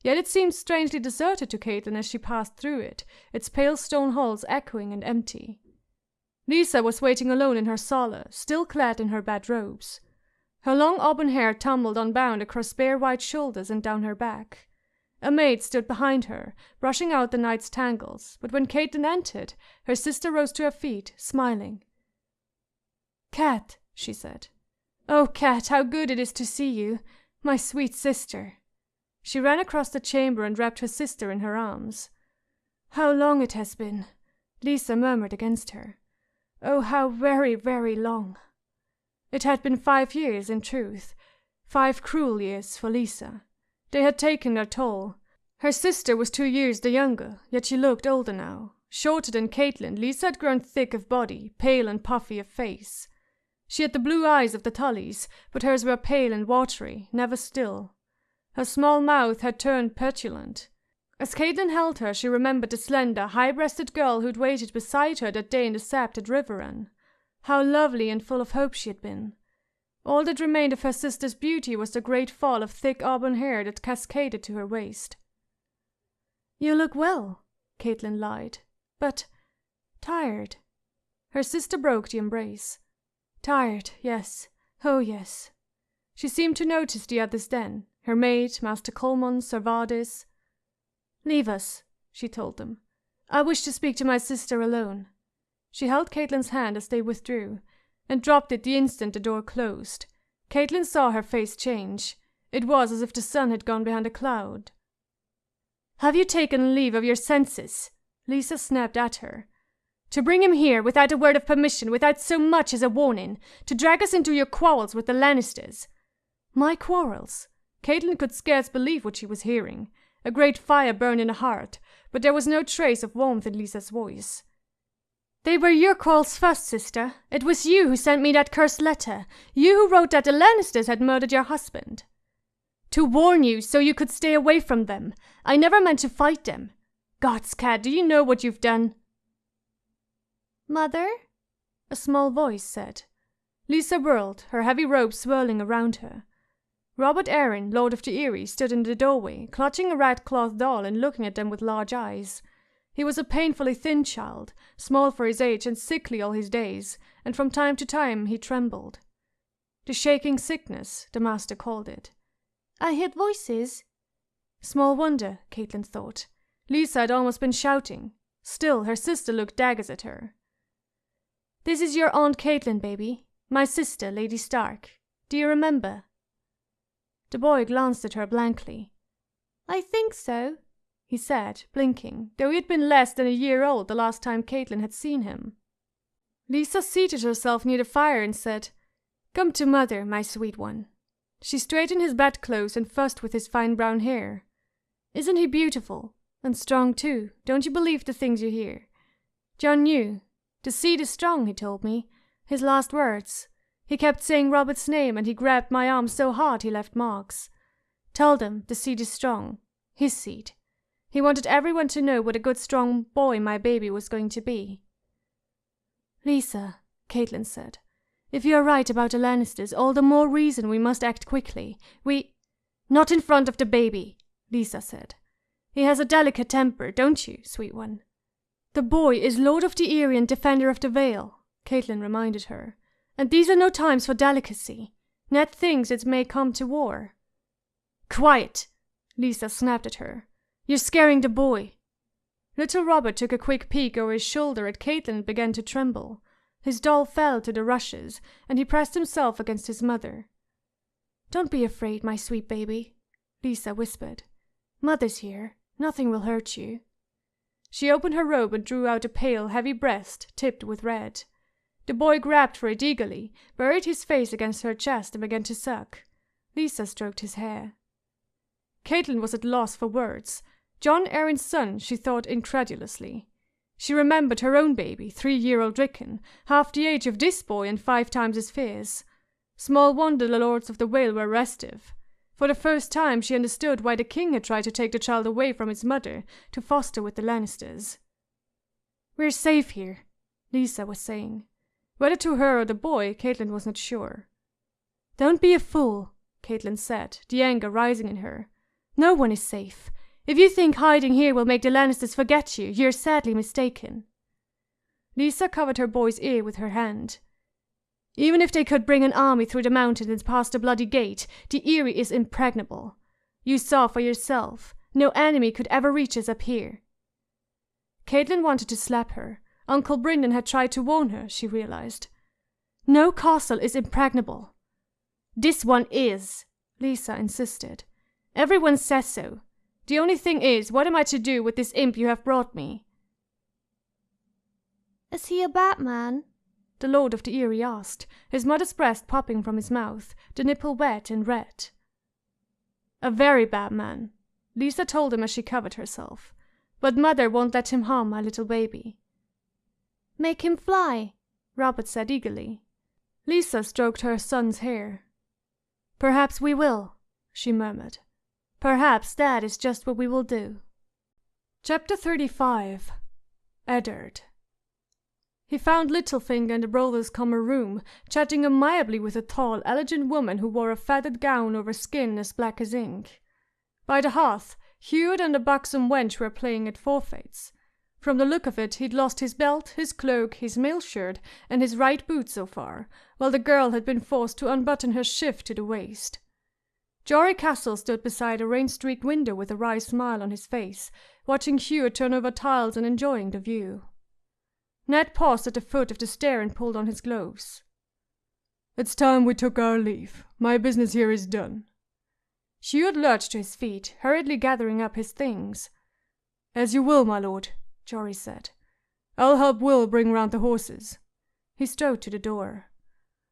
Yet it seemed strangely deserted to Caitlin as she passed through it, its pale stone halls echoing and empty. Lisa was waiting alone in her sala, still clad in her bed robes. Her long auburn hair tumbled unbound across bare white shoulders and down her back. A maid stood behind her, brushing out the night's tangles, but when Caitlin entered, her sister rose to her feet, smiling. "Cat," she said. "Oh, Cat, how good it is to see you, my sweet sister." She ran across the chamber and wrapped her sister in her arms. "How long it has been," Lisa murmured against her. "Oh, how very, very long." It had been 5 years, in truth, 5 cruel years for Lisa. They had taken their toll. Her sister was 2 years the younger, yet she looked older now. Shorter than Caitlin, Lisa had grown thick of body, pale and puffy of face. She had the blue eyes of the Tullys, but hers were pale and watery, never still. Her small mouth had turned petulant. As Caitlin held her, she remembered the slender, high-breasted girl who'd waited beside her that day in the Sept at Riverrun. How lovely and full of hope she had been. All that remained of her sister's beauty was the great fall of thick auburn hair that cascaded to her waist. "You look well," Caitlin lied, "but tired." Her sister broke the embrace. "Tired, yes. Oh, yes." She seemed to notice the others then, her maid, Master Coleman, Sir Vardis. "Leave us," she told them. "I wish to speak to my sister alone." She held Caitlin's hand as they withdrew, and dropped it the instant the door closed. Caitlin saw her face change. It was as if the sun had gone behind a cloud. "Have you taken leave of your senses?" Lisa snapped at her. "To bring him here without a word of permission, without so much as a warning, to drag us into your quarrels with the Lannisters." My quarrels? Caitlin could scarce believe what she was hearing. A great fire burned in her heart, but there was no trace of warmth in Lisa's voice. "They were your quarrels first, sister. It was you who sent me that cursed letter. You who wrote that the Lannisters had murdered your husband. To warn you so you could stay away from them. I never meant to fight them. God's cat, do you know what you've done?" "Mother?" a small voice said. Lisa whirled, her heavy robe swirling around her. Robert Arryn, Lord of the Eyrie, stood in the doorway, clutching a red cloth doll and looking at them with large eyes. He was a painfully thin child, small for his age and sickly all his days, and from time to time he trembled. The shaking sickness, the master called it. "I heard voices." Small wonder, Caitlin thought. Lisa had almost been shouting. Still, her sister looked daggers at her. "This is your Aunt Caitlin, baby. My sister, Lady Stark. Do you remember?" The boy glanced at her blankly. "I think so," he said, blinking, though he had been less than a year old the last time Caitlin had seen him. Lisa seated herself near the fire and said, "Come to mother, my sweet one." She straightened his bedclothes and fussed with his fine brown hair. "Isn't he beautiful? And strong too. Don't you believe the things you hear? John knew. The seed is strong, he told me. His last words. He kept saying Robert's name, and he grabbed my arm so hard he left marks. Tell them the seed is strong. His seed. He wanted everyone to know what a good strong boy my baby was going to be." "Lisa," Caitlin said, "if you are right about the Lannisters, all the more reason we must act quickly. Not in front of the baby," Lisa said. "He has a delicate temper, don't you, sweet one?" "The boy is Lord of the Eyrie and Defender of the Vale," Caitlin reminded her. "And these are no times for delicacy. Ned thinks it may come to war." "Quiet!" Lisa snapped at her. "You're scaring the boy." Little Robert took a quick peek over his shoulder at Caitlin and began to tremble. His doll fell to the rushes, and he pressed himself against his mother. "Don't be afraid, my sweet baby," Lisa whispered. "Mother's here. Nothing will hurt you." She opened her robe and drew out a pale, heavy breast tipped with red. The boy grabbed for it eagerly, buried his face against her chest and began to suck. Lisa stroked his hair. Caitlin was at loss for words. John Arryn's son, she thought incredulously. She remembered her own baby, 3-year-old Rickon, half the age of this boy and 5 times as fierce. Small wonder the Lords of the Vale were restive. For the first time she understood why the king had tried to take the child away from its mother to foster with the Lannisters. "We're safe here," Lisa was saying. Whether to her or the boy, Caitlin was not sure. "Don't be a fool," Caitlin said, the anger rising in her. "No one is safe. If you think hiding here will make the Lannisters forget you, you're sadly mistaken." Lisa covered her boy's ear with her hand. "Even if they could bring an army through the mountains and past the Bloody Gate, the Eyrie is impregnable. You saw for yourself. No enemy could ever reach us up here." Caitlin wanted to slap her. Uncle Brynden had tried to warn her, she realized. "No castle is impregnable." "This one is," Lisa insisted. "Everyone says so. The only thing is, what am I to do with this imp you have brought me?" "Is he a Batman?" the Lord of the Eyrie asked, his mother's breast popping from his mouth, the nipple wet and red. "A very bad man," Lisa told him as she covered herself. "But mother won't let him harm my little baby." "Make him fly," Robert said eagerly. Lisa stroked her son's hair. "Perhaps we will," she murmured. "Perhaps that is just what we will do." Chapter 35. Eddard. He found Littlefinger in the brothers' common room, chatting amiably with a tall, elegant woman who wore a feathered gown over skin as black as ink. By the hearth, Hewitt and the buxom wench were playing at forfeits. From the look of it, he'd lost his belt, his cloak, his mail shirt, and his right boot so far, while the girl had been forced to unbutton her shift to the waist. Jory Castle stood beside a rain-streaked window with a wry smile on his face, watching Hewitt turn over tiles and enjoying the view. Ned paused at the foot of the stair and pulled on his gloves. "It's time we took our leave. My business here is done." Hewitt lurched to his feet, hurriedly gathering up his things. "As you will, my lord," Jory said. "I'll help Will bring round the horses." He strode to the door.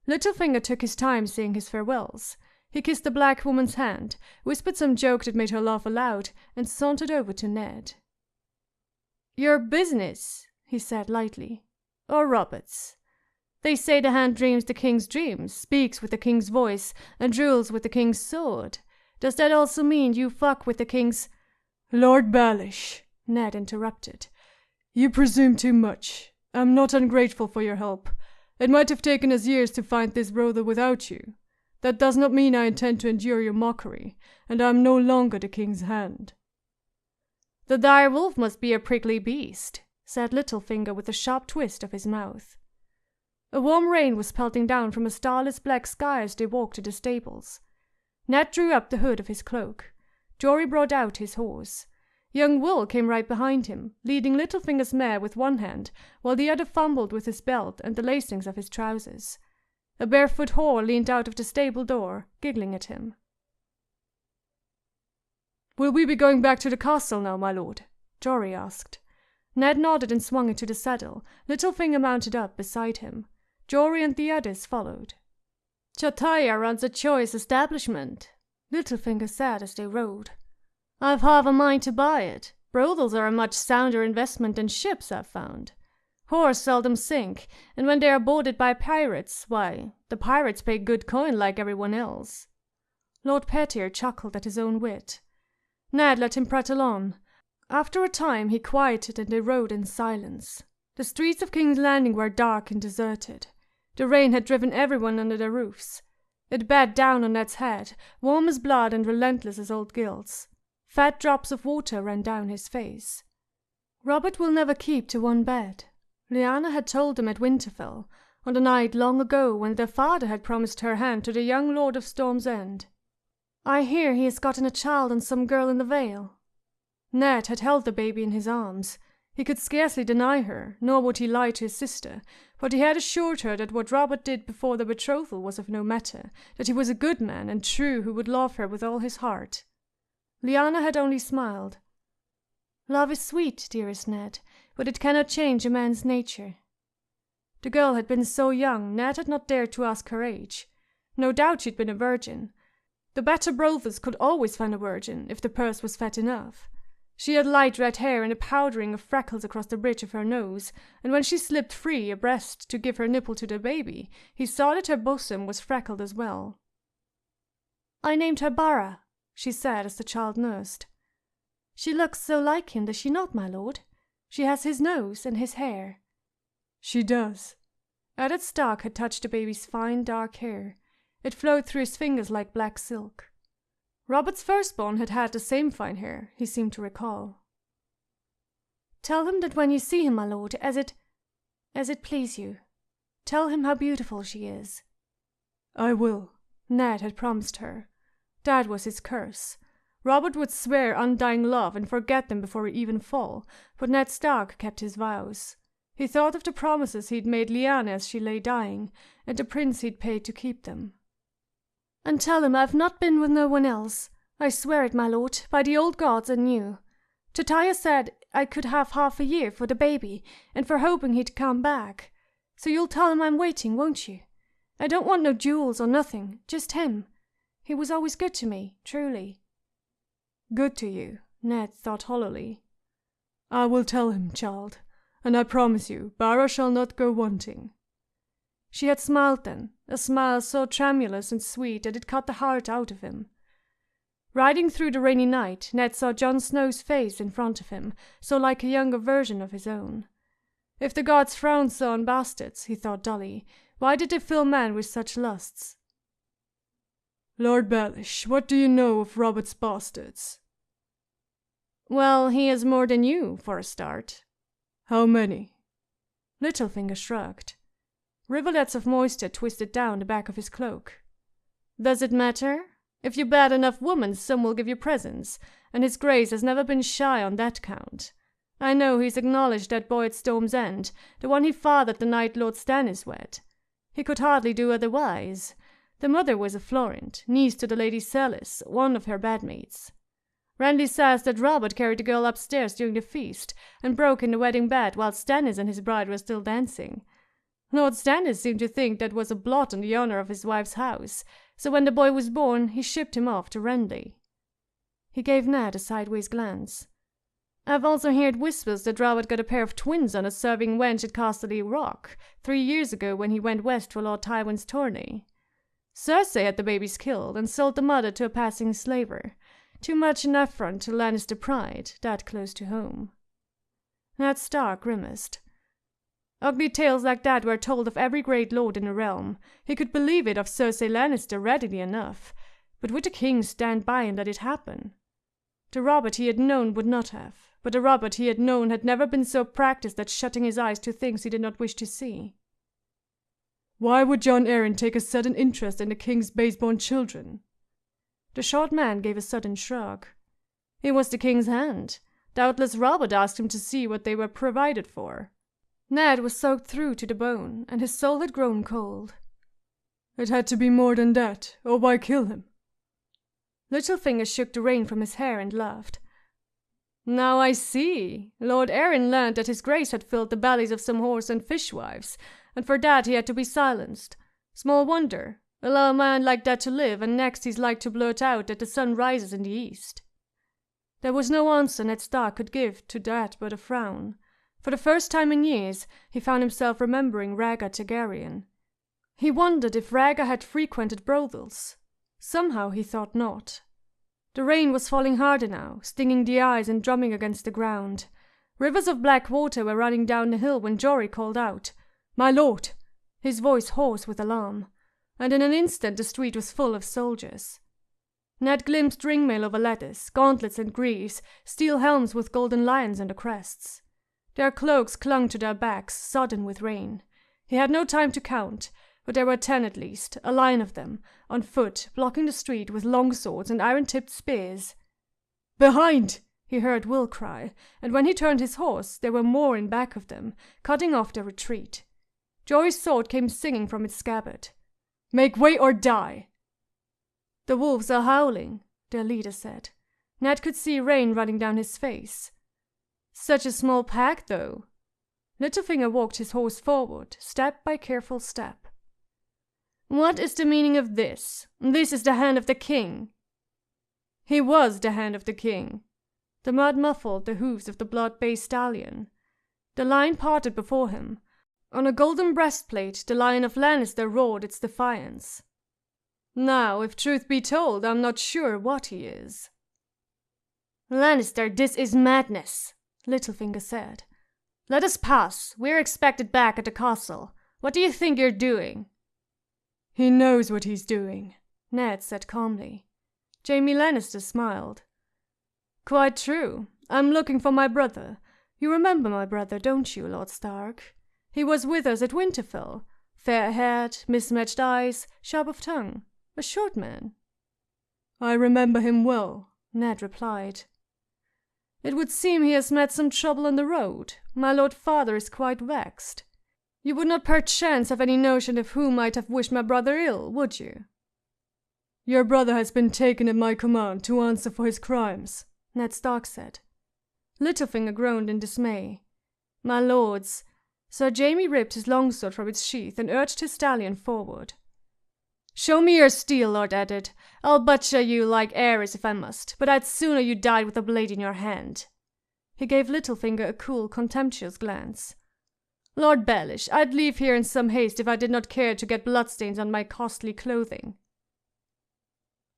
Littlefinger took his time saying his farewells. He kissed the black woman's hand, whispered some joke that made her laugh aloud, and sauntered over to Ned. "Your business," he said lightly, "or Robert's. They say the hand dreams the king's dreams, speaks with the king's voice, and drools with the king's sword. Does that also mean you fuck with the king's—" "Lord Baelish," Ned interrupted. "You presume too much. I'm not ungrateful for your help. It might have taken us years to find this brother without you. That does not mean I intend to endure your mockery, and I am no longer the king's hand." "The dire wolf must be a prickly beast," said Littlefinger with a sharp twist of his mouth. A warm rain was pelting down from a starless black sky as they walked to the stables. Ned drew up the hood of his cloak. Jory brought out his horse. Young Will came right behind him, leading Littlefinger's mare with one hand, while the other fumbled with his belt and the lacings of his trousers. A barefoot whore leaned out of the stable door, giggling at him. "Will we be going back to the castle now, my lord?" Jory asked. Ned nodded and swung into the saddle. Littlefinger mounted up beside him. Jory and the others followed. "Chataya runs a choice establishment," Littlefinger said as they rode. "I've half a mind to buy it. Brothels are a much sounder investment than ships, I've found. Whores seldom sink, and when they are boarded by pirates, why, the pirates pay good coin like everyone else." Lord Pettier chuckled at his own wit. Ned let him prattle on. After a time he quieted and they rode in silence. The streets of King's Landing were dark and deserted. The rain had driven everyone under their roofs. It beat down on Ned's head, warm as blood and relentless as old gilts. Fat drops of water ran down his face. Robert will never keep to one bed. Lyanna had told them at Winterfell, on the night long ago when their father had promised her hand to the young Lord of Storm's End. "I hear he has gotten a child on some girl in the Vale." Ned had held the baby in his arms. He could scarcely deny her, nor would he lie to his sister, but he had assured her that what Robert did before the betrothal was of no matter, that he was a good man and true who would love her with all his heart. Lyanna had only smiled. "Love is sweet, dearest Ned, but it cannot change a man's nature." The girl had been so young, Ned had not dared to ask her age. No doubt she'd been a virgin. The better brothers could always find a virgin, if the purse was fat enough. She had light red hair and a powdering of freckles across the bridge of her nose, and when she slipped free abreast to give her nipple to the baby, he saw that her bosom was freckled as well. "I named her Bara," she said as the child nursed. "She looks so like him, does she not, my lord? She has his nose and his hair." "She does." Eddard Stark had touched the baby's fine dark hair. It flowed through his fingers like black silk. Robert's firstborn had had the same fine hair, he seemed to recall. "Tell him that when you see him, my lord, as it please you. Tell him how beautiful she is." "I will," Ned had promised her. That was his curse. Robert would swear undying love and forget them before he even fall, but Ned Stark kept his vows. He thought of the promises he'd made Lyanna as she lay dying, and the prince he'd paid to keep them. "And tell him I've not been with no one else. I swear it, my lord, by the old gods and you. Chataya said I could have half a year for the baby, and for hoping he'd come back. So you'll tell him I'm waiting, won't you? I don't want no jewels or nothing, just him. He was always good to me, truly." "Good to you," Ned thought hollowly. "I will tell him, child, and I promise you, Bara shall not go wanting." She had smiled then, a smile so tremulous and sweet that it cut the heart out of him. Riding through the rainy night, Ned saw Jon Snow's face in front of him, so like a younger version of his own. If the gods frowned so on bastards, he thought dully, why did they fill men with such lusts? Lord Baelish, what do you know of Robert's bastards? Well, he has more than you, for a start. How many? Littlefinger shrugged. Rivulets of moisture twisted down the back of his cloak. Does it matter? If you bad enough woman, some will give you presents, and his grace has never been shy on that count. I know he's acknowledged that boy at Storm's End, the one he fathered the night Lord Stannis wed. He could hardly do otherwise. The mother was a Florent, niece to the Lady Celis, one of her bedmaids. Randy says that Robert carried the girl upstairs during the feast, and broke in the wedding bed while Stannis and his bride were still dancing. Lord Stannis seemed to think that was a blot on the honor of his wife's house, so when the boy was born, he shipped him off to Renly. He gave Ned a sideways glance. I've also heard whispers that Robert got a pair of twins on a serving wench at Casterly Rock 3 years ago when he went west for Lord Tywin's tourney. Cersei had the babies killed and sold the mother to a passing slaver. Too much an affront to Lannister pride, that close to home. Ned Stark grimaced. Ugly tales like that were told of every great lord in the realm. He could believe it of Cersei Lannister readily enough, but would the king stand by and let it happen? The Robert he had known would not have, but the Robert he had known had never been so practiced at shutting his eyes to things he did not wish to see. Why would Jon Arryn take a sudden interest in the king's baseborn children? The short man gave a sudden shrug. He was the king's hand. Doubtless Robert asked him to see what they were provided for. Ned was soaked through to the bone, and his soul had grown cold. It had to be more than that, or why kill him? Littlefinger shook the rain from his hair and laughed. Now I see. Lord Arryn learned that his grace had filled the bellies of some horse and fishwives, and for that he had to be silenced. Small wonder. Allow a man like that to live, and next he's like to blurt out that the sun rises in the east. There was no answer Ned Stark could give to that but a frown. For the first time in years, he found himself remembering Rhaegar Targaryen. He wondered if Rhaegar had frequented brothels. Somehow he thought not. The rain was falling harder now, stinging the eyes and drumming against the ground. Rivers of black water were running down the hill when Jory called out, "My lord!" his voice hoarse with alarm, and in an instant the street was full of soldiers. Ned glimpsed ringmail over ladders, gauntlets and greaves, steel helms with golden lions on the crests. Their cloaks clung to their backs, sodden with rain. He had no time to count, but there were 10 at least, a line of them, on foot, blocking the street with long swords and iron-tipped spears. "Behind!" he heard Will cry, and when he turned his horse, there were more in back of them, cutting off their retreat. Jory's sword came singing from its scabbard. "Make way or die!" "The wolves are howling," their leader said. Ned could see rain running down his face. "Such a small pack, though." Littlefinger walked his horse forward, step by careful step. "What is the meaning of this? This is the hand of the king." He was the hand of the king. The mud muffled the hoofs of the blood-bay stallion. The line parted before him. On a golden breastplate, the Lion of Lannister roared its defiance. Now, if truth be told, I'm not sure what he is. "Lannister, this is madness," Littlefinger said. "Let us pass. We're expected back at the castle. What do you think you're doing?" "He knows what he's doing," Ned said calmly. Jaime Lannister smiled. "Quite true. I'm looking for my brother. You remember my brother, don't you, Lord Stark? He was with us at Winterfell. Fair-haired, mismatched eyes, sharp of tongue. A short man." "I remember him well," Ned replied. "It would seem he has met some trouble on the road. My lord father is quite vexed. You would not perchance have any notion of who might have wished my brother ill, would you?" "Your brother has been taken at my command to answer for his crimes," Ned Stark said. Littlefinger groaned in dismay. "My lords," Sir Jaime ripped his longsword from its sheath and urged his stallion forward. "Show me your steel, Lord Eddard. I'll butcher you like Aerys if I must, but I'd sooner you died with a blade in your hand." He gave Littlefinger a cool, contemptuous glance. "Lord Baelish, I'd leave here in some haste if I did not care to get bloodstains on my costly clothing."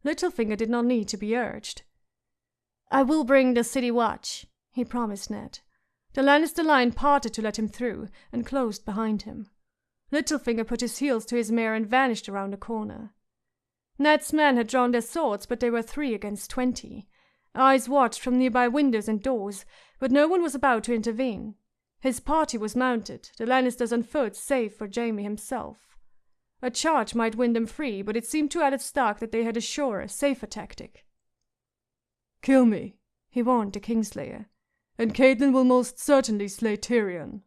Littlefinger did not need to be urged. "I will bring the city watch," he promised Ned. The Lannister line parted to let him through, and closed behind him. Littlefinger put his heels to his mare and vanished around a corner. Ned's men had drawn their swords, but they were 3 against 20. Eyes watched from nearby windows and doors, but no one was about to intervene. His party was mounted, the Lannisters on foot save for Jaime himself. A charge might win them free, but it seemed to Eddard Stark that they had a surer, safer tactic. "Kill me," he warned the Kingslayer. "and Catelyn will most certainly slay Tyrion."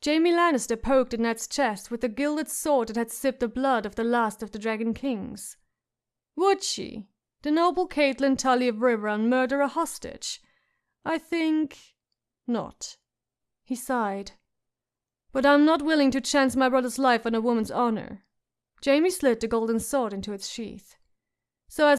Jaime Lannister poked at Ned's chest with the gilded sword that had sipped the blood of the last of the Dragon Kings. Would she, the noble Catelyn Tully of Riverrun, murder a hostage? I think not. He sighed. But I'm not willing to chance my brother's life on a woman's honor. Jaime slid the golden sword into its sheath. So as